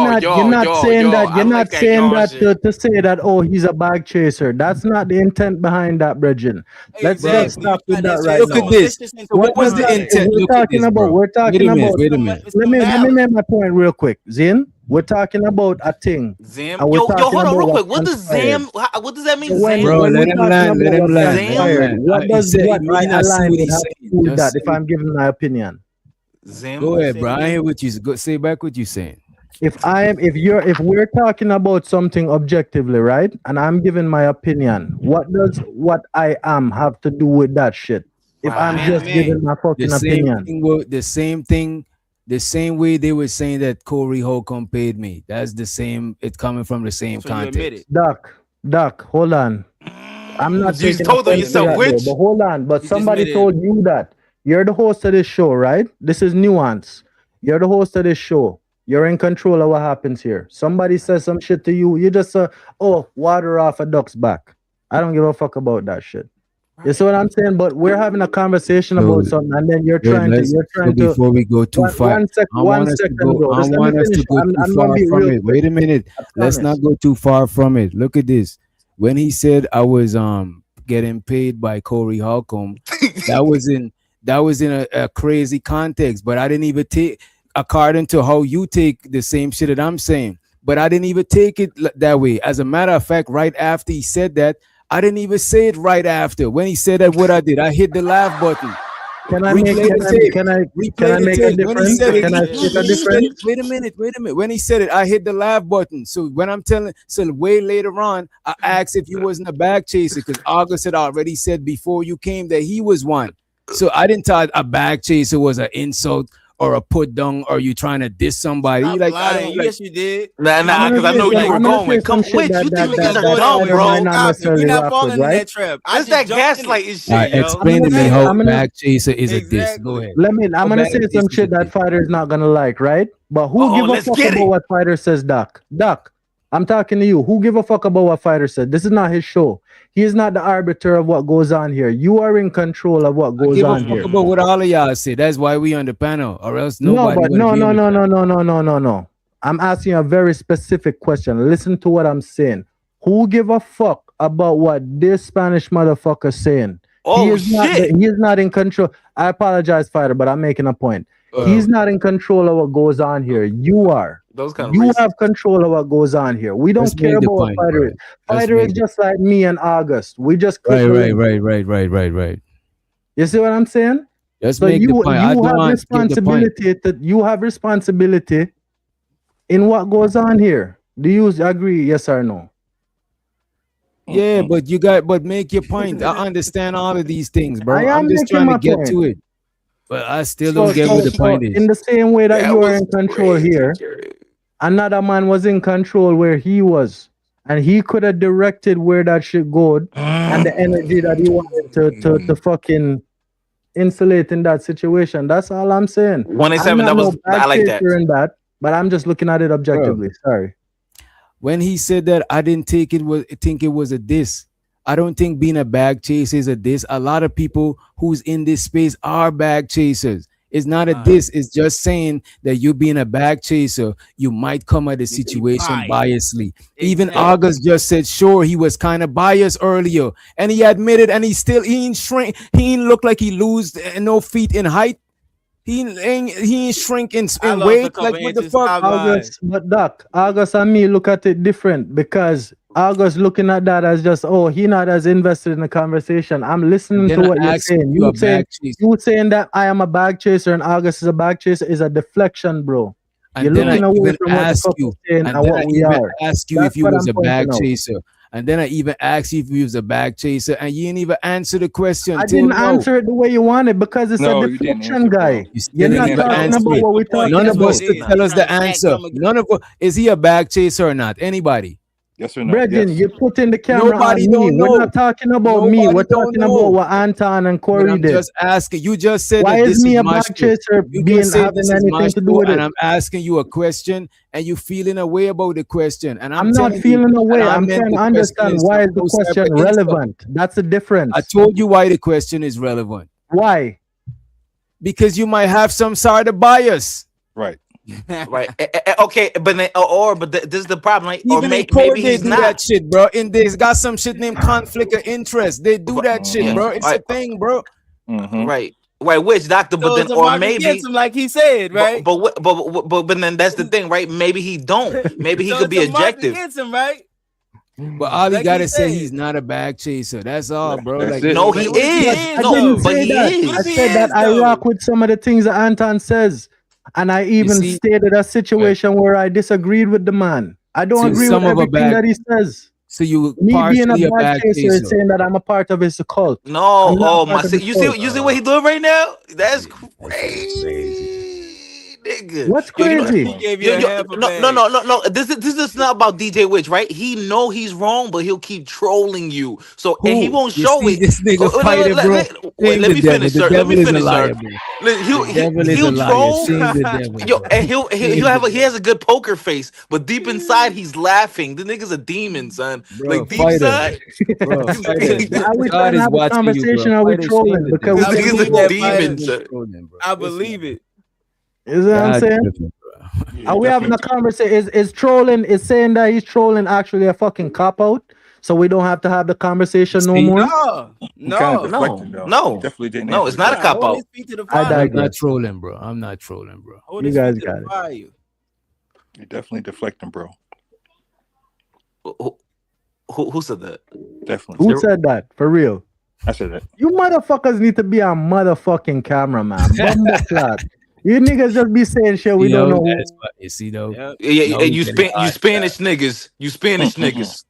S12: not saying that. You're not saying that to say that. Oh, he's a bag chaser. That's not the intent behind that, Bridget. Let's stop with that right
S2: Look
S12: now.
S2: at this. What was the intent?
S12: We're
S2: Look at
S12: talking
S2: this,
S12: about.
S2: bro.
S12: We're talking about.
S2: Wait a minute.
S12: Let me make my point real quick, Zin. We're talking about a thing.
S14: Zam.
S12: and we're
S14: Yo,
S12: talking
S14: hold on real
S12: about
S14: quick. What does
S12: transpired.
S14: Zam? What does that mean?
S12: So when,
S14: Zam?
S2: Bro,
S12: when
S2: let
S12: we're
S2: him
S12: talking
S2: land. Let
S12: about
S2: him
S12: what
S2: land.
S12: transpired, what
S2: He
S12: does
S2: said,
S12: what
S2: he
S12: I
S2: may not see
S12: align
S2: what
S12: with
S2: he's
S12: have to
S2: saying.
S12: do with
S2: Just
S12: that?
S2: say
S12: If I'm giving my opinion,
S14: Zam.
S2: Go ahead, bro. I hear what you go. Say back what you saying.
S12: if we're talking about something objectively, right, and I'm giving my opinion, what does what I am have to do with that shit? If I'm just giving my
S2: The
S12: fucking
S2: same
S12: opinion,
S2: thing. The same way they were saying that Corey Holcomb paid me. That's the same. It's coming from the same
S11: So you admit
S2: context.
S11: it.
S12: Doc, hold on. I'm not
S14: You
S12: taking
S14: told on
S12: offense to
S14: yourself,
S12: that,
S14: which?
S12: though, but hold on. But
S11: He just
S12: somebody
S11: made it.
S12: told you that you're the host of this show, right? This is nuance. You're the host of this show. You're in control of what happens here. Somebody says some shit to you, you just say, "Oh, water off a duck's back." I don't give a fuck about that shit. You see what I'm saying? But we're having a conversation about something, and then you're trying to.
S2: Before we go too far, I want us to go too far from it. Wait a minute. Let's not go too far from it. Look at this. When he said I was getting paid by Corey Holcomb, that was in a crazy context. But I didn't even take according to how you take the same shit that I'm saying. But I didn't even take it that way. As a matter of fact, right after he said that, I didn't even say it right after. When he said that, what I did, I hit the laugh button.
S12: Can I make a difference? Can I make a difference?
S2: Wait a minute. When he said it, I hit the laugh button. So when I'm telling, so way later on, I asked if you wasn't a bag chaser because August had already said before you came that he was one. So I didn't thought a bag chaser was an insult or a put down or you trying to diss somebody.
S11: Stop
S2: Like,
S11: lying. Yes, you did.
S14: Nah, because I know you were going. Come, wait, you think niggas are dumb, bro?
S11: We're not falling in that trap.
S14: What's that gaslighting shit, yo?
S2: explain to me how bag chaser is a diss. Go ahead.
S12: I'm gonna say some shit that fighter is not gonna like, right? But who give a fuck about what fighter says, Doc? Doc, I'm talking to you. Who give a fuck about what fighter said? This is not his show. He is not the arbiter of what goes on here. You are in control of what goes on here.
S2: Give a fuck about what all of y'all say. That's why we on the panel, or else
S12: No,
S2: nobody.
S12: but no. I'm asking you a very specific question. Listen to what I'm saying. Who give a fuck about what this Spanish motherfucker saying?
S14: Oh,
S12: he is not in control. I apologize, fighter, but I'm making a point. He's not in control of what goes on here. You are. You have control of what goes on here. We don't care about what fighter is. Fighter is just like me and August. We just
S2: right.
S12: You see what I'm saying?
S2: So you
S12: have responsibility in what goes on here. Do you agree? Yes or no?
S2: Yeah, but make your point. I understand all of these things, bro. I'm just
S12: making
S2: trying to
S12: my
S2: get
S12: point.
S2: to it. But I still don't get what the point is.
S12: In the same way that you were in control here, another man was in control where he was. And he could have directed where that shit go and the energy that he wanted to fucking insulate in that situation. That's all I'm saying.
S14: 187, I like that.
S12: In that. But I'm just looking at it objectively. Bro. Sorry.
S2: When he said that, I didn't think it was a diss. I don't think being a bag chaser is a diss. A lot of people who's in this space are bag chasers. It's not a diss. It's just saying that you being a bag chaser, you might come at the situation biasly. Even August just said, sure, he was kind of biased earlier, and he admitted, and he ain't shrink. He ain't look like he lose no feet in height. He ain't shrink in weight. Like what the fuck?
S12: August, but Doc, August and me look at it different because August looking at that as just, oh, he not as invested in the conversation. I'm listening to what you're saying. You saying that I am a bag chaser and August is a bag chaser is a deflection, bro.
S2: And
S12: you're
S2: then
S12: looking away from what the fuck you're saying and what we are.
S2: Ask you if you was a bag chaser. And then I even asked you if you was a bag chaser, and you didn't even answer the question.
S12: I didn't answer it the way you wanted because it's a deflection, guy. You're not talking about what we're talking about.
S2: None of us could tell us the answer. None of us. Is he a bag chaser or not? Anybody?
S16: Yes or no?
S12: Brethren,
S16: Yes.
S12: you're putting the camera
S2: Nobody
S12: on me.
S2: don't
S12: We're
S2: know.
S12: not talking about me.
S2: Nobody
S12: We're
S2: don't
S12: talking
S2: know.
S12: about what Anton and
S2: But
S12: Corey
S2: I'm
S12: did.
S2: just asking. You just said
S12: Why
S2: that
S12: is
S2: this
S12: me
S2: is
S12: a
S2: my
S12: back
S2: show.
S12: chaser
S2: You
S12: being
S2: just said
S12: having
S2: this is my
S12: anything to do
S2: show,
S12: with
S2: and
S12: it?
S2: I'm asking you a question, and you feeling a way about the question, and
S12: I'm
S2: I'm
S12: not
S2: telling you
S12: feeling
S2: that
S12: away.
S2: I
S12: I'm
S2: meant
S12: trying to
S2: the question
S12: understand
S2: in
S12: why
S2: some
S12: is the
S2: no
S12: question
S2: type of insult.
S12: relevant. That's the difference.
S2: I told you why the question is relevant.
S12: Why?
S2: Because you might have some sort of bias.
S16: Right.
S14: Right. Okay, but then, this is the problem, right? Or
S2: Even in
S14: maybe
S2: court, they
S14: he's
S2: do
S14: not.
S2: that shit, bro. And they got some shit named conflict of interest. They do that shit,
S14: Yeah.
S2: bro. It's
S14: Right.
S2: a thing, bro.
S14: Right. Right, which doctor? But
S11: So
S14: then,
S11: it's a
S14: or
S11: mark
S14: maybe,
S11: against him, like he said, right?
S14: but then that's the thing, right? Maybe he don't. Maybe he
S11: So
S14: could
S11: it's
S14: be
S11: a mark
S14: objective.
S11: against him, right?
S2: But all he
S11: Like
S2: gotta
S11: he
S2: say,
S11: said.
S2: he's not a bag chaser. That's all, bro.
S16: That's
S2: Like
S16: it.
S14: No, he
S11: What if he
S14: is.
S11: is,
S12: I
S14: No,
S12: didn't
S14: but
S12: say
S14: he
S12: that.
S14: is.
S11: What
S12: I
S11: if he
S12: said that
S11: is,
S12: I
S11: though?
S12: rock with some of the things that Anton says. And I even
S2: see-
S12: stated a situation where I disagreed with the man. I don't
S2: So
S12: agree
S2: some
S12: with
S2: of a
S12: everything
S2: bag-
S12: that he says.
S2: So you
S12: Me being a
S2: partially a
S12: bad
S2: bag
S12: chaser is
S2: chaser.
S12: saying that I'm a part of his cult.
S14: No,
S12: I'm not
S14: oh
S12: part
S14: my!
S12: of
S14: See,
S12: his
S14: you see,
S12: cult.
S14: you see what he doing right now? That's
S4: That's crazy.
S14: nigga.
S12: What's
S14: Yo, you know,
S12: crazy?
S11: He gave you a half a bag.
S14: no. This is not about DJ Witch, right? He know he's wrong, but he'll keep trolling you. So and he
S2: Who?
S14: won't
S2: You
S14: show
S2: see
S14: it.
S2: this nigga
S14: Oh,
S2: fighter, bro.
S14: wait,
S2: Shame
S14: let
S2: the
S14: me
S2: devil.
S14: finish,
S2: The
S14: sir. Let
S2: devil
S14: me
S2: is a
S14: finish,
S2: liar,
S14: sir.
S2: bro.
S14: He'll
S2: The devil is a
S14: he'll
S2: liar.
S14: troll.
S2: Shame the devil.
S14: Yo,
S2: bro.
S14: and he'll
S2: Shame
S14: have
S2: the
S14: he has a good poker face, but deep inside he's laughing. The nigga's a demon, son.
S2: Bro,
S14: Like deep
S2: fighter.
S14: inside.
S2: Bro, fighter.
S12: Are we
S2: God
S12: trying to
S2: is
S12: have a
S2: watching you,
S12: conversation
S2: bro.
S12: or we
S2: Fighter, shame
S12: trolling?
S2: the
S12: Because
S2: devil.
S12: we
S11: I
S12: can
S11: believe
S12: do
S11: that
S12: both.
S11: fighter.
S14: Sir.
S2: Trolling, bro.
S11: I believe it.
S12: Is that what I'm
S2: God
S12: saying?
S2: different, bro.
S12: Are we having a conversation? Is trolling? Is saying that he's trolling actually a fucking cop out? So we don't have to have the conversation no
S2: See?
S12: more.
S14: No.
S16: Definitely didn't.
S14: No, it's not a cop
S11: Hold
S14: out.
S11: his feet to the
S12: I
S11: fire.
S2: I'm not
S12: digress.
S2: trolling, bro. I'm not trolling, bro.
S11: Hold
S12: You
S11: his
S12: guys
S11: feet to
S12: got
S11: the
S12: it.
S11: fire.
S16: You're definitely deflecting, bro.
S14: Who said that?
S16: Definitely.
S12: Who said that? For real?
S16: I said that.
S12: You motherfuckers need to be a motherfucking cameraman. Bumbleclot. You niggas just be saying shit we don't know. who-
S2: That's what you see though.
S14: Yeah,
S2: No, we
S14: you
S2: getting
S14: you Spanish niggas. You Spanish niggas.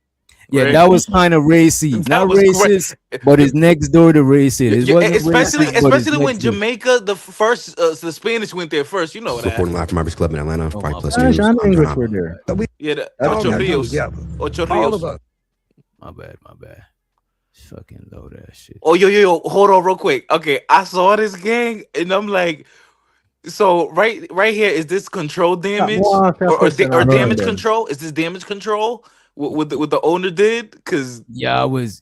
S2: Yeah,
S14: Right?
S2: that was kind of racy.
S14: That
S2: Not
S14: was
S2: racist, but it's next door to racist. It
S14: Yeah,
S2: wasn't
S14: especially
S2: racist, but it's
S14: when
S2: next door.
S14: Jamaica, the Spanish went there first. You know that.
S4: Reporting live from Roberts Club in Atlanta. 5 Plus
S12: Spanish
S4: News.
S12: and
S4: I'm
S12: English
S4: John
S12: were
S4: Alba.
S12: there.
S14: Yeah, the
S12: That's
S14: Ocho
S12: all
S14: Rios. Ocho Rios.
S2: My bad. Fucking low that shit.
S14: Oh, yo, hold on real quick. Okay, I saw this gang, and I'm like, so right here, is this control damage or damage control? Is this damage control? What the owner did? Cause
S2: I was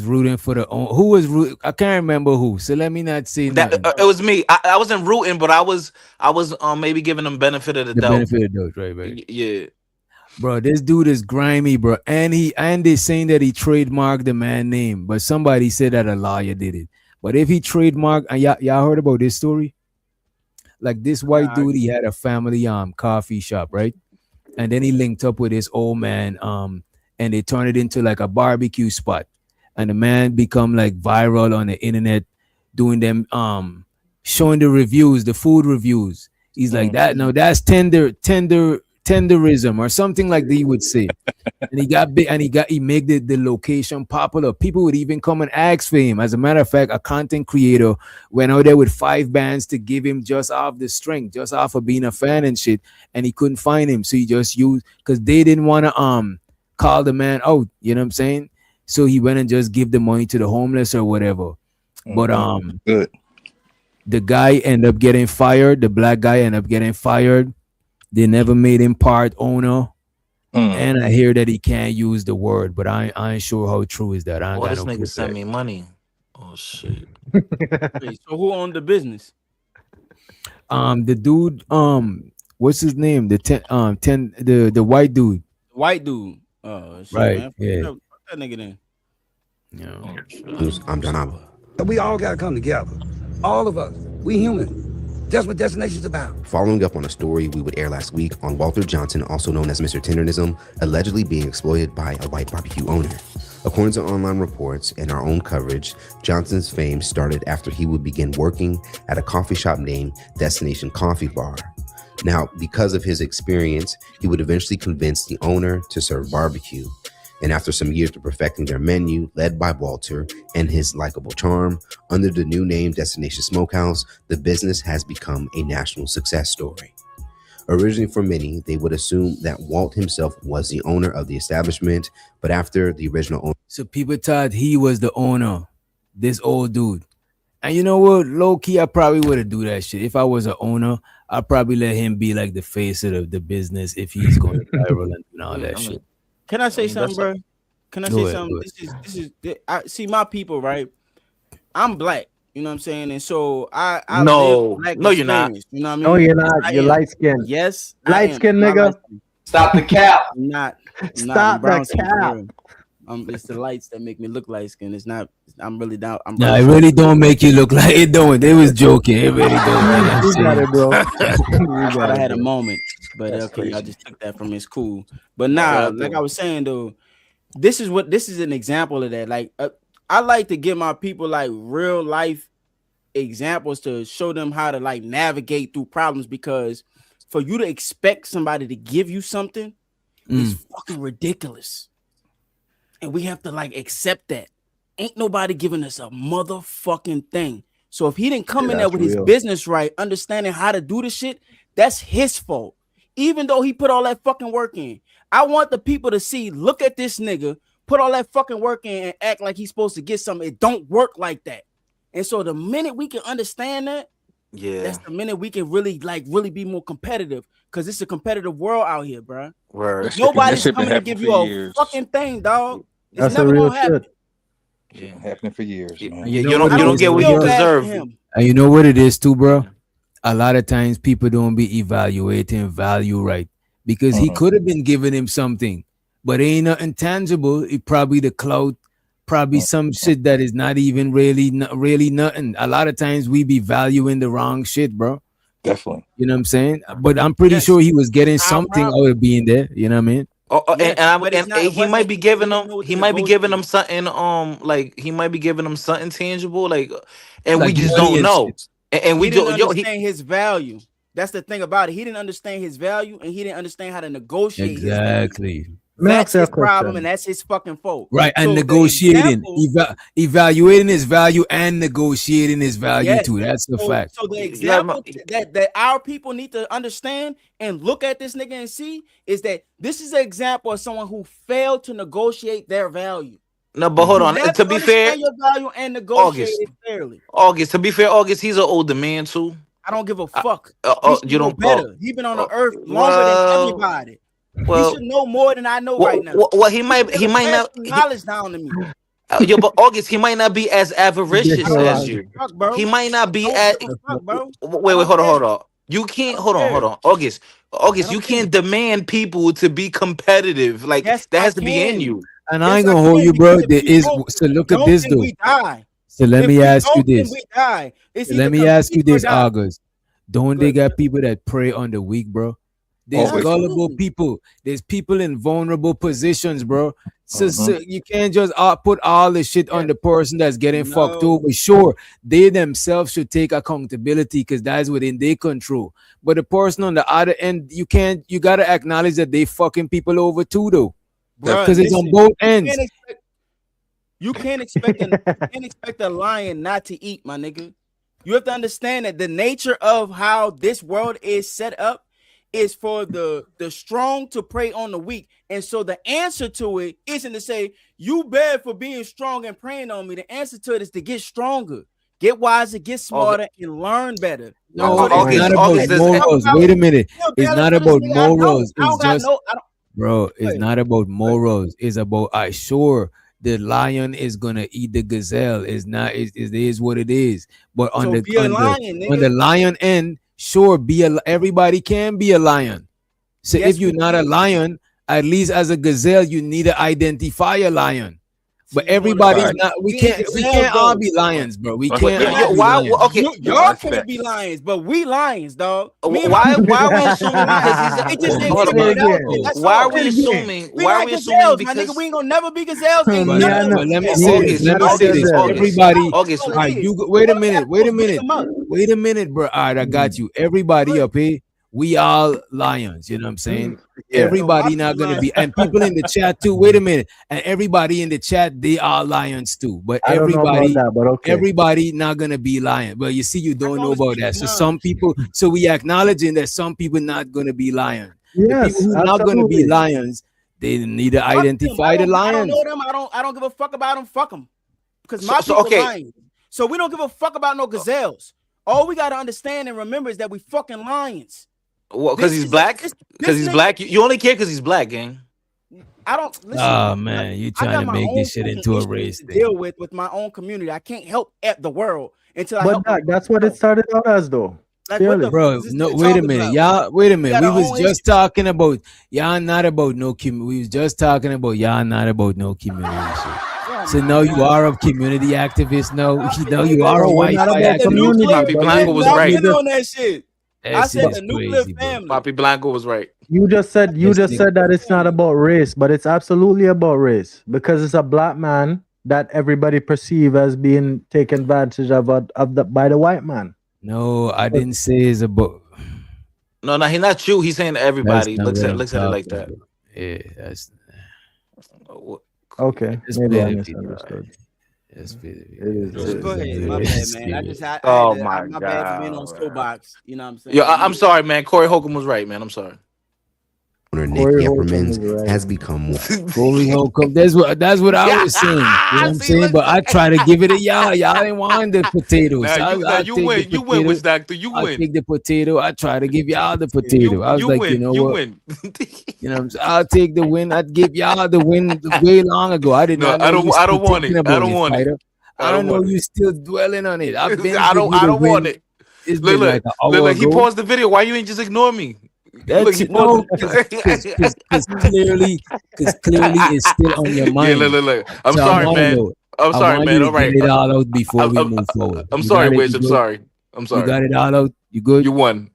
S2: rooting for the who was rooting. I can't remember who. So let me not say
S14: that
S2: nothing.
S14: it was me. I wasn't rooting, but I was maybe giving them benefit of the doubt.
S2: Benefit of the doubt, right.
S14: Yeah.
S2: Bro, this dude is grimy, bro. And they saying that he trademarked the man name, but somebody said that a lawyer did it. But if he trademarked, and y'all heard about this story? Like this white dude, he had a family coffee shop, right? And then he linked up with this old man, and they turned it into like a barbecue spot. And the man become like viral on the internet, doing them showing the reviews, the food reviews. He's like that. No, that's tenderism or something like that, he would say. And he got big, and he made the location popular. People would even come and ask for him. As a matter of fact, a content creator went out there with 5 bands to give him just off the strength, just off of being a fan and shit, and he couldn't find him. So he just used, because they didn't want to call the man out, you know what I'm saying? So he went and just give the money to the homeless or whatever. But
S16: good.
S2: The guy ended up getting fired. The black guy ended up getting fired. They never made him part owner. And I hear that he can't use the word, but I ain't sure how true is that. I ain't
S14: Oh,
S2: got
S14: this
S2: no
S14: nigga
S2: proof
S14: sent
S2: that.
S14: me money. Oh shit.
S11: Wait, so who owned the business?
S2: The dude, what's his name? The white dude.
S11: White dude. Oh shit,
S2: Right,
S11: man.
S2: yeah.
S11: Put that nigga in.
S4: I'm John Alba.
S18: We all gotta come together. All of us. We human. That's what Destination's about.
S4: Following up on a story we would air last week on Walter Johnson, also known as Mr. Tenderism, allegedly being exploited by a white barbecue owner. According to online reports and our own coverage, Johnson's fame started after he would begin working at a coffee shop named Destination Coffee Bar. Now, because of his experience, he would eventually convince the owner to serve barbecue. And after some years of perfecting their menu, led by Walter and his likable charm, under the new name Destination Smokehouse, the business has become a national success story. Originally, for many, they would assume that Walt himself was the owner of the establishment, but after the original owner.
S2: So people thought he was the owner, this old dude. And you know what? Low key, I probably would have do that shit. If I was an owner, I'd probably let him be like the face of the business if he's going viral and all that shit.
S11: Can I say something, bro? Can I
S2: Go
S11: say
S2: ahead,
S11: something?
S2: go
S11: This is I see my people, right? I'm black, you know what I'm saying, and so I
S14: No.
S11: live black
S14: No, you're not.
S11: experience, you know what I mean?
S12: No, you're not.
S11: I
S12: You're
S11: am.
S12: light skinned.
S11: Yes, I
S12: Light
S11: am.
S12: skinned
S11: I'm
S12: nigga.
S11: light-skinned.
S14: Stop the cap.
S11: I'm not.
S12: Stop
S11: brown
S12: the
S11: skin for
S12: cap.
S11: real. It's the lights that make me look light skinned. It's not. I'm really down. I'm
S2: Nah,
S11: brown
S2: it
S11: skin.
S2: really don't make you look like it. Don't. They was joking. It really don't.
S12: You got it, bro.
S11: I
S12: You
S11: thought
S12: got
S11: I
S12: it,
S11: had a
S12: bro.
S11: moment, but
S14: That's
S11: okay, y'all
S14: crazy.
S11: just took that from me. It's cool. But nah, like I was saying though, this is an example of that. Like I like to give my people like real life examples to show them how to like navigate through problems, because for you to expect somebody to give you something is fucking ridiculous. And we have to like accept that. Ain't nobody giving us a motherfucking thing. So if he didn't come in there with his business right, understanding how to do the shit, that's his fault. Even though he put all that fucking work in. I want the people to see, look at this nigga, put all that fucking work in and act like he's supposed to get something. It don't work like that. And so the minute we can understand that, that's the minute we can really be more competitive, because it's a competitive world out here, bro.
S14: Word.
S11: Nobody's
S16: shit been
S11: coming to
S16: happening
S11: give
S16: for
S11: you a
S16: years.
S11: fucking thing, dog. It's
S12: That's a
S11: never
S12: real
S11: gonna happen.
S12: shit.
S16: Yeah, happening for years, man.
S14: You
S2: know what it
S14: don't
S2: is,
S14: get what
S11: feel
S14: you
S11: bad for
S14: deserve.
S11: him.
S2: And you know what it is too, bro? A lot of times people don't be evaluating value right, because he could have been giving him something, but it ain't nothing tangible. It probably the clout, probably some shit that is not even really nothing. A lot of times we be valuing the wrong shit, bro.
S16: Definitely.
S2: You know what I'm saying? But I'm pretty sure he was getting something out of being there. You know what I mean?
S14: He might be giving them. He might be giving them something. Like he might be giving them something tangible. Like, and
S2: Like
S14: we just
S2: money
S14: don't
S2: and
S14: know.
S2: shit.
S14: And we
S11: He didn't
S14: do.
S11: understand his value. That's the thing about it. He didn't understand his value, and he didn't understand how to negotiate his value.
S2: Exactly.
S11: That's his problem, and that's his fucking fault.
S2: Right, and
S11: So the
S2: negotiating,
S11: example-
S2: evaluating his value and negotiating his value
S11: Yes.
S2: too. That's the fact.
S11: So the example that our people need to understand and look at this nigga and see is that this is an example of someone who failed to negotiate their value.
S14: No, but hold on.
S11: You have
S14: To be fair,
S11: understand your value and negotiate
S14: August.
S11: it fairly.
S14: August. To be fair, August. He's an older man too.
S11: I don't give a fuck.
S14: You don't.
S11: Better. He been on the earth longer than everybody.
S14: Well,
S11: he should know more than I know right now.
S14: Well, he might not.
S11: Knowledge down to me.
S14: Yo, but August, he might not be as avaricious as you.
S11: Fuck, bro.
S14: He might not be
S11: Don't
S14: as.
S11: give a fuck, bro.
S14: Wait, hold on. You can't. Hold on. August, you can't demand people to be competitive. Like that has to be in you.
S2: And I ain't gonna hold you, bro. There is. So look at this though. So let me ask you this. Let me ask you this, August. Don't they got people that prey on the weak, bro? There's gullible people. There's people in vulnerable positions, bro. So you can't just put all the shit on the person that's getting fucked over. Sure, they themselves should take accountability because that's within their control. But the person on the other end, you gotta acknowledge that they fucking people over too, though. Because it's on both ends.
S11: You can't expect a lion not to eat, my nigga. You have to understand that the nature of how this world is set up is for the strong to prey on the weak. And so the answer to it isn't to say, you bad for being strong and preying on me. The answer to it is to get stronger, get wiser, get smarter, and learn better.
S2: No, it's not about morals. Wait a minute. It's not about morals. It's just, bro, it's not about morals. It's about, sure, the lion is gonna eat the gazelle. It's not, it is what it is. But on the lion end, sure, everybody can be a lion. So if you're not a lion, at least as a gazelle, you need to identify a lion. But everybody's not. We can't all be lions, bro. We can't.
S11: Why? Okay, y'all can't be lions, but we lions, dog.
S14: Why we assuming? Why are we assuming? Why are we assuming?
S11: Because my nigga, we ain't gonna never be gazelles.
S2: Let me say this. Everybody, wait a minute, bro. All right, I got you. Everybody up here, we all lions. You know what I'm saying?
S8: Yeah.
S2: Everybody not gonna be, and people in the chat too. Wait a minute, and everybody in the chat, they are lions too. But
S12: I don't know about
S2: everybody,
S12: that, but okay.
S2: everybody not gonna be lion. But you see, you don't know about that. So some people, so we acknowledging that some people not gonna be lions. The
S12: Yes,
S2: people who not gonna be
S12: absolutely.
S2: lions, they need to
S11: Fuck them.
S2: identify the
S11: I don't
S2: lions.
S11: know them. I don't give a fuck about them. Fuck them. Because my
S14: So
S11: people
S14: okay.
S11: lying. So we don't give a fuck about no gazelles. All we gotta understand and remember is that we fucking lions.
S14: Well, because
S11: This
S14: he's
S11: is-
S14: black.
S11: this-
S14: Because
S11: this
S14: he's
S11: nigga-
S14: black. You only care because he's black, gang.
S11: I don't listen.
S2: Oh man, you
S11: I
S2: trying
S11: got
S2: to
S11: my
S2: make
S11: own
S2: this shit
S11: fucking
S2: into a
S11: issues
S2: race
S11: to
S2: thing.
S11: deal with my own community. I can't help at the world until I
S12: But
S11: help.
S12: Doc, that's what it started out as, though.
S11: Like, what
S12: Clearly.
S11: the
S2: Bro,
S11: fuck is this
S2: no,
S11: nigga
S2: wait a
S11: talking
S2: minute,
S11: about?
S2: y'all. Wait a minute.
S11: got
S2: We
S11: our
S2: was
S11: own
S2: just talking about y'all not about no we was just talking about y'all not about no community shit. So now you are a community activist. No, you know you are a
S12: Bro, we're
S2: white
S12: not
S2: guy
S12: about
S2: activist.
S12: community,
S14: Papi
S12: but
S14: Blanco was
S11: Lock
S14: right.
S11: in on that shit. I
S2: That
S11: said
S2: shit
S11: the
S2: is
S11: nuclear
S2: crazy, bro.
S11: family.
S14: Papi Blanco was right.
S12: You just said
S2: This nigga-
S12: that it's not about race, but it's absolutely about race because it's a black man that everybody perceive as being taken advantage of by the white man.
S2: No, I didn't say it's about.
S14: No, he's not you. He's saying everybody
S2: That's
S14: looks
S2: not
S14: at
S2: what
S14: looks
S2: I'm
S14: at it like
S2: talking
S14: that.
S2: Yeah, that's
S12: Okay,
S2: Just
S12: maybe
S2: play
S12: I
S2: the video.
S12: misunderstood.
S2: That's
S12: It is-
S11: Just go ahead. My
S2: It's
S11: bad, man. I
S2: good.
S11: just had
S14: Oh
S11: to,
S14: my
S11: my bad for being on
S14: God.
S11: soapbox. You know what I'm saying?
S14: Yo, I'm sorry, man. Corey Holcomb was right, man. I'm sorry.
S4: Owner Nick
S12: Corey Holcomb
S4: Yeppermans
S12: is right.
S4: has become more.
S2: Corey Holcomb. That's what I was saying. You know what I'm
S14: See,
S2: saying?
S14: look.
S2: But I try to give it to y'all. Y'all didn't want the potatoes.
S14: Now you win. You win, Witch Doctor. You
S2: I
S14: win.
S2: take the potato. I try to give y'all the potato. I was
S14: You
S2: like,
S14: win.
S2: you know
S14: You
S2: what?
S14: win.
S2: You know what I'm saying? I'll take the win. I'd give y'all the win way long ago. I did
S14: No,
S2: not know
S14: I don't-
S2: you
S14: I don't
S2: still
S14: want it.
S2: thinking
S14: I
S2: about
S14: don't want it.
S2: Fighter.
S14: I
S2: I
S14: don't
S2: don't know
S14: want
S2: you still dwelling on it. I've been
S14: I don't want
S2: win.
S14: it.
S2: It's been
S14: Look,
S2: like an hour
S14: look, he
S2: ago.
S14: paused the video. Why you ain't just ignore me? Look,
S2: That's
S14: he
S2: it. No,
S14: paused
S2: because clearly it's still on your mind.
S14: Yeah, look. I'm
S2: So I
S14: sorry,
S2: wanna
S14: man.
S2: know it.
S14: I'm
S2: I
S14: sorry,
S2: want
S14: man.
S2: you
S14: All
S2: to
S14: right.
S2: get it all out before we
S14: I'm-
S2: move forward.
S14: I'm
S2: You
S14: sorry,
S2: got it?
S14: Wiz.
S2: You
S14: I'm
S2: good?
S14: sorry. I'm sorry.
S2: You got it all out. You good?
S14: You won.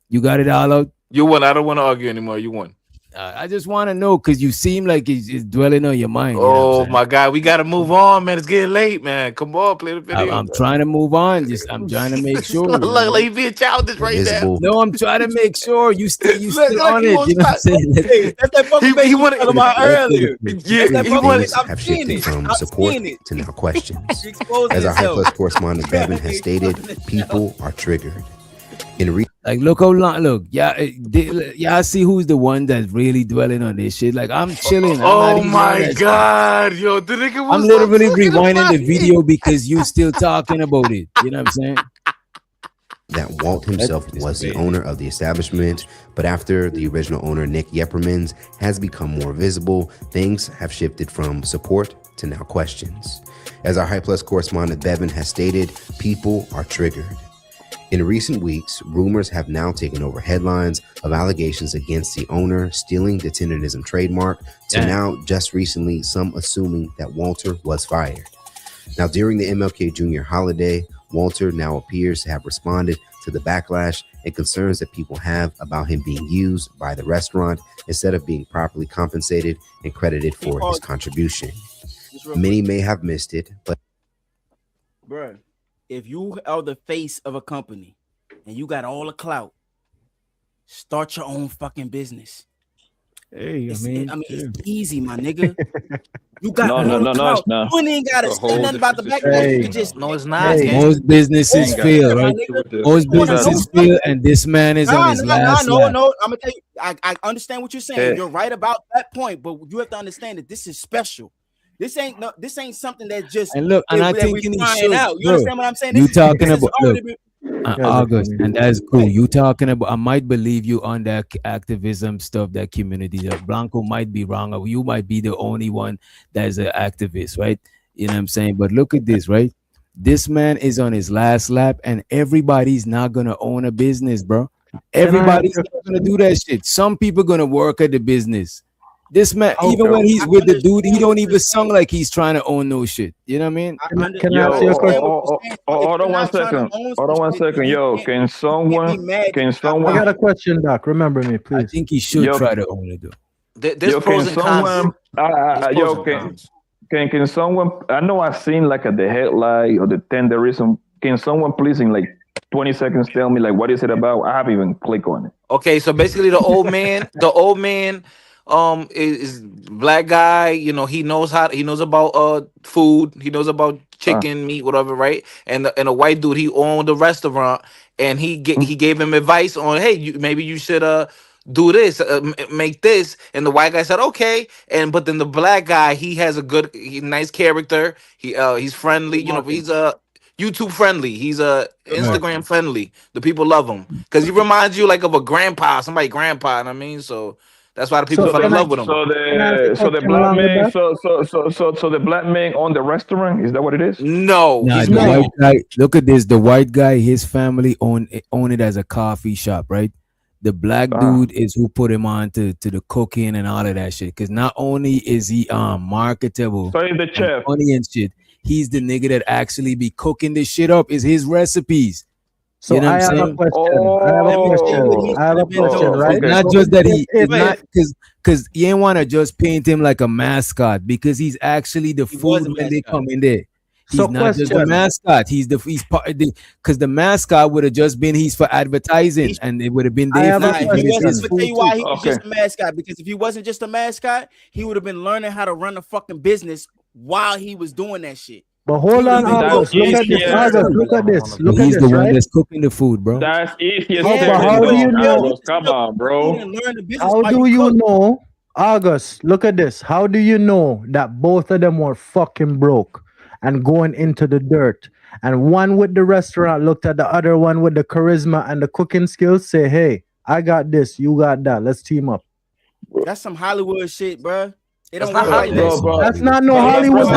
S2: You got it all out.
S14: You won. I don't want to argue anymore. You won.
S2: I just want to know because you seem like it's dwelling on your mind. You know what I'm
S14: Oh
S2: saying?
S14: my God, we gotta move on, man. It's getting late, man. Come on, play the video.
S2: I'm trying to move on. I'm trying to make sure. you know?
S14: Look, like you being childish right now.
S4: Visible.
S2: No, I'm trying to make sure you still
S14: Look,
S2: on
S14: he
S2: it.
S14: won't
S2: You know what I'm
S14: stop.
S2: saying?
S11: Hey, that's that fucking
S14: He wanted
S11: talking about earlier.
S14: Yeah,
S11: That's that
S14: he
S11: fucking
S14: wanted.
S4: Things
S11: I'm
S4: have
S11: seeing
S4: shifted
S11: it.
S4: from
S11: I'm
S4: support
S11: seeing it.
S4: to now questions.
S11: Expose
S4: As our High
S11: yourself.
S4: Plus correspondent Bevin has stated, people are triggered. In
S2: Like, look how long. Look, y'all see who's the one that's really dwelling on this shit. Like, I'm chilling. I'm not
S14: Oh
S2: even on
S14: my
S2: that shit.
S14: God, yo, the nigga was
S2: I'm literally
S14: talking
S2: rewinding
S14: about
S2: the
S14: it.
S2: video because you still talking about it. You know what I'm saying?
S4: that Walt himself was the owner of the establishment, but after the original owner, Nick Yeppermans, has become more visible, things have shifted from support to now questions. As our High Plus correspondent Bevin has stated, people are triggered. In recent weeks, rumors have now taken over headlines of allegations against the owner stealing the Tenderism trademark to
S2: Damn.
S4: now just recently some assuming that Walter was fired. Now, during the MLK Jr. holiday, Walter now appears to have responded to the backlash and concerns that people have about him being used by the restaurant instead of being properly compensated and credited for his contribution. Many may have missed it, but
S11: Bruh, if you are the face of a company and you got all the clout, start your own fucking business.
S2: Hey,
S11: It's easy, my nigga. You got
S16: No,
S11: all
S16: no,
S11: the
S16: no,
S11: clout.
S16: it's not.
S11: You ain't gotta
S16: It's a
S11: say
S16: whole
S11: nothing about the
S16: different
S11: back.
S2: situation.
S11: You could just
S14: No, it's not.
S11: Hey,
S14: gang.
S2: Most businesses
S11: Oh,
S2: fail,
S11: my
S2: right?
S11: nigga.
S2: Most
S11: You wanna know
S2: businesses
S11: something?
S2: fail, and this man is on his last
S11: no.
S2: lap.
S11: I'm gonna tell you. I understand what you're saying.
S16: Yeah.
S11: You're right about that point, but you have to understand that this is special. This ain't something that just
S2: And look, and I
S11: that
S2: think
S11: we
S2: he
S11: trying
S2: should,
S11: out. You
S2: bro.
S11: understand what I'm saying?
S2: You
S11: This is-
S2: talking
S11: this has
S2: about
S11: already
S2: look,
S11: been-
S2: August, and that's cool. You talking about? I might believe you on that activism stuff, that community. That Blanco might be wrong, or you might be the only one that is an activist, right? You know what I'm saying? But look at this, right? This man is on his last lap, and everybody's not gonna own a business, bro. Everybody's not gonna do that shit. Some people gonna work at the business. This man, even when he's with the dude, he don't even sound like he's trying to own no shit. You know what I mean?
S12: Can I ask you a question?
S16: Hold on 1 second. Hold on 1 second. Yo, can someone?
S12: I got a question, Doc. Remember me, please.
S2: I think he should
S16: Yo.
S2: try to own it, though.
S14: There's
S16: Yo,
S14: pros
S16: can
S14: and cons.
S16: someone?
S14: There's
S16: Yo,
S14: pros and cons.
S16: can someone? I know I've seen like at the headline or the tenderism. Can someone please in like 20 seconds, tell me like what is it about? I haven't even clicked on it.
S14: Okay, so basically the old man, is black guy, you know, he knows about food, he knows about chicken, meat, whatever, right? And a white dude, he owned a restaurant, and he gave him advice on, hey, maybe you should do this, make this, and the white guy said okay, but then the black guy, he has nice character, he's friendly, you know, he's YouTube friendly, he's Instagram friendly. The people love him because he reminds you like of a grandpa, somebody grandpa. And I mean, so that's why the people fell in love with him.
S16: So the black man, so the black man on the restaurant, is that what it is?
S14: No,
S2: Nah, the white guy. Look at this. The white guy, his family own it as a coffee shop, right? The black dude is who put him on to the cooking and all of that shit. Because not only is he marketable,
S16: so he's the chef,
S2: funny and shit. He's the nigga that actually be cooking this shit up. Is his recipes.
S12: So you know I have a question. I have a question, right?
S2: Okay. Not just that it's not because you ain't want to just paint him like a mascot because he's actually the food when they come in there. He's so not just the mascot. He's part of because the mascot would have just been he's for advertising and it would have been there.
S11: I'll tell you why he was just a mascot, because if he wasn't just a mascot, he would have been learning how to run a fucking business while he was doing that shit.
S12: But hold on, August. Look at this. August, look at this. Look at
S2: he's
S12: this,
S2: the one
S12: right?
S2: that's cooking the food, bro.
S16: That's easier.
S12: How do you know?
S16: Come on, bro.
S12: How do you know, August? Look at this. How do you know that both of them were fucking broke and going into the dirt? And one with the restaurant looked at the other one with the charisma and the cooking skills. Say, hey, I got this. You got that. Let's team up.
S11: That's some Hollywood shit, bro. It
S12: That's
S11: don't
S12: not
S11: work like
S12: Hollywood,
S11: this.
S12: bro. That's not no Hollywood shit.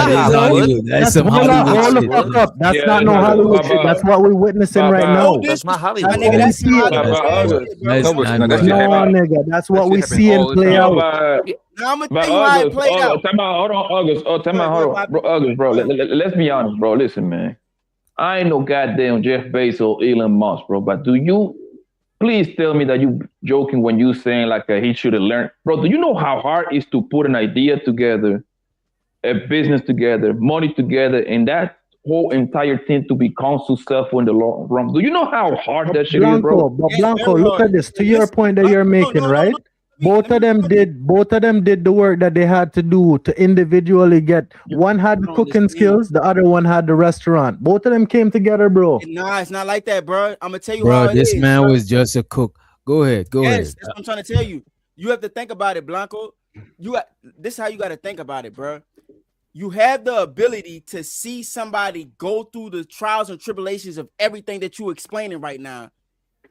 S12: That's some Hollywood shit. Hold the fuck up. That's not no Hollywood shit. That's what we're witnessing right now.
S11: That's not
S12: Hollywood.
S11: That's
S12: no, nigga. That's what we see and play out.
S11: Now I'm gonna tell you how it played out.
S16: Hold on, August. Hold on, bro, August, bro. Let's be honest, bro. Listen, man. I ain't no goddamn Jeff Bezos, Elon Musk, bro. But do you please tell me that you joking when you saying like he should have learned, bro? Do you know how hard it is to put an idea together, a business together, money together, and that whole entire thing to become successful in the long run? Do you know how hard that shit is, bro?
S12: But Blanco, look at this. To your point that you're making, right? Both of them did the work that they had to do to individually get. One had the cooking skills, the other one had the restaurant. Both of them came together, bro.
S11: Nah, it's not like that, bro. I'm gonna tell you
S2: Bro,
S11: how it
S2: this
S11: is,
S2: man
S11: bro.
S2: was just a cook. Go ahead.
S11: That's what I'm trying to tell you. You have to think about it, Blanco. This is how you got to think about it, bro. You have the ability to see somebody go through the trials and tribulations of everything that you're explaining right now,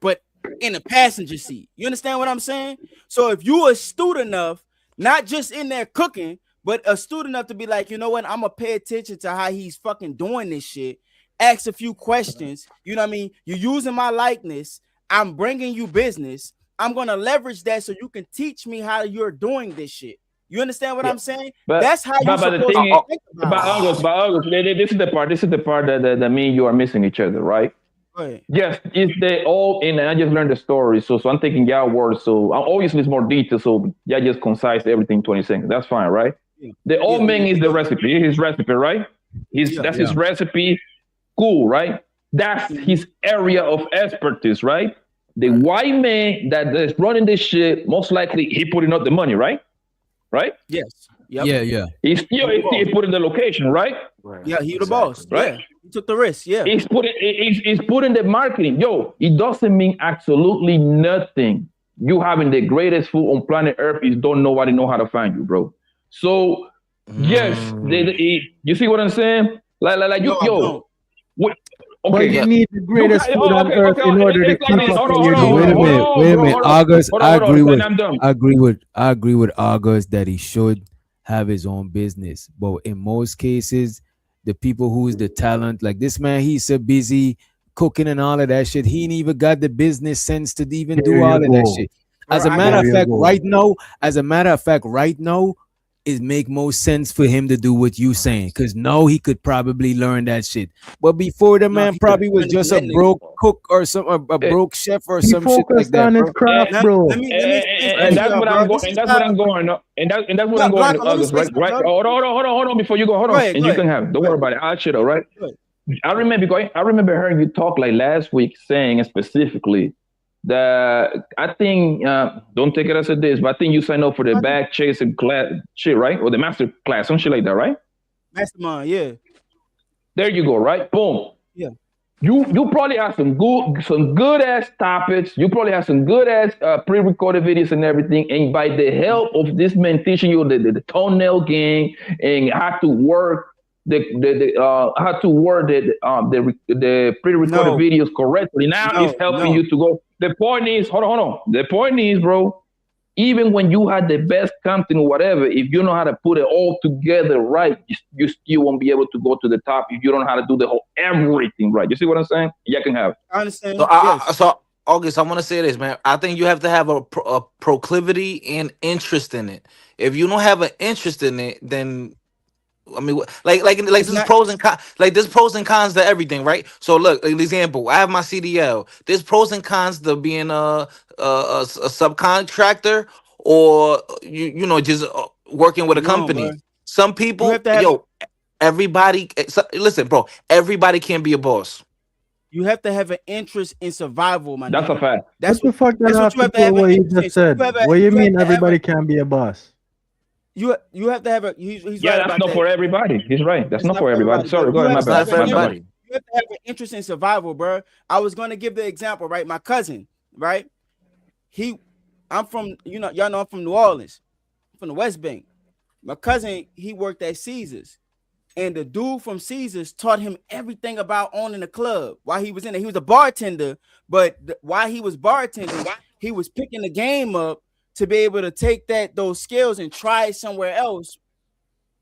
S11: but in the passenger seat. You understand what I'm saying? So if you astute enough, not just in there cooking, but astute enough to be like, you know what, I'm gonna pay attention to how he's fucking doing this shit, ask a few questions, you know what I mean? You're using my likeness, I'm bringing you business, I'm gonna leverage that so you can teach me how you're doing this shit. You understand what I'm saying? That's how you're supposed to think about it.
S16: But August, this is the part that me and you are missing each other, right? Yes, it's they all in, and I just learned the story, so I'm taking your words. So obviously it's more detailed, so yeah, just concise everything 20 seconds. That's fine, right? The old man is the recipe, his recipe, right? That's his recipe. Cool, right? That's his area of expertise, right? The white man that is running this shit, most likely he putting up the money, right? Right?
S11: Yes. Yep.
S2: Yeah.
S16: He's put in the location, right?
S11: Yeah, he the boss,
S16: right?
S11: Yeah. He took the risk, yeah.
S16: He's putting the marketing. Yo, it doesn't mean absolutely nothing. You having the greatest food on planet Earth is don't nobody know how to find you, bro. So yes, you see what I'm saying? Like you, yo.
S12: But you need the greatest food on earth in order to keep up with your
S2: Wait a minute, August. I agree with August that he should have his own business, but in most cases, the people who is the talent, like this man, he's so busy cooking and all of that shit. He ain't even got the business sense to even do all of that shit. As a matter of fact, right now, it make most sense for him to do what you saying, because now he could probably learn that shit. But before the man probably was just a broke cook or a broke chef or some shit like that.
S12: His craft, bro.
S16: And that's what I'm going. And that's what I'm going. And that's what I'm going to August, right? Hold on before you go. Hold on. And you can have. Don't worry about it. I'll shit out, right? I remember hearing you talk like last week, saying specifically that I think don't take it as it is, but I think you signed up for the bag chasing class shit, right? Or the master class, some shit like that, right?
S11: Mastermind, yeah.
S16: There you go, right? Boom.
S11: Yeah.
S16: You probably have some good ass topics. You probably have some good ass pre-recorded videos and everything. And by the help of this man teaching you the toenail game and how to work the pre-recorded videos correctly. Now it's helping you to go. The point is, hold on. The point is, bro, even when you had the best content or whatever, if you know how to put it all together right, you still won't be able to go to the top if you don't know how to do the whole everything right. You see what I'm saying? Yeah, I can have it.
S11: I understand.
S14: So August, I want to say this, man. I think you have to have a proclivity and interest in it. If you don't have an interest in it, then I mean, like there's pros and cons. Like there's pros and cons to everything, right? So look, like, example, I have my CDL. There's pros and cons to being a subcontractor or you know just working with a company. Some people, everybody. Listen, bro. Everybody can be a boss.
S11: You have to have an interest in survival, man.
S16: That's a fact.
S12: That's what the fuck that have to do with what you just said. What do you mean everybody can be a boss?
S11: You have to have a. He's
S16: yeah,
S11: right
S16: that's not for everybody. He's right. That's not for everybody. Sorry, go ahead. My bad.
S11: You have to have an interest in survival, bro. I was going to give the example, right? My cousin, right? I'm from, y'all know I'm from New Orleans, I'm from the West Bank. My cousin, he worked at Caesars, and the dude from Caesars taught him everything about owning a club. While he was in there, he was a bartender, but while he was bartending, he was picking the game up to be able to take those skills and try it somewhere else,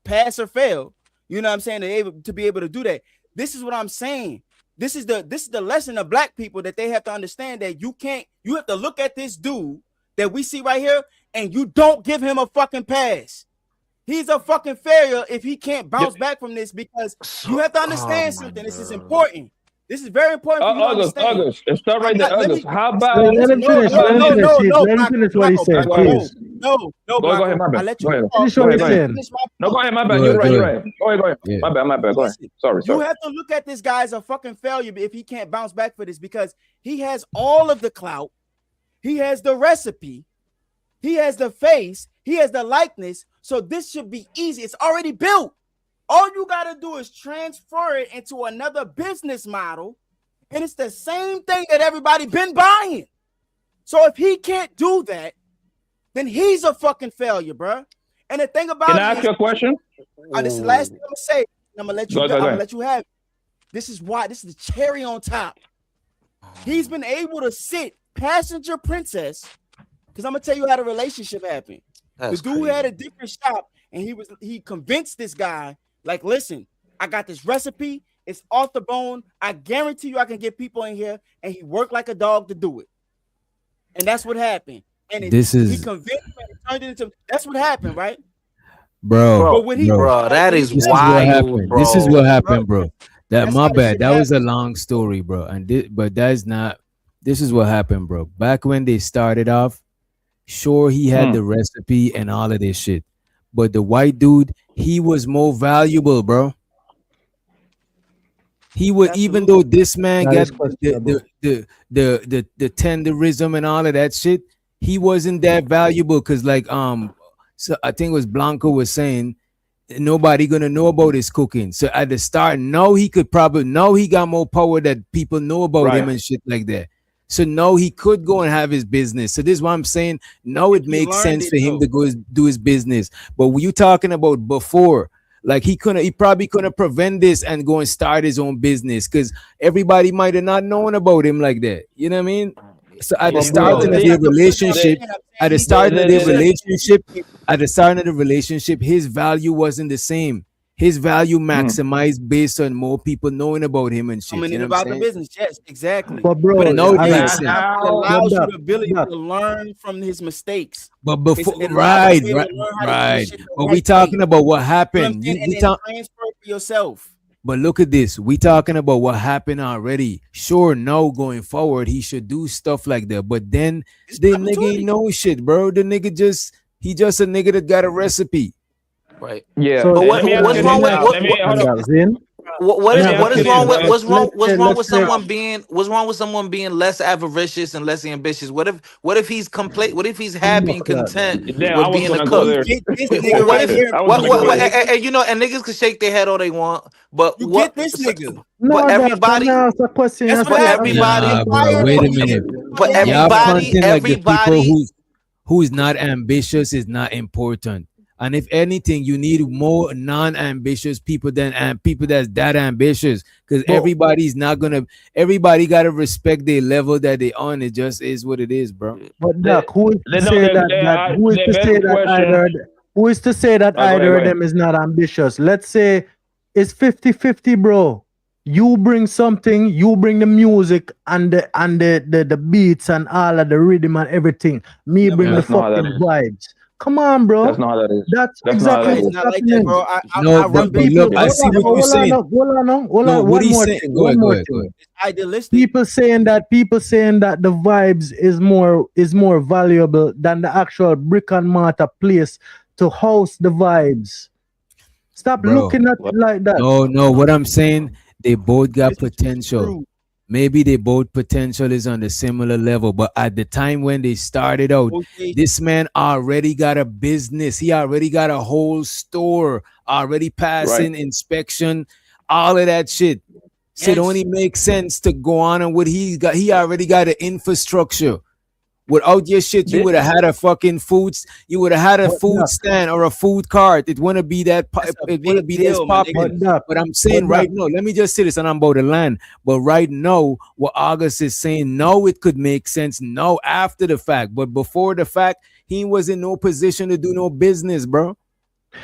S11: pass or fail. You know what I'm saying? To be able to do that. This is what I'm saying. This is the lesson of black people that they have to understand that you have to look at this dude that we see right here and you don't give him a fucking pass. He's a fucking failure if he can't bounce back from this, because you have to understand something. This is important. This is very important. For you
S16: August, start right there. August, how about?
S12: Let him finish. Let him finish what he said, please.
S16: No, go ahead, my bad.
S12: Finish what he's saying.
S16: No, go ahead, my bad. You're right. Go ahead. Yeah. My bad. Go ahead. Sorry.
S11: You have to look at this guy as a fucking failure if he can't bounce back for this, because he has all of the clout. He has the recipe. He has the face. He has the likeness. So this should be easy. It's already built. All you got to do is transfer it into another business model, and it's the same thing that everybody been buying. So if he can't do that, then he's a fucking failure, bro. And the thing about
S16: Can I ask you a question?
S11: This is the last thing I'm gonna say. I'm gonna let you. I'm gonna let you have it. This is why. This is the cherry on top. He's been able to sit passenger princess, because I'm gonna tell you how the relationship happened. The dude had a different shop, and he convinced this guy. Like, listen, I got this recipe. It's off the bone. I guarantee you I can get people in here. And he worked like a dog to do it. And that's what happened. And he convinced him and turned it into, that's what happened, right?
S2: Bro,
S14: that is wild, bro.
S2: This is what happened, bro. My bad. That was a long story, bro. But that's not, this is what happened, bro. Back when they started off, sure, he had the recipe and all of this shit. But the white dude, he was more valuable, bro. He would, even though this man got the tenderism and all of that shit, he wasn't that valuable, because so I think it was Blanco was saying nobody gonna know about his cooking. So at the start, he got more power that people know about him and shit like that. So he could go and have his business. So this is what I'm saying. It makes sense for him to go do his business. But were you talking about before? Like he probably couldn't prevent this and go and start his own business, because everybody might have not known about him like that. You know what I mean? So at the start of their relationship, his value wasn't the same. His value maximized based on more people knowing about him and shit.
S11: You know about the business, yes, exactly.
S12: But bro,
S11: it allows you the ability to learn from his mistakes.
S2: But before, right. But we talking about what happened.
S11: Transfer for yourself.
S2: But look at this. We talking about what happened already. Sure, going forward, he should do stuff like that. But then the nigga ain't no shit, bro. The nigga he just a nigga that got a recipe.
S14: Right.
S16: Yeah.
S14: So, but what's wrong with What is
S16: Let me
S14: what
S16: ask
S14: is
S16: you
S14: wrong
S16: this,
S14: with
S16: right?
S14: what's wrong with someone being less avaricious and less ambitious? What if he's complete? What if he's happy and content
S16: Damn, I
S14: with
S16: was
S14: being a
S16: gonna go
S14: cook?
S16: there.
S11: This nigga
S14: What
S11: right
S14: if
S11: here.
S16: I was gonna go there.
S14: and you know, and niggas can shake their head all they want, but
S11: You
S14: what?
S11: get this nigga.
S12: No,
S14: But
S12: Doc,
S14: everybody,
S12: let me ask a question.
S11: That's
S12: Ask
S11: what
S14: but
S12: a-
S11: happened.
S14: everybody,
S2: Nah, bro. Wait a minute.
S14: but
S2: Y'all
S14: everybody,
S2: fronting like the people
S14: everybody.
S2: who is not ambitious is not important. And if anything, you need more non-ambitious people than people that's that ambitious. Because everybody gotta respect the level that they on. It just is what it is, bro.
S12: But Doc, who is to
S16: They
S12: say
S16: know
S12: that who is to say that either who is to say that
S16: go ahead,
S12: either
S16: go
S12: of
S16: ahead.
S12: them is not ambitious? Let's say it's 50-50, bro. You bring something, you bring the music and the beats and all of the rhythm and everything. Me bring the
S16: That's not how that
S12: fucking
S16: is.
S12: vibes. Come on, bro.
S16: That's not how that is.
S12: That's
S16: That's not how
S12: exactly
S16: that
S11: It's
S16: is.
S11: not
S12: what's
S11: like that,
S12: happening.
S11: bro. I
S2: No,
S11: run
S2: but
S11: business.
S2: look, I see what you're saying.
S12: Hold on,
S2: No,
S12: one
S2: what he's
S12: more
S2: saying.
S12: thing.
S2: Go
S12: One
S2: ahead, go
S12: more
S2: ahead, go
S12: thing.
S2: ahead.
S11: It's idealistic.
S12: People saying that the vibes is more valuable than the actual brick and mortar place to house the vibes. Stop
S2: Bro.
S12: looking at it like that.
S2: No. What I'm saying, they both got
S11: This is
S2: potential.
S11: true.
S2: Maybe they both potential is on the similar level, but at the time when they started out,
S11: Okay.
S2: this man already got a business. He already got a whole store, already passing inspection, all of that shit. So it
S11: Yes.
S2: only makes sense to go on and what he's got. He already got an infrastructure. Without your shit, you would have had a fucking you would have had a
S12: But
S2: food
S12: Doc,
S2: stand or a food cart. It wouldn't be that
S11: That's a
S2: it wouldn't
S11: big
S2: be this
S11: deal, my nigga.
S2: popping.
S12: but Doc,
S2: But I'm saying
S12: but
S2: right
S12: Doc,
S2: now, let me just say this, and I'm about to land. But right now, what August is saying, no, it could make sense. No, after the fact, but before the fact, he was in no position to do no business, bro.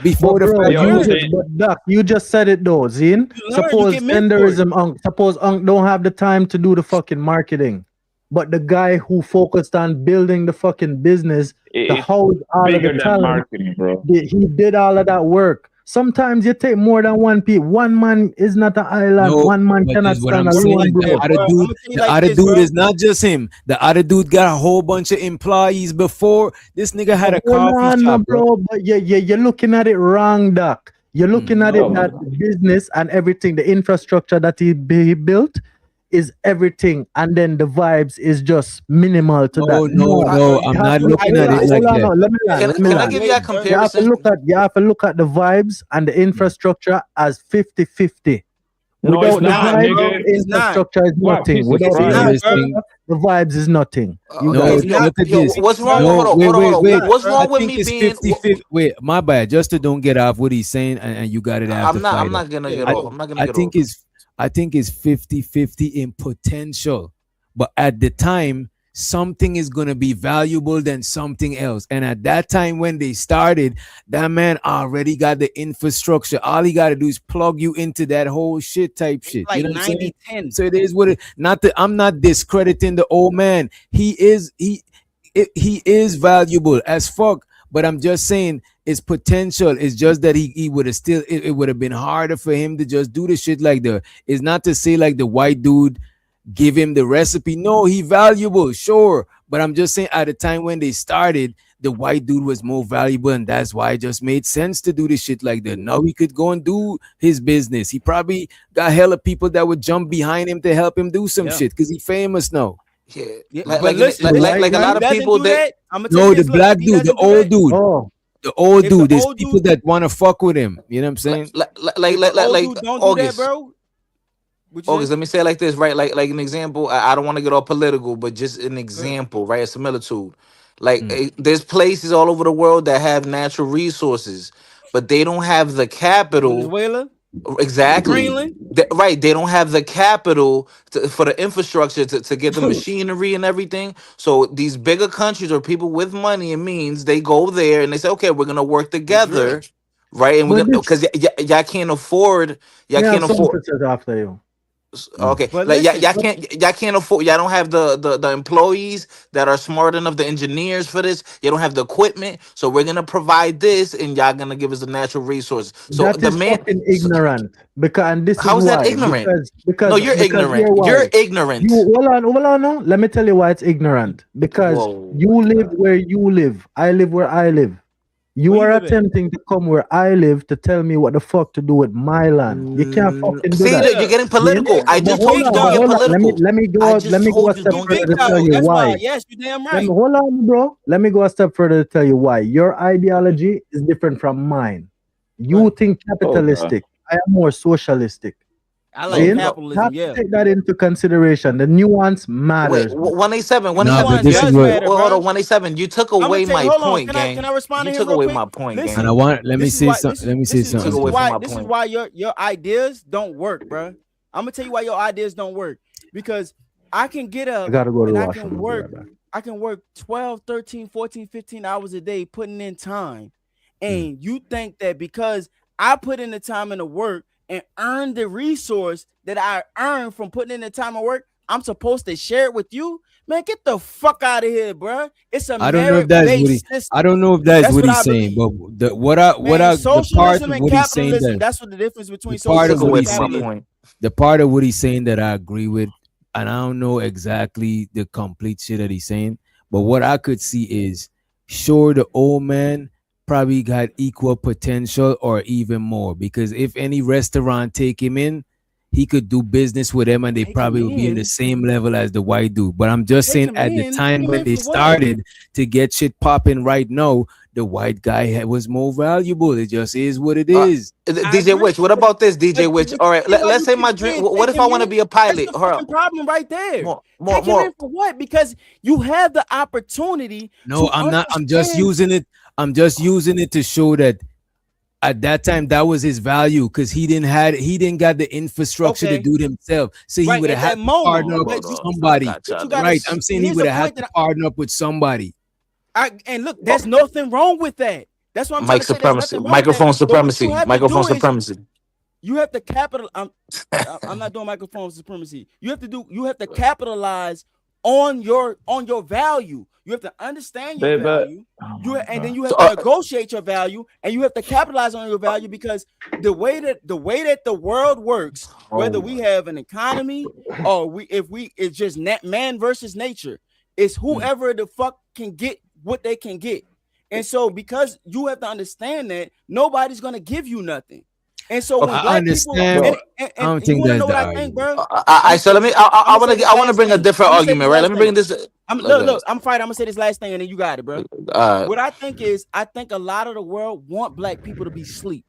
S2: Before
S12: but
S2: the
S12: bro,
S2: fact,
S16: Yo,
S2: you
S12: you
S2: was
S16: see,
S12: just, but Doc, you just said it though, Zine.
S11: You learn, you
S12: Suppose
S11: get mentored.
S12: tenderism, suppose don't have the time to do the fucking marketing, but the guy who focused on building the fucking business, the
S16: it's
S12: house, all of
S16: bigger
S12: the
S16: than
S12: talent,
S16: marketing, bro.
S12: he did all of that work. Sometimes you take more than one people. One man is not an island.
S2: no,
S12: One man
S2: but
S12: cannot
S2: that's what
S12: stand
S2: I'm
S12: alone,
S2: saying.
S12: bro.
S2: The other
S11: Bro, I'm
S2: dude,
S11: gonna tell you
S2: the
S11: like
S2: other
S11: this,
S2: dude
S11: bro.
S2: is not just him. The other dude got a whole bunch of employees before. This nigga had a
S12: Hold
S2: coffee
S12: on,
S2: shop, bro.
S12: bro. But you're looking at it wrong, Doc. You're looking at it
S16: No,
S12: that business and everything, the infrastructure that he built is everything, and then the vibes is just minimal to that.
S2: No,
S12: You
S2: I'm
S12: have
S2: not
S12: to look.
S2: looking at it like
S12: Hold on,
S2: that.
S12: no, let me land. Let me
S14: Can I
S12: land.
S14: give you a
S12: You have to
S14: comparison?
S12: look at the vibes and the infrastructure as 50-50.
S16: no, it's
S12: Without the
S16: not,
S12: vibes,
S16: nigga.
S12: the
S11: It's not.
S12: infrastructure is
S16: What?
S12: nothing.
S16: 50
S12: Without the
S11: It's not,
S2: This
S11: bro.
S2: thing,
S12: infrastructure, the vibes is nothing. You
S2: no,
S12: got
S11: It's
S12: it.
S11: not.
S2: look at
S14: Yo,
S2: this.
S14: what's wrong?
S2: No,
S14: Hold on,
S2: wait,
S14: hold on,
S2: wait,
S14: hold on.
S2: wait.
S14: What's
S2: I
S14: wrong with
S2: think
S14: me
S2: it's
S14: being?
S2: 50-50. Wait, my bad. Just to don't get off what he's saying, and you got it after
S14: I'm not. I'm
S2: fighter.
S14: not gonna get
S2: I,
S14: off. I'm not gonna
S2: I
S14: get
S2: think
S14: off.
S2: it's 50-50 in potential, but at the time something is going to be valuable than something else. And at that time when they started, that man already got the infrastructure. All he got to do is plug you into that whole shit type shit.
S11: Like
S2: You know what I'm saying?
S11: 90-10.
S2: So it is what it, not that I'm not discrediting the old man. He is valuable as fuck. But I'm just saying his potential is just that he would have still, it would have been harder for him to just do the shit like the, it's not to say like the white dude give him the recipe. No, he valuable, sure. But I'm just saying at the time when they started, the white dude was more valuable, and that's why it just made sense to do this shit like that. Now he could go and do his business. He probably got hella people that would jump behind him to help him do some shit because he's famous now.
S14: Yeah,
S11: But
S14: like
S11: listen,
S14: a lot of people that
S2: no, the black dude, the old dude, the old
S11: If the
S2: dude. There's
S11: old
S2: people that want to fuck with him. You know what I'm saying?
S14: like
S11: don't do that,
S14: August.
S11: bro.
S14: August, let me say it like this, right? Like an example. I don't want to get all political, but just an example, right? A similitude. Like there's places all over the world that have natural resources, but they don't have the capital.
S11: Venezuela.
S14: Exactly.
S11: Greenland.
S14: Right. They don't have the capital for the infrastructure to get the machinery and everything. So these bigger countries or people with money and means, they go there and they say, okay, we're gonna work together, right? And we're gonna, because y'all can't afford. Y'all can't afford.
S12: After you.
S14: Okay,
S11: But
S14: like
S11: listen,
S14: y'all can't afford. Y'all don't have the employees that are smart enough, the engineers for this. You don't have the equipment, so we're gonna provide this, and y'all gonna give us the natural resources. So
S12: That is fucking ignorant. Because and this
S14: How
S12: is
S14: is that
S12: why.
S14: ignorant?
S12: Because
S14: No, you're ignorant.
S12: here's why.
S14: You're ignorant.
S12: Hold on. No. Let me tell you why it's ignorant. Because you live where you live. I live where I live. You
S11: Where
S12: are
S11: you live at?
S12: attempting to come where I live to tell me what the fuck to do with my land. You can't fucking do
S14: See,
S12: that.
S14: you're getting political. I just
S12: Hold
S14: told you
S12: on,
S14: don't get
S12: hold on.
S14: political.
S12: Let me go.
S14: I
S12: Let
S14: just
S12: me go
S14: told
S12: a
S14: you
S12: step
S14: don't
S12: further
S14: get
S12: to tell you
S11: That's
S12: why.
S11: why. Yes, you're damn
S12: Let
S11: right.
S12: me, hold on, bro. Let me go a step further to tell you why. Your ideology is different from mine. You think capitalistic. I am more socialistic.
S11: I like
S12: See?
S11: capitalism.
S12: Have
S11: Yeah.
S12: to take that into consideration. The nuance
S14: Wait,
S12: matters.
S14: 187.
S11: The
S2: Nah, but
S11: nuance
S2: this is
S11: does
S2: what.
S11: matter,
S14: Hold
S11: bro.
S14: on, 187. You took
S11: I'm gonna
S14: away
S11: tell you.
S14: my
S11: Hold on.
S14: point,
S11: Can
S14: gang.
S11: I respond
S14: You
S11: to him
S14: took
S11: real
S14: away
S11: quick?
S14: my point,
S2: And
S11: Listen,
S2: I
S14: gang.
S2: want. Let me
S11: this is
S2: say
S11: why.
S2: something. Let me say
S11: This is
S2: something.
S14: away from
S11: why.
S14: my
S11: This is
S14: point.
S11: why your ideas don't work, bro. I'm gonna tell you why your ideas don't work, because I can get
S12: I
S11: up
S12: gotta go to
S11: and
S12: the
S11: I
S12: washroom.
S11: can
S12: I'll be
S11: work.
S12: right back.
S11: I can work 12, 13, 14, 15 hours a day putting in time. And you think that because I put in the time and the work and earn the resource that I earn from putting in the time and work, I'm supposed to share it with you? Man, get the fuck out of here, bro. It's a
S2: I don't know if that's what he.
S11: merit-based system.
S2: I don't know if that's
S11: That's
S2: what
S11: what
S2: he's
S11: I
S2: saying,
S11: believe.
S2: but the part
S11: Socialism
S2: of
S11: and
S2: what he's saying
S11: capitalism,
S2: that
S11: that's what the difference between
S2: the part
S14: Took
S2: of
S11: socialism
S2: what
S14: away
S11: and
S2: he's
S14: from my
S2: saying,
S11: capitalism.
S14: point.
S2: the part of what he's saying that I agree with, and I don't know exactly the complete shit that he's saying, but what I could see is, sure, the old man probably got equal potential or even more, because if any restaurant take him in, he could do business with them and they
S11: Take him
S2: probably would be in the
S11: in.
S2: same level as the white dude. But I'm just
S11: Take
S2: saying,
S11: him
S2: at the
S11: in. Take
S2: time
S11: him
S2: when
S11: in
S2: they
S11: for what?
S2: started to get shit popping right now, the white guy was more valuable. It just is what it is.
S11: I
S14: DJ
S11: agree.
S14: Witch, what about this, DJ
S11: But
S14: Witch?
S11: you
S14: All right,
S11: see why
S14: let's
S11: you
S14: say
S11: keep
S14: my dream.
S11: saying
S14: What
S11: take
S14: if I
S11: him
S14: want to
S11: in?
S14: be a
S11: That's
S14: pilot?
S11: the
S14: Hold
S11: fucking
S14: on.
S11: problem right there.
S14: More,
S11: Take him in for what? Because you have the opportunity
S2: No,
S11: to
S2: I'm not. I'm just
S11: understand.
S2: using it. I'm just using it to show that at that time that was his value, because he didn't got the infrastructure to
S11: Okay,
S2: do it himself. So he
S11: right
S2: would have
S11: at
S2: had
S11: that
S2: to
S11: moment.
S2: partner up
S11: But
S2: with
S11: you,
S2: somebody.
S11: but you gotta.
S2: Right. I'm saying he
S11: Here's
S2: would
S11: the
S2: have had
S11: point
S2: to
S11: that
S2: partner up with somebody.
S11: and look, there's nothing wrong with that. That's what I'm trying
S14: Mike
S11: to say. There's
S14: supremacy,
S11: nothing wrong with that.
S14: microphone
S11: But what you
S14: supremacy,
S11: have to
S14: microphone
S11: do is
S14: supremacy.
S11: you have to capital. I'm not doing microphone supremacy. You have to capitalize on your value. You have to understand your value. And then you have
S14: So,
S11: to negotiate your value, and you have to capitalize on your value, because the way that the world works, whether we have an economy or it's just man versus nature, it's whoever the fuck can get what they can get. And so, because you have to understand that nobody's gonna give you nothing. And so when
S2: I
S11: black
S2: understand.
S11: people
S2: I
S11: and
S2: don't
S11: you
S2: think
S11: want to
S2: that's
S11: know what
S2: the
S11: I think,
S2: argument.
S11: bro?
S14: so let me. I want to bring a different argument, right? Let me bring this.
S11: Look, I'm fighting. I'm gonna say this last thing, and then you got it, bro.
S14: Uh,
S11: What I think is, I think a lot of the world want black people to be asleep.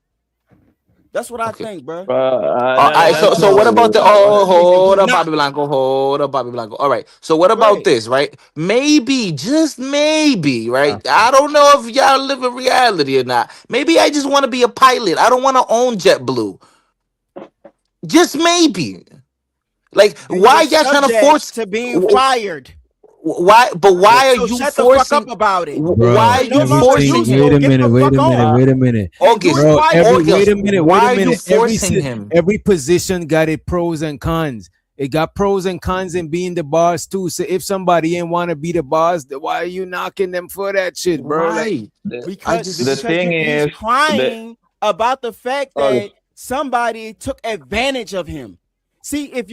S11: That's what I think, bro.
S14: all right, so what about the hold up, Bobby Blanco, hold up, Bobby Blanco. All right, so what about this, right? Maybe, just maybe, right? I don't know if y'all live in reality or not. Maybe I just want to be a pilot. I don't want to own JetBlue. Just maybe. Like,
S11: Then
S14: why
S11: you're
S14: y'all trying to
S11: subject
S14: force?
S11: to being fired.
S14: Why? But why are
S11: So
S14: you
S11: shut the fuck
S14: forcing?
S11: up about it.
S14: Why are
S11: You're no
S14: you
S11: longer
S14: forcing
S11: useful.
S14: him?
S2: Wait a
S11: Get
S2: minute.
S11: the
S2: Wait
S11: fuck
S2: a minute.
S11: on.
S2: Wait a minute.
S14: August,
S2: Bro,
S14: August,
S2: wait
S14: why are
S2: a
S14: you
S2: minute.
S14: forcing him?
S2: Every position got its pros and cons. It got pros and cons in being the boss too. So if somebody ain't want to be the boss, why are you knocking them for that shit, bro?
S14: Why?
S11: Because
S16: the thing
S11: he's
S16: is,
S11: crying about the fact that somebody took advantage of him. See, if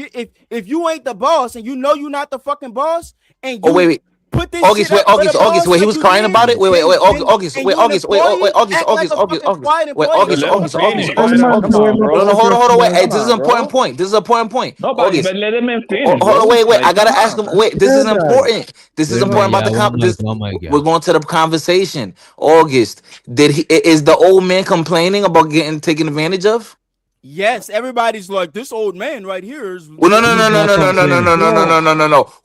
S11: you ain't the boss and you know you're not the fucking boss, and you
S14: Wait.
S11: put this
S14: August,
S11: shit
S14: wait,
S11: up for the
S14: August,
S11: boss
S14: wait. He
S11: like
S14: was
S11: you
S14: crying
S11: did,
S14: about it. Wait, August,
S11: and
S14: wait,
S11: you an
S14: August, wait,
S11: employee,
S14: August,
S11: act like a fucking quiet employee.
S14: August,
S11: Shut the
S14: August,
S11: fuck
S14: August,
S11: up.
S14: August.
S16: Come on, bro.
S14: No, hold on, wait. Hey,
S16: Come
S14: this is
S16: on,
S14: an important
S16: bro.
S14: point. This is an important point.
S16: No,
S14: August.
S16: but let him finish,
S14: Hold on,
S16: bro.
S14: wait. I
S16: Like,
S14: gotta
S16: come
S14: ask
S16: on,
S14: him.
S16: man.
S14: Wait, this is important. This is
S2: Wait a
S14: important
S2: minute,
S14: about
S2: yeah.
S14: the
S2: One mic,
S14: we're
S2: yeah.
S14: going to the conversation. August, is the old man complaining about getting taken advantage of?
S11: Yes, everybody's like, this old man right here is.
S14: Well, no.
S2: He's not complaining.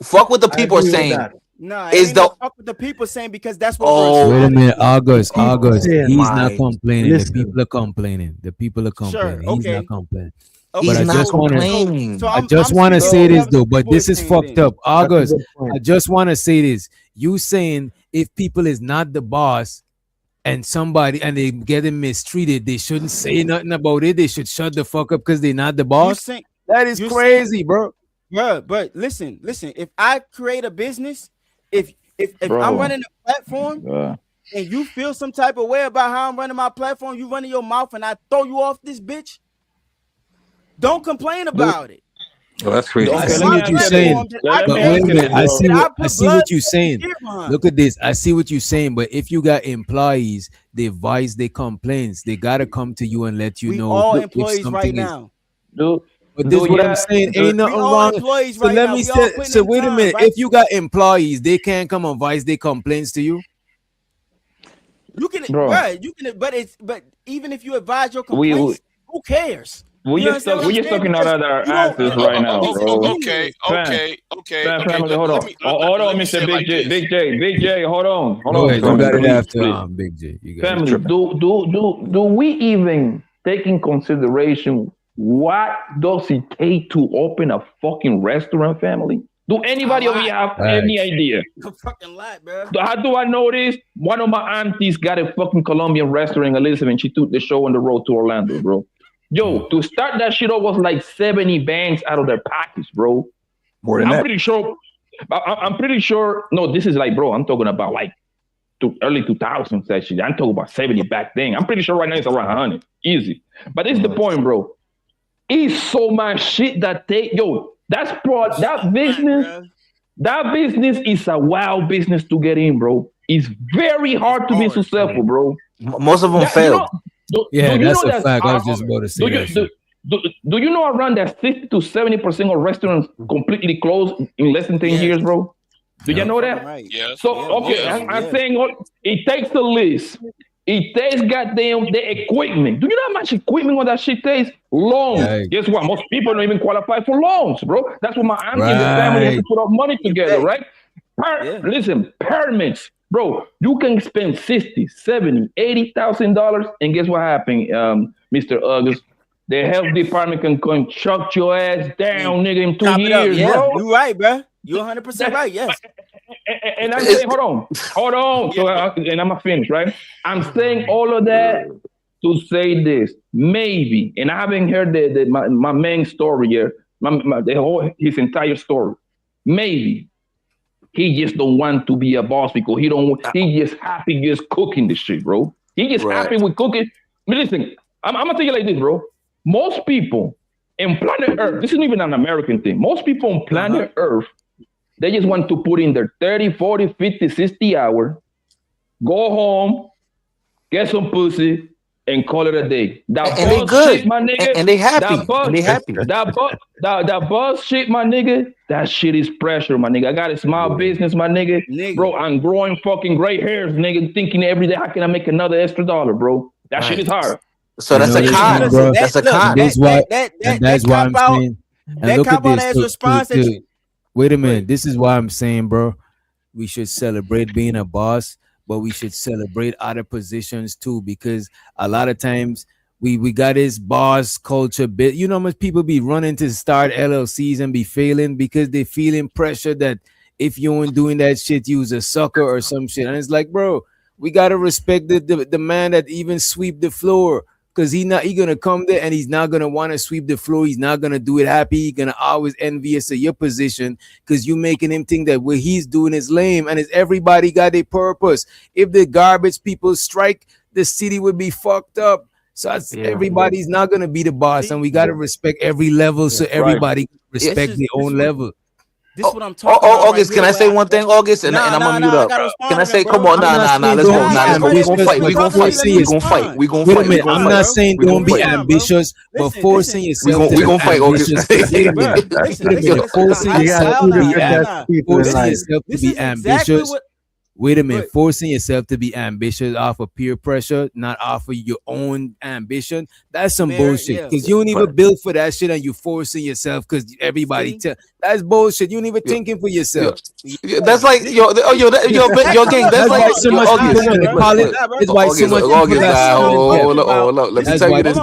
S14: Fuck what the
S12: I
S14: people are
S12: agree with
S14: saying.
S12: that.
S11: Nah, it
S14: Is
S11: ain't
S14: the
S11: no fuck with the people saying, because that's what we're
S14: oh
S2: Wait a
S11: trying to
S2: minute,
S11: do.
S2: August.
S12: saying,
S2: He's not
S14: my
S2: complaining.
S12: listen.
S2: The people are complaining.
S11: Sure,
S2: He's not
S11: okay.
S2: complaining.
S11: Okay,
S2: But
S14: he's
S2: I
S14: not
S2: just want to.
S14: complaining.
S2: I
S11: I'm
S2: just want to
S11: speaking
S2: say
S11: on
S2: this
S11: whatever the
S2: though, but
S11: people
S2: this is
S11: saying
S2: fucked
S11: then.
S2: up.
S12: That's a
S2: August,
S12: good point.
S2: I just want to say this. You saying if people is not the boss and they getting mistreated, they shouldn't say nothing about it. They should shut the fuck up because they're not the
S11: You
S2: boss.
S11: saying
S2: That is
S11: you're
S2: crazy, bro.
S11: but listen. If I create a business, if I'm
S16: Bro.
S11: running a platform and you feel some type of way about how I'm running my platform, you running your mouth and I throw you off this bitch, don't complain about it.
S19: Well, that's crazy.
S2: I see what you're saying, but wait a minute. I see what you're saying. Look at this. I see what you're saying. But if you got employees, they voice their complaints. They gotta come to you and let you know.
S11: All
S2: look,
S11: employees right now.
S2: But this is what I'm saying. Ain't nothing wrong. So let me say. So wait a minute. If you got employees, they can't come and voice their complaints to you.
S11: You can, bro. You can, but even if you advise your complaints, who cares?
S16: We're just talking out of our answers right now, bro.
S20: Okay.
S16: Hold on, Mr. Big J, hold on.
S2: You got it after Big J.
S16: Family, do we even take in consideration what does it take to open a fucking restaurant, family? Do anybody of you have any idea?
S11: Fucking lot, bro.
S16: How do I know this? One of my aunties got a fucking Colombian restaurant in Elizabeth, and she took the show on the road to Orlando, bro. Yo, to start that shit up was like 70 bands out of their pockets, bro.
S19: More than
S16: I'm
S19: that.
S16: pretty sure. No, this is like, bro, I'm talking about like early 2000s, actually. I'm talking about 70 back then. I'm pretty sure right now it's around 100. Easy. But this is the point, bro. It's so much shit that that business is a wild business to get in, bro. It's very hard to be successful, bro.
S14: Most of them failed.
S2: That's a fact. I was just about to say that.
S16: Do you know around that 60 to 70% of restaurants completely closed in less than 10 years, bro? Do you know that?
S20: Right. Yeah.
S16: So, I'm saying it takes the list. It takes goddamn the equipment. Do you know how much equipment all that shit takes? Loans. Right. Guess what? Most people don't even qualify for loans, bro. That's what my auntie and the family have to put up money together, right? Listen, permits. Bro, you can spend $60,000, $70,000, $80,000, and guess what happened, Mr. August? The health department can come chuck your ass down, nigga, in 2 years, bro.
S11: You right, bro. You're 100% right. Yes.
S16: And I'm saying, hold on. So, and I'm gonna finish, right? I'm saying all of that to say this. Maybe, and I haven't heard my main story here, his entire story. Maybe he just don't want to be a boss because he just happy just cooking the shit, bro. He just happy with cooking. But listen, I'm gonna tell you like this, bro. Most people in planet Earth, this isn't even an American thing. Most people on planet Earth, they just want to put in their 30, 40, 50, 60 hours, go home, get some pussy, and call it a day. That
S14: and they good,
S16: shit, my nigga,
S14: and they happy.
S16: That buzz shit, my nigga, that shit is pressure, my nigga. I got a small business, my nigga. Bro, I'm growing fucking gray hairs, nigga, thinking every day, how can I make another extra $1, bro? That shit is hard.
S14: So that's a con, bro. That's a con.
S2: That's why I'm saying. And look at this. Wait a minute. This is why I'm saying, bro, we should celebrate being a boss, but we should celebrate other positions too, because a lot of times we got this boss culture bit. You know how much people be running to start LLCs and be failing because they feeling pressure that if you ain't doing that shit, you's a sucker or some shit. And it's like, bro, we gotta respect the man that even sweep the floor. Because he gonna come there and he's not gonna want to sweep the floor. He's not gonna do it happy. He's gonna always envious of your position because you making him think that what he's doing is lame. And it's everybody got a purpose. If the garbage people strike, the city would be fucked up. So everybody's not gonna be the boss, and we gotta respect every level so everybody respect their own level.
S11: This is what I'm talking about.
S14: August, can I say one thing, August? And I'm gonna mute up. Can I say, come on, let's go. We're gonna fight. We're gonna fight.
S2: I'm not saying don't be ambitious, but forcing yourself.
S14: We're gonna fight, August.
S2: Forcing yourself to be ambitious. Wait a minute, forcing yourself to be ambitious off of peer pressure, not off of your own ambition. That's some bullshit. Because you don't even build for that shit and you forcing yourself because everybody tell. That's bullshit. You don't even thinking for yourself.
S14: That's like your gang. That's like
S2: so much people want to call it. It's why so much
S14: people. Let me tell you this.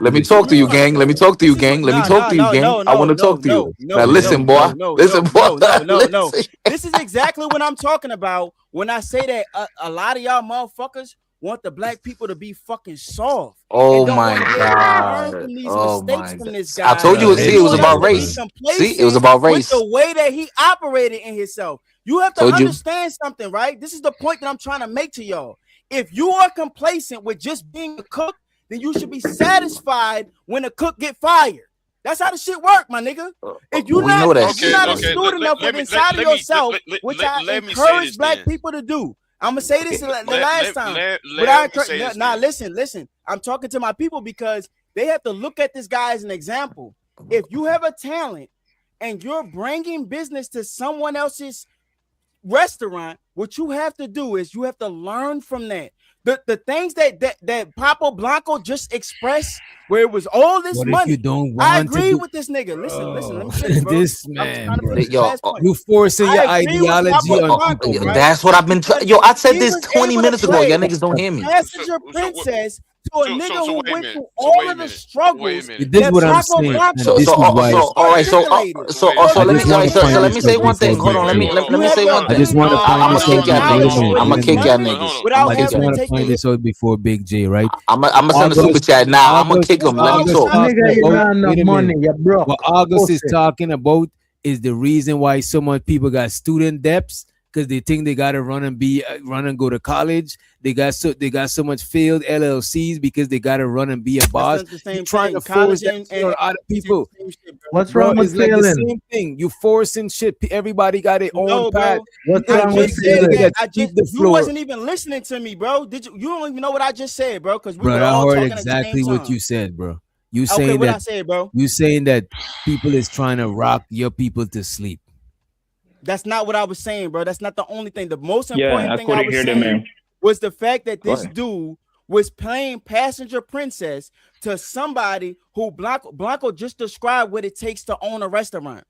S14: Let me talk to you, gang. Let me talk to you, gang. I want to talk to you. Now listen, boy. Listen, boy.
S11: No. This is exactly what I'm talking about when I say that a lot of y'all motherfuckers want the black people to be fucking soft.
S14: Oh my god! Oh my god! I told you. See, it was about race. See, it was about race.
S11: With the way that he operated in himself, you have to understand something, right? This is the point that I'm trying to make to y'all. If you are complacent with just being a cook, then you should be satisfied when a cook get fired. That's how the shit work, my nigga. If you're
S14: We know that
S11: if you're not astute enough with inside of yourself, which I encourage black people to do. I'm gonna say this the last time. But listen. I'm talking to my people because they have to look at this guy as an example. If you have a talent and you're bringing business to someone else's restaurant, what you have to do is you have to learn from that. The things that Papa Blanco just expressed, where it was all this
S2: What if
S11: money.
S2: you don't want
S11: I
S2: to
S11: agree
S2: do-
S11: with this nigga. Listen. Let me finish, bro.
S2: This
S11: I'm
S2: man,
S11: trying to
S2: bro.
S11: finish the last point.
S2: You forcing your
S11: I agree with
S2: ideology
S11: Papa
S2: on
S11: Blanco,
S2: people, bro.
S14: That's what I've been. Yo, I said this 20
S11: able to
S14: minutes ago.
S11: play
S14: Y'all niggas don't hear me.
S11: Passenger Princess to a nigga who went through all of the struggles.
S2: This is what I'm saying. And
S14: So,
S2: this is why.
S14: all right. So let me say one thing. Hold on. Let me say one
S2: I
S14: thing.
S2: just want to
S14: I'm
S2: find
S14: gonna kick y'all niggas. I'm gonna kick y'all niggas.
S2: I just want to find this out before Big J, right?
S14: I'm gonna send a super chat now. I'm gonna kick him. Let me talk.
S12: Nigga, you don't have money. You're broke.
S2: What August is
S12: Pussy.
S2: talking about is the reason why so much people got student debts, because they think they gotta run and go to college. They got so much failed LLCs because they gotta run and be a boss.
S11: That's the same
S2: You're trying
S11: thing.
S2: to force
S11: College
S2: that
S11: and-
S2: shit on other people.
S12: What's
S2: Bro,
S12: wrong with
S2: it's like the
S12: failing?
S2: same thing. You forcing shit. Everybody got their own
S11: No,
S2: path.
S11: bro.
S12: What's
S11: I
S12: wrong with
S11: just said
S12: failing?
S11: that. I
S2: Keep
S11: just
S2: the
S11: you
S2: floor.
S11: wasn't even listening to me, bro. Did you? You don't even know what I just said, bro. Because we
S2: Bro,
S11: were
S2: I
S11: all
S2: heard
S11: talking
S2: exactly
S11: at the same
S2: what
S11: time.
S2: you said, bro. You
S11: Okay,
S2: saying
S11: what I
S2: that
S11: said, bro.
S2: you saying that people is trying to rock your people to sleep.
S11: That's not what I was saying, bro. That's not the only thing. The most
S16: Yeah,
S11: important
S16: I
S11: thing I
S16: couldn't
S11: was
S16: hear that,
S11: saying
S16: man.
S11: was the fact that
S16: Go
S11: this
S16: ahead.
S11: dude was playing passenger princess to somebody who Blanco just described what it takes to own a restaurant.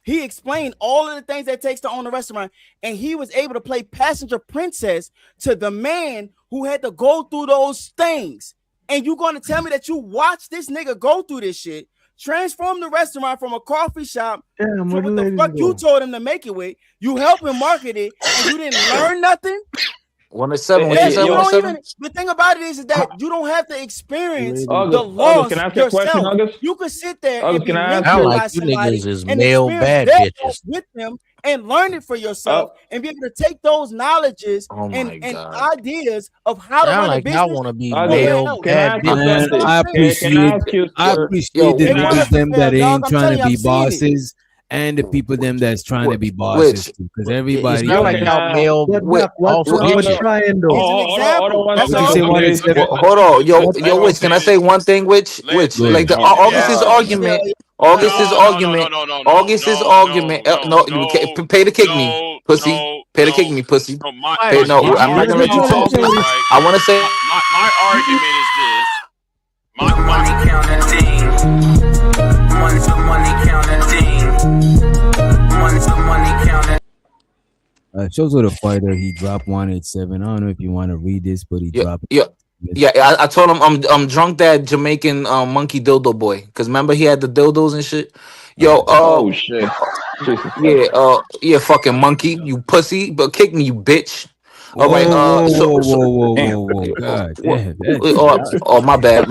S11: He explained all of the things that it takes to own a restaurant, and he was able to play passenger princess to the man who had to go through those things. And you going to tell me that you watched this nigga go through this shit, transform the restaurant from a coffee shop
S12: Damn,
S11: to
S12: where
S11: what
S12: the
S11: the
S12: ladies
S11: fuck you
S12: go?
S11: told him to make it with. You helped him market it, and you didn't learn nothing.
S14: 107. What
S11: That
S14: you
S11: you
S14: said?
S11: don't
S14: 107.
S11: even. The thing about it is that you don't have to experience
S16: August,
S11: the
S16: August,
S11: loss
S16: can I ask you a question,
S11: yourself.
S16: August?
S11: You could sit there
S16: August,
S11: and be
S16: can I ask
S11: mentored
S16: you?
S11: by
S19: like you
S11: somebody
S19: niggas is
S11: and
S19: male
S11: experience
S19: bad
S11: their
S19: bitches.
S11: loss with them and learn it for yourself and be able to take those knowledges
S14: Oh my
S11: and
S14: God.
S11: ideas of how to
S19: Sound
S11: run a
S19: like y'all
S11: business
S19: want to be
S11: somewhere
S19: male
S11: else.
S16: Can I
S19: bad
S16: ask you
S19: bitches.
S2: Man,
S11: That's what
S2: I
S11: I'm saying.
S16: Can I ask you,
S2: I
S16: sir?
S2: appreciate the
S11: They want
S2: niggas
S11: us to
S2: them
S11: fail,
S2: that
S11: dog.
S2: ain't
S11: I'm
S2: trying
S11: telling
S2: to
S11: you,
S2: be
S11: I've seen it.
S2: bosses and the people them that's trying to be bosses
S14: Which
S2: too, because
S19: It
S2: everybody
S19: sound like
S2: can.
S19: y'all male
S12: But
S14: Wait,
S12: Doc, what's
S19: also
S12: wrong with
S16: Hold on,
S19: bitches.
S12: trying though?
S11: He's an
S16: hold on
S11: example.
S16: one
S11: That's
S2: What you
S11: all.
S2: say,
S16: second,
S2: what
S16: please.
S2: is
S14: hold on, yo,
S12: What's
S14: Witch, can I say one thing, Witch?
S2: Go
S14: Like
S2: ahead.
S14: the August's argument, August's argument, August's argument. No, you can't pay to kick me, pussy. Pay to kick me, pussy. Pay,
S19: Right.
S14: no, I'm not gonna let you talk. I want to say.
S9: My argument is this. My money counting team. Money counting team. Money counting.
S2: Shows with a fighter, he dropped 187. I don't know if you want to read this, but he dropped it.
S14: Yeah. I told him I'm drunk that Jamaican monkey dildo boy. Cause remember he had the dildos and shit. Yo,
S16: Oh shit. Jesus Christ.
S14: yeah, fucking monkey, you pussy, but kick me, you bitch. All right,
S2: whoa, God damn,
S14: oh, my bad.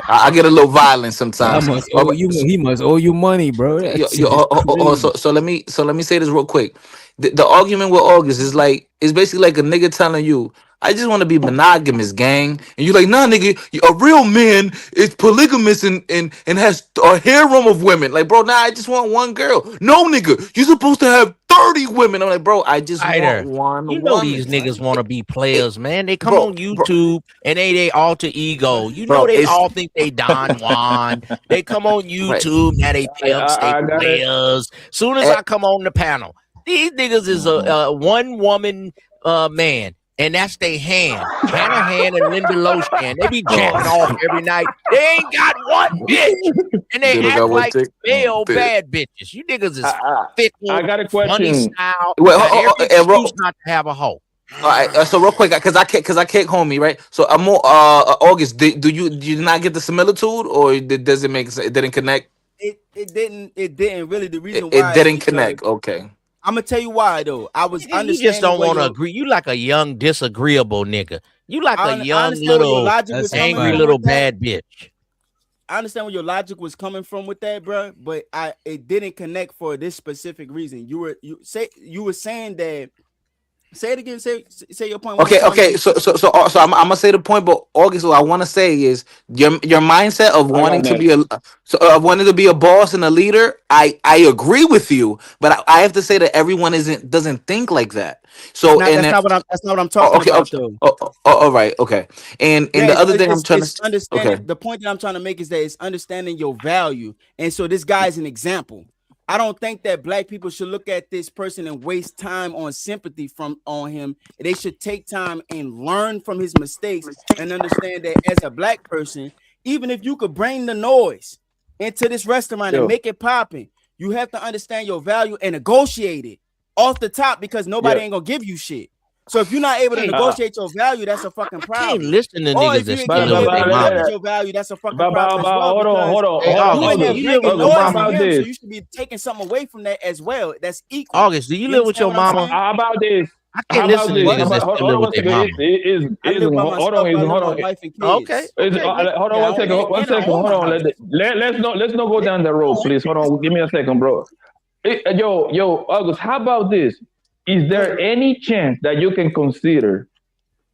S14: I get a little violent
S2: I
S14: sometimes.
S2: must owe you. He must owe you money, bro.
S14: So let me say this real quick. The argument with August is it's basically like a nigga telling you, I just want to be monogamous, gang. And you're like, nah, nigga, a real man is polygamous and has a harem of women. Like, bro, nah, I just want one girl. No, nigga, you're supposed to have 30 women. I'm like, bro, I just want one
S19: You know
S14: woman.
S19: these niggas want to be players, man. They come
S14: Bro,
S19: on YouTube and they alter ego. You know
S14: Bro,
S19: they
S14: it's-
S19: all think they Don Juan. They come on YouTube, now they pimps, they
S16: I got it.
S19: players. Soon as I come on the panel, these niggas is a one woman man. And that's they hand. Hannah and Linda Loshan. They be jacking off every night. They ain't got one bitch. And they
S14: They don't
S19: act
S14: got one
S19: like
S14: chick?
S19: male
S14: Dude.
S19: bad bitches. You niggas is fickle,
S16: I got a
S19: funny
S16: question.
S19: style.
S14: Well,
S19: got every
S14: and
S19: excuse not to have a hoe.
S14: All right, so real quick, cause I kick homie, right? So I'm more August. Do you not get the similitude, or does it make sense? It didn't connect.
S11: It didn't really. The reason
S14: It
S11: why
S14: didn't
S11: is
S14: connect.
S11: because-
S14: Okay.
S11: I'm gonna tell you why though. I was
S19: You
S11: understanding
S19: just don't
S11: where
S19: want to
S11: your-
S19: agree. You like a young, disagreeable nigga. You like
S11: I
S19: a young,
S11: understand where your
S19: little,
S11: logic was coming
S19: angry
S11: from
S19: little
S11: with that.
S19: bad bitch.
S11: I understand where your logic was coming from with that, bro. But it didn't connect for this specific reason. You were saying that Say it again. Say your point.
S14: Okay. So I'm gonna say the point, but August, what I want to say is your mindset of wanting to be wanting to be a boss and a leader. I agree with you, but I have to say that everyone doesn't think like that. So
S11: that's not what I'm talking about. Though.
S14: All right. Okay. And the other thing I'm trying to
S11: understand. The point that I'm trying to make is that it's understanding your value, and so this guy is an example. I don't think that black people should look at this person and waste time on sympathy on him. They should take time and learn from his mistakes and understand that as a black person, even if you could bring the noise into this restaurant and make it popping, you have to understand your value and negotiate it off the top because nobody ain't gonna give you shit. So if you're not able to negotiate your value, that's a fucking problem.
S19: I can't listen to niggas that's
S11: negotiate your value, that's a fucking problem.
S16: Hold on.
S11: You live with your mama, so you should be taking something away from that as well. That's equal.
S19: August, do you live with your mama?
S16: How about this?
S19: I can't listen to niggas that still live with their mama.
S16: Hold on. Okay. Hold on one second. Hold on. Let's not go down the road, please. Hold on. Give me a second, bro. Yo, August, how about this? Is there any chance that you can consider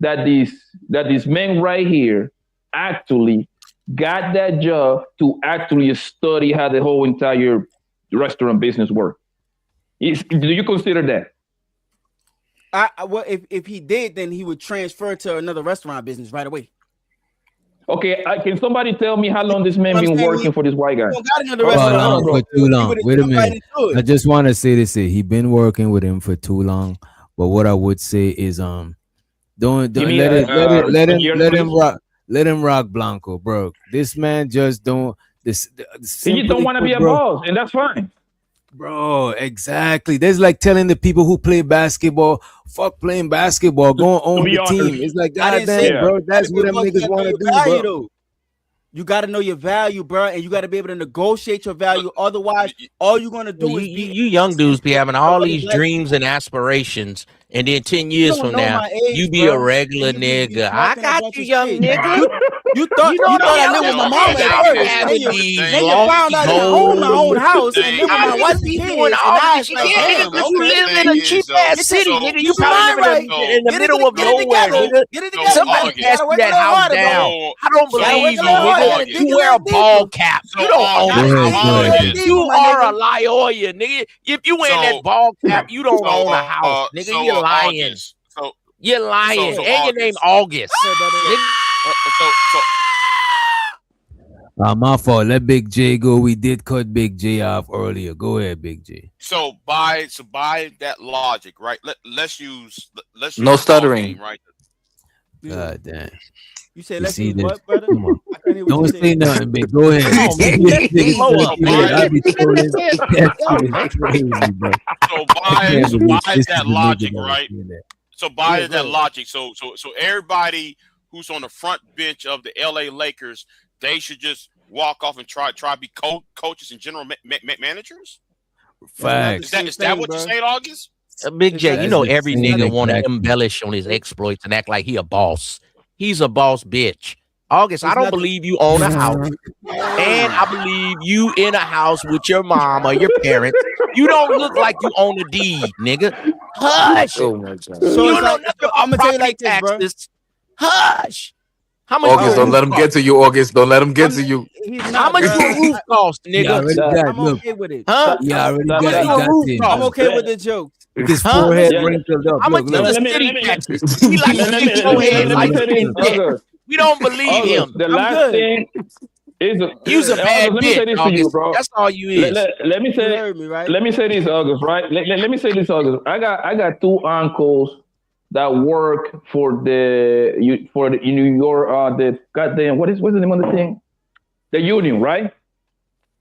S16: that this man right here actually got that job to actually study how the whole entire restaurant business works? Do you consider that?
S11: Well, if he did, then he would transfer to another restaurant business right away.
S16: Okay, can somebody tell me how long this man been working for this white guy?
S2: For too long. Wait a minute. I just want to say this: he been working with him for too long. But what I would say is, don't let him rock Blanco, bro. This man just don't.
S16: He just don't want to be a boss, and that's fine.
S2: Bro, exactly. There's like telling the people who play basketball, fuck playing basketball, go on the team. It's like, goddamn, bro, that's what them niggas want to do, bro.
S11: You got to know your value, bro, and you got to be able to negotiate your value. Otherwise, all you're going to do is
S19: you young dudes be having all these dreams and aspirations, and then 10 years from now, you be a regular nigga. I got you, young nigga.
S11: You thought I lived with my mama at first. Then you found out I own my own house and live with my wife and kids. And now it's like, damn,
S19: you live in a cheap ass city, nigga. You probably in the middle of nowhere, nigga. Somebody passed you that house down. I don't believe you, nigga. You wear a ball cap. You don't own a house. You are a liar, nigga. If you wear that ball cap, you don't own a house, nigga. You're lying. You're lying. And your name August.
S2: My fault. Let Big J go. We did cut Big J off earlier. Go ahead, Big J.
S20: So by that logic, right? Let's use
S14: no stuttering,
S20: right?
S2: God damn.
S11: You say let's use what, brother?
S2: Don't say nothing, big. Go ahead.
S20: So by that logic, right? So by that logic, so everybody who's on the front bench of the LA Lakers, they should just walk off and try to be coaches and general managers?
S2: Facts.
S20: Is that what you're saying, August?
S19: Big J, you know every nigga want to embellish on his exploits and act like he a boss. He's a boss bitch. August, I don't believe you own a house. And I believe you in a house with your mom or your parents. You don't look like you own a deed, nigga. Hush.
S11: So you don't know nothing about property taxes. Hush.
S14: How much August, don't let him get to you, August. Don't let him get to you.
S19: How much your roof cost, nigga?
S11: I'm okay with it.
S19: Huh?
S2: Yeah, I already got it.
S11: I'm okay with the joke.
S2: With his forehead wrinkled up.
S19: How much is the city taxes? He like to get your head like we don't believe him.
S16: The last thing is
S19: you's a bad bitch, August.
S16: Bro.
S19: That's all you is.
S16: Let me say this, August. Right? Let me say this, August. I got two uncles that work for the New York the goddamn what's the name of the thing? The union, right?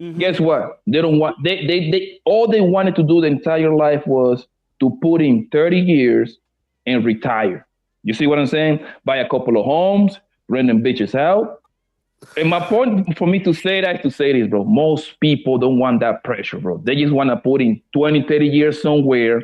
S16: Mm-hmm. Guess what? They don't want they all they wanted to do the entire life was to put in 30 years and retire. You see what I'm saying? Buy a couple of homes, rent them bitches out. And my point for me to say that, to say this, bro, most people don't want that pressure, bro. They just want to put in 20, 30 years somewhere,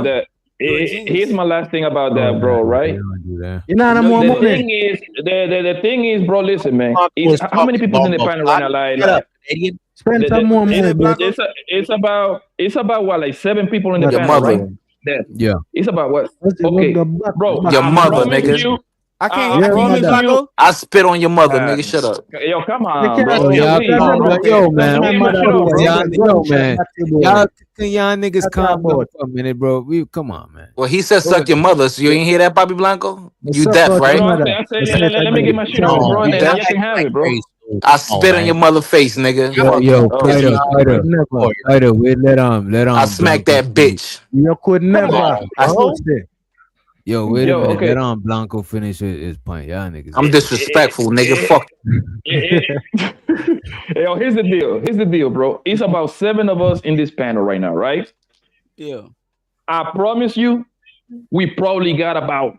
S16: about that. Here's my last thing about that, bro. Right?
S12: You know,
S16: the thing is, bro. Listen, man. How many people in the panel right now? Like,
S12: spend some more money.
S16: It's about what, like 7 people in the panel, right? That
S2: Yeah.
S16: it's about what? Okay, bro.
S14: Your
S16: I
S14: mother,
S16: promise
S14: nigga.
S16: you.
S11: I can't.
S16: I
S11: I can't hear
S16: promise
S11: you,
S16: you.
S11: Blanco.
S14: I spit on your mother, nigga. Shut up.
S16: Yo, come
S12: You
S16: on,
S12: can't
S16: bro.
S2: Yo,
S12: say
S2: y'all,
S12: that.
S16: Please, bro.
S2: yo, man.
S16: Don't
S12: My
S16: get
S12: mother
S16: emotional,
S12: do
S16: bro.
S12: that.
S2: Yo, man.
S12: Boy.
S2: Y'all niggas
S12: That's
S2: calm down
S12: about.
S2: for a minute, bro. Come on, man.
S14: Well, he said suck your mother, so you ain't hear that, Bobby Blanco? You
S12: Suck
S14: deaf,
S12: out
S14: right?
S12: your
S16: No, I
S12: mother.
S16: say,
S12: Suck
S16: let
S12: out
S16: me get
S12: your
S16: my shit off,
S12: mother.
S16: bro, and
S14: You
S16: then
S14: deaf?
S16: y'all can have it, bro.
S14: I spit on your mother face, nigga.
S2: Yo,
S16: Oh,
S2: Fighter, wait, let
S14: I smack
S2: Blanco
S14: that bitch.
S12: You could never.
S16: on,
S14: I,
S16: bro.
S2: Yo, wait a
S16: Yo,
S2: minute.
S16: okay.
S2: Let Blanco finish his point. Y'all niggas.
S14: I'm disrespectful, nigga. Fuck.
S16: Yo, here's the deal. Here's the deal, bro. It's about 7 of us in this panel right now, right?
S11: Yeah.
S16: I promise you, we probably got about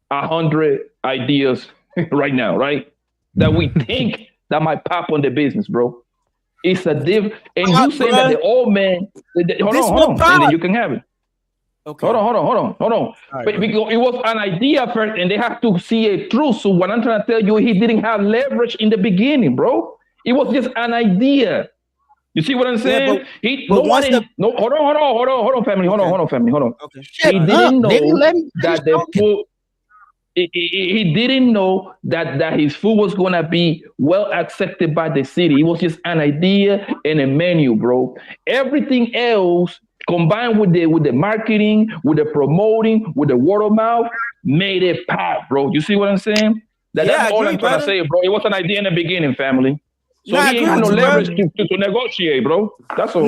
S16: 100 ideas right now, right? That we think that might pop on the business, bro. It's a diff. And you say that the old man. Hold on, and then you can have it.
S11: Okay.
S16: Hold on.
S11: Right,
S16: But because it was an idea first, and they have to see it through. So what I'm trying to tell you, he didn't have leverage in the beginning, bro. It was just an idea. You see what I'm saying? Hold on, family. Hold on, family.
S11: Okay.
S16: He didn't know that the food. He didn't know that his food was gonna be well accepted by the city. It was just an idea and a menu, bro. Everything else combined with the marketing, with the promoting, with the word of mouth, made it pop, bro. You see what I'm saying? That's all I'm trying to say, bro. It was an idea in the beginning, family. So he ain't had no leverage to negotiate, to That's all.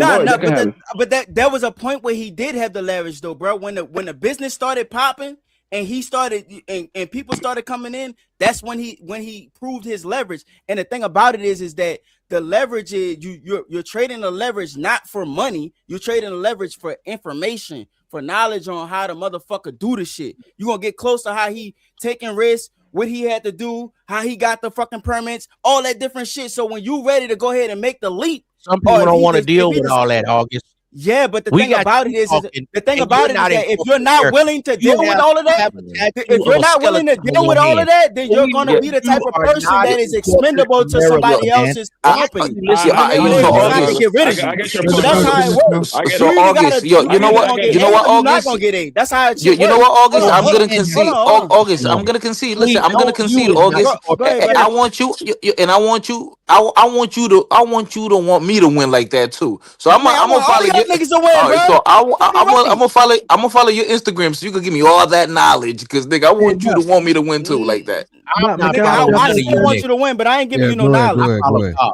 S11: But that was a point where he did have the leverage, though, bro. When the business started popping and he started and people started coming in, that's when he proved his leverage. And the thing about it is that the leverage is you're trading the leverage not for money. You're trading the leverage for information, for knowledge on how the motherfucker do the shit. You gonna get close to how he taking risks, what he had to do, how he got the fucking permits, all that different shit. So when you ready to go ahead and make the leap,
S19: some people don't want to deal with all that, August.
S11: Yeah, but the thing about it is that if you're not willing to deal with all of that, if you're not willing to deal with all of that, then you're gonna be the type of person that is expendable to somebody else's company. That's how it works.
S14: So August, you know what, August?
S11: That's how it
S14: you know what, August? I'm gonna concede. August, I'm gonna concede. Listen, I'm gonna concede, August. I want you, and I want you to want me to win like that too. So I'm gonna follow you.
S11: Niggas to win,
S14: all right,
S11: bro.
S14: so I'm gonna follow your Instagram so you can give me all that knowledge, because nigga, I want you to want me to win too, like that.
S11: I still want you to win, but I ain't giving you no knowledge.
S19: I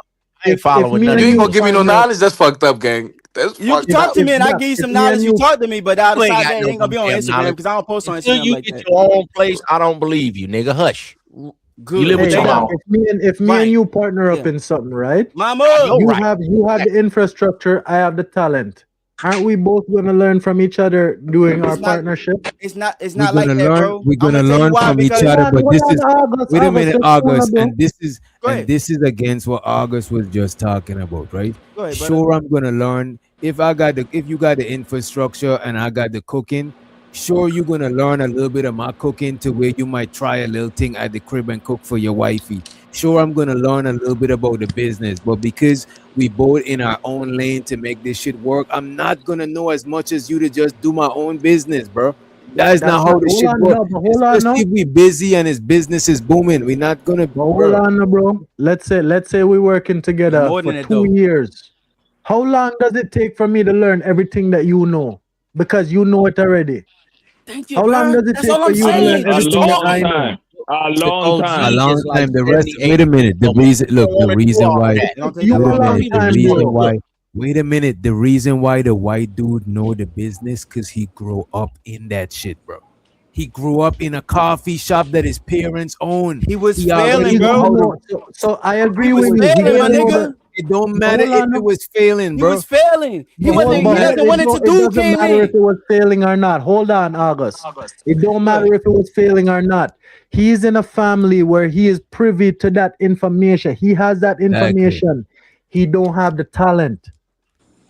S19: ain't following
S14: You ain't gonna give me no knowledge. That's fucked up, gang.
S11: You talk to me and I give you some knowledge. You talk to me, but outside that, it ain't gonna be on Instagram because I don't post on Instagram
S19: you
S11: like
S19: get
S11: that.
S19: your own place, I don't believe you, nigga. Hush.
S11: Good.
S19: You live with your mom.
S12: If me and you partner up in something, right?
S11: Mama,
S12: you have the infrastructure, I have the talent. Aren't we both going to learn from each other doing our partnership?
S11: It's not like that, bro.
S2: We're gonna learn from each other, but this is wait a minute, August, and this is against what August was just talking about, right? Sure, I'm gonna learn if you got the infrastructure and I got the cooking. Sure, you're gonna learn a little bit of my cooking to where you might try a little thing at the crib and cook for your wifey. Sure, I'm gonna learn a little bit about the business, but because we both in our own lane to make this shit work, I'm not gonna know as much as you to just do my own business, bro. That's not how this shit works. Especially if we busy and his business is booming, we're not gonna.
S12: Hold on, bro. Let's say we're working together for 2 years. How long does it take for me to learn everything that you know? Because you know it already.
S11: Thank you,
S12: How long does it take for you to learn everything that I know?
S16: A long time.
S2: A long time. The rest. Wait a minute. The reason why. Wait a minute. The reason why the white dude know the business because he grew up in that shit, bro. He grew up in a coffee shop that his parents owned.
S11: He was failing, bro.
S12: So I agree with you.
S11: Failing, my nigga.
S2: It don't matter if it was failing, bro.
S11: He was failing. He wasn't wanting to do.
S12: It doesn't matter if it was failing or not. Hold on, August. It don't matter if it was failing or not. He's in a family where he is privy to that information. He has that information. He don't have the talent.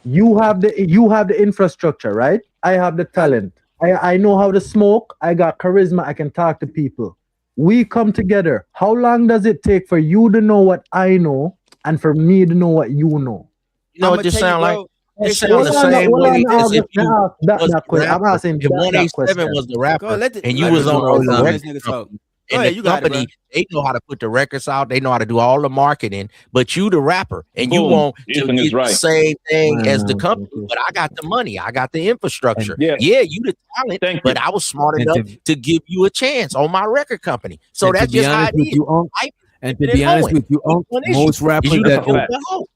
S12: You have the infrastructure, right? I have the talent. I know how to smoke. I got charisma. I can talk to people. We come together. How long does it take for you to know what I know and for me to know what you know?
S19: You know what this sound like? It sounds the same way as if you was the
S12: I'm
S19: rapper.
S12: asking
S19: If
S12: that
S19: 187 was the rapper and you was on a record company, and the company, they know how to put the records out, they know how to do all the marketing, but you the rapper and you
S16: Boom.
S19: want to
S16: Ethan is
S19: get
S16: right.
S19: the same thing as the company, but I got the money, I got the infrastructure.
S16: Yeah.
S19: Yeah, you the talent, but I was smart
S2: And
S19: enough to give you a chance on my record company. So
S2: And to
S19: that's
S2: be
S19: just how
S2: honest
S19: it
S2: with
S19: is.
S2: you, Unc, and to
S19: It
S2: be honest
S19: going.
S2: with you, Unc,
S19: One issue
S2: most
S19: is
S2: rappers
S19: you
S2: that
S19: the
S2: open,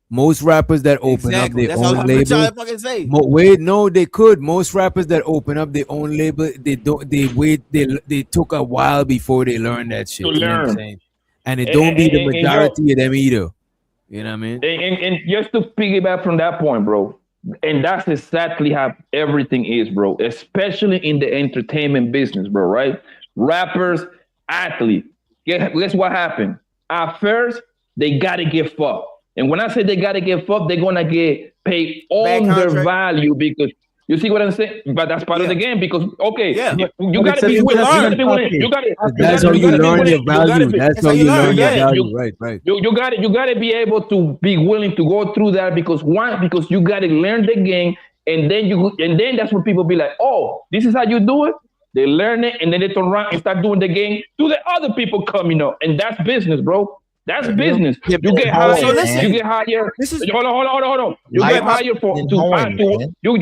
S2: most rappers that open up
S11: Exactly.
S2: their
S11: That's all
S2: own
S11: I'm
S2: label.
S11: trying to fucking say.
S2: Wait, no, they could. Most rappers that open up their own label, they don't. They wait. They took a while before they learn that shit.
S16: To
S2: You know what I'm
S16: learn.
S2: saying? And it don't be the majority of them either. You know what I mean?
S16: And just to piggyback from that point, bro, and that's exactly how everything is, bro, especially in the entertainment business, bro, right? Rappers, athletes. Guess what happened? At first, they got to get fucked. And when I say they got to get fucked, they're going to get paid on their value because you see what I'm saying? But that's part of the game because, okay, you got to be willing. You got to be willing. You got to.
S2: That's how you learn your value. That's how you learn your value. Right, right.
S16: You got to be able to be willing to go through that because you got to learn the game, and then that's when people be like, oh, this is how you do it. They learn it, and then they turn around and start doing the game to the other people coming up, and that's business, bro. That's business. You get hired. You get hired. Hold on. You get hired for you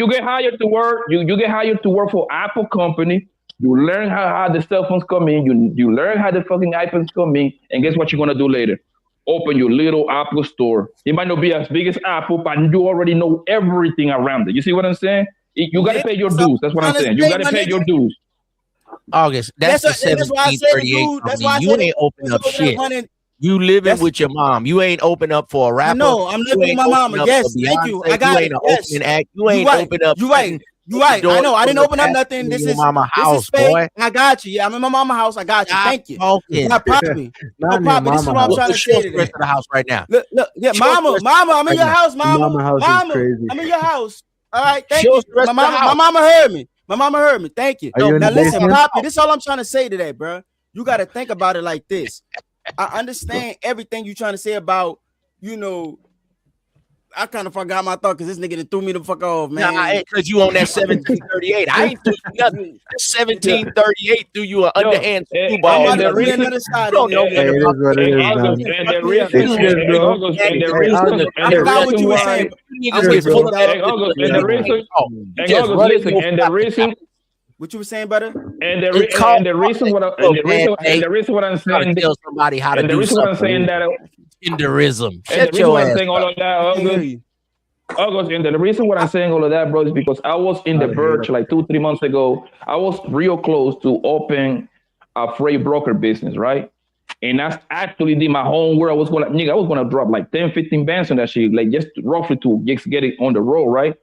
S16: get hired to work. You get hired to work for Apple company. You learn how the cell phones come in. You learn how the fucking iPhones come in. And guess what you're gonna do later? Open your little Apple store. It might not be as big as Apple, but you already know everything around it. You see what I'm saying? You gotta pay your dues. That's what I'm saying. You gotta pay your dues.
S19: August, that's the 1738 company. You ain't open up shit. You living with your mom. You ain't open up for a rapper.
S11: No, I'm living with my mama. Yes, thank you. I got it. Yes.
S19: You ain't open up.
S11: You right. You right. I know. I didn't open up nothing. This is
S19: mama house,
S11: this is
S19: boy.
S11: I got you. Yeah, I'm in my mama house. I got you. Thank you.
S19: Talking.
S11: Not property. No property. This is what I'm trying to say today.
S19: Rest of the house right now.
S11: Look. Yeah, mama. I'm in your house, mama.
S12: Mama house is crazy.
S11: I'm in your house. All right. Thank you. My mama heard me. My mama heard me. Thank you. Now listen, Poppy. This is all I'm trying to say today, bro. You got to think about it like this. I understand everything you're trying to say about, I kind of forgot my thought because this nigga threw me the fuck off, man.
S19: Nah, because you on that 1738. I ain't doing nothing. 1738 threw you an underhand screwball.
S11: And the reason, I what you were saying, brother?
S16: And the reason what I'm saying,
S19: tell somebody how to do
S16: the reason what I'm saying that
S19: genderism.
S16: Shut your ass up. All of that, August, and the reason what I'm saying all of that, bro, is because I was in the verge like 2-3 months ago. I was real close to open a freight broker business, right? And I actually did my homework. I was gonna drop like 10-15 bands on that shit, like just roughly to just get it on the road, right?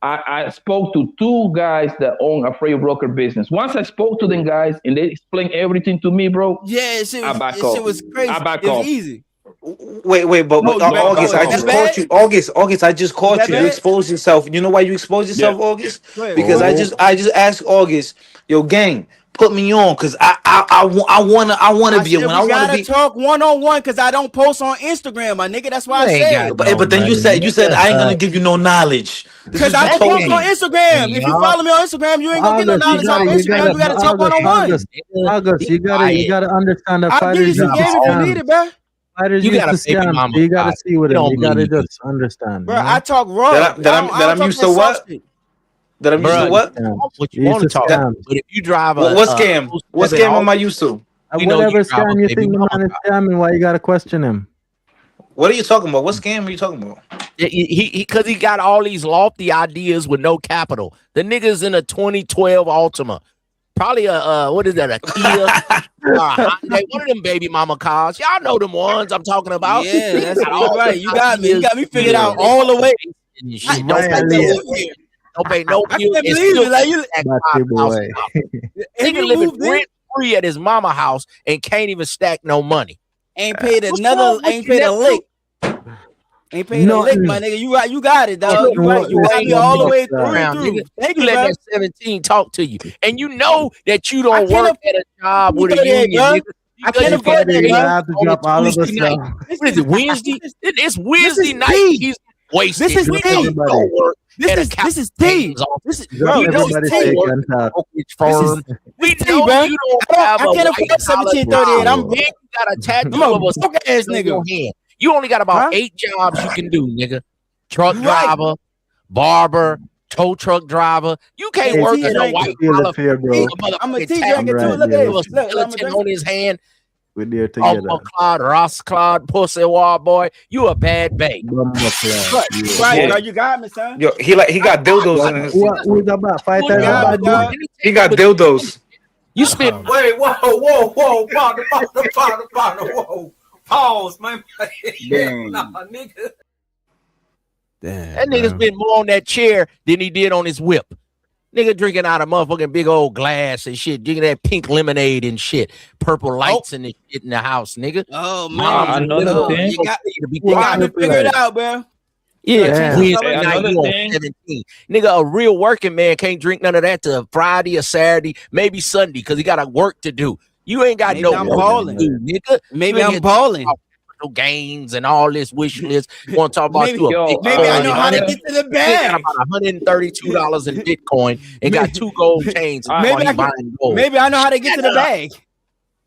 S16: I spoke to 2 guys that own a freight broker business. Once I spoke to them guys and they explained everything to me, bro.
S11: Yeah, shit was crazy. It was easy.
S14: Wait, but August, I just caught you. August, I just caught you. You exposed yourself. You know why you exposed yourself, August? Because I just asked August, yo, gang, put me on, cause I wanna be. When I wanna be,
S11: talk 1-on-1, cause I don't post on Instagram, my nigga. That's why I said.
S14: But then you said I ain't gonna give you no knowledge.
S11: Cause I don't post on Instagram. If you follow me on Instagram, you ain't gonna get no knowledge on Instagram. You gotta talk 1-on-1.
S12: August, you gotta understand that
S11: fighters used to scam.
S12: Fighters used to scam. You gotta see what it is. You gotta just understand.
S11: Bro, I talk raw.
S14: That I'm used to what? That I'm used to what?
S19: What you want to talk about? But if you drive a
S14: what scam? What scam am I used to?
S12: Whatever scam you think the man is scamming, why you gotta question him?
S14: What are you talking about? What scam are you talking about?
S19: Because he got all these lofty ideas with no capital. The nigga's in a 2012 Altima. Probably what is that? A Kia? Hyundai, one of them baby mama cars. Y'all know them ones I'm talking about.
S11: Yeah, that's all right. You got me. You got me figured out all the way.
S19: Don't pay no
S11: I can't believe it. Like
S19: nigga living rent free at his mama house and can't even stack no money.
S11: Ain't paid a lick. Ain't paid a lick, my nigga. You got it, dog. You got me all the way through.
S19: Thank you. Let that 17 talk to you, and you know that you don't work at a job with a union.
S11: I can't afford that.
S12: You have to drop all of us.
S19: What is it? Wednesday? It's Wednesday night. wasted.
S12: This is
S19: with
S12: deep.
S19: no work
S12: This
S19: and
S12: is
S19: accountants
S12: deep.
S19: off.
S12: This is
S19: Bro,
S12: bro. Everybody take and talk.
S19: Firm. We
S11: deep,
S19: know
S11: bro.
S19: you don't have
S11: I
S19: a
S11: can't afford
S19: white-collar
S11: 1738. I'm
S19: job.
S11: broke.
S19: You got a tattoo
S11: I'm a
S19: of a
S11: broke ass
S19: on
S11: nigga.
S19: your hand. You only got about 8 jobs you can do, nigga. Truck driver, barber, tow truck driver. You can't
S11: Hey,
S19: work
S11: tea
S19: in a
S11: drinker.
S19: white
S12: Feel
S19: collar.
S12: it here, bro.
S11: I'm a
S19: motherfucking
S11: tea
S19: tattoo
S11: drinker too.
S12: right
S11: Look
S12: there
S11: at
S12: with
S11: this.
S12: you.
S11: Look, I'm
S19: skeleton on his hand.
S12: We're there together.
S19: Claude, Ross Claude, Pussy Wall Boy. You a bad babe.
S11: Right, bro, you got me, son.
S14: Yo, he got dildos in his.
S12: Who's about 5
S11: You
S12: times
S11: got me,
S12: bad
S11: dog.
S12: dude?
S14: He got dildos.
S19: You spent
S9: Wait, whoa, partner, whoa. Pause, man. Nah, nigga.
S2: Damn,
S19: that nigga spent more on that chair than he did on his whip. Nigga drinking out of motherfucking big old glass and shit, drinking that pink lemonade and shit, purple lights and the shit in the house, nigga.
S11: Oh man,
S16: Another thing.
S11: you got me figured out, bro.
S19: Yeah,
S16: Hey,
S19: Wednesday night
S16: another
S19: you on
S16: thing.
S19: 17. Nigga, a real working man can't drink none of that till Friday or Saturday, maybe Sunday, because he got a work to do. You ain't got
S11: Maybe
S19: no
S11: I'm
S19: work
S11: balling.
S19: to do, nigga.
S11: Maybe
S19: You
S11: I'm
S19: ain't
S11: balling.
S19: no gains and all this wish list. You want to talk about
S11: Maybe,
S19: you a
S16: Yo,
S19: Bitcoin?
S11: maybe I know how to
S16: another-
S11: get to the
S19: He got
S11: bag.
S19: about $132 in Bitcoin and got 2 gold chains. And
S11: Maybe
S19: maybe
S11: I can,
S19: buying gold.
S11: maybe I know how to get to the bag.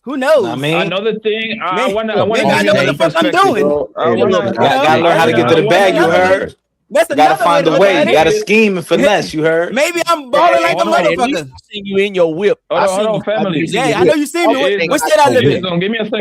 S11: Who knows?
S14: I mean,
S16: Another thing, I
S11: Maybe-
S16: want to
S11: maybe I know what the fuck I'm doing.
S14: gotta learn how to get to the bag. You heard?
S11: That's
S14: You gotta
S11: another way
S14: find
S11: to
S14: a
S11: look
S14: way.
S11: at
S14: You
S11: it.
S14: gotta scheme and finesse. You heard?
S11: Maybe I'm balling like a
S16: hold on, at
S19: At least
S11: motherfucker.
S19: I seen you in your whip.
S16: Hold
S19: I
S16: on,
S19: seen
S16: hold on,
S19: you.
S16: family.
S11: Yeah, I know you see me.
S16: It is-
S11: What state I live
S16: it
S11: in?
S16: is- Give me a second.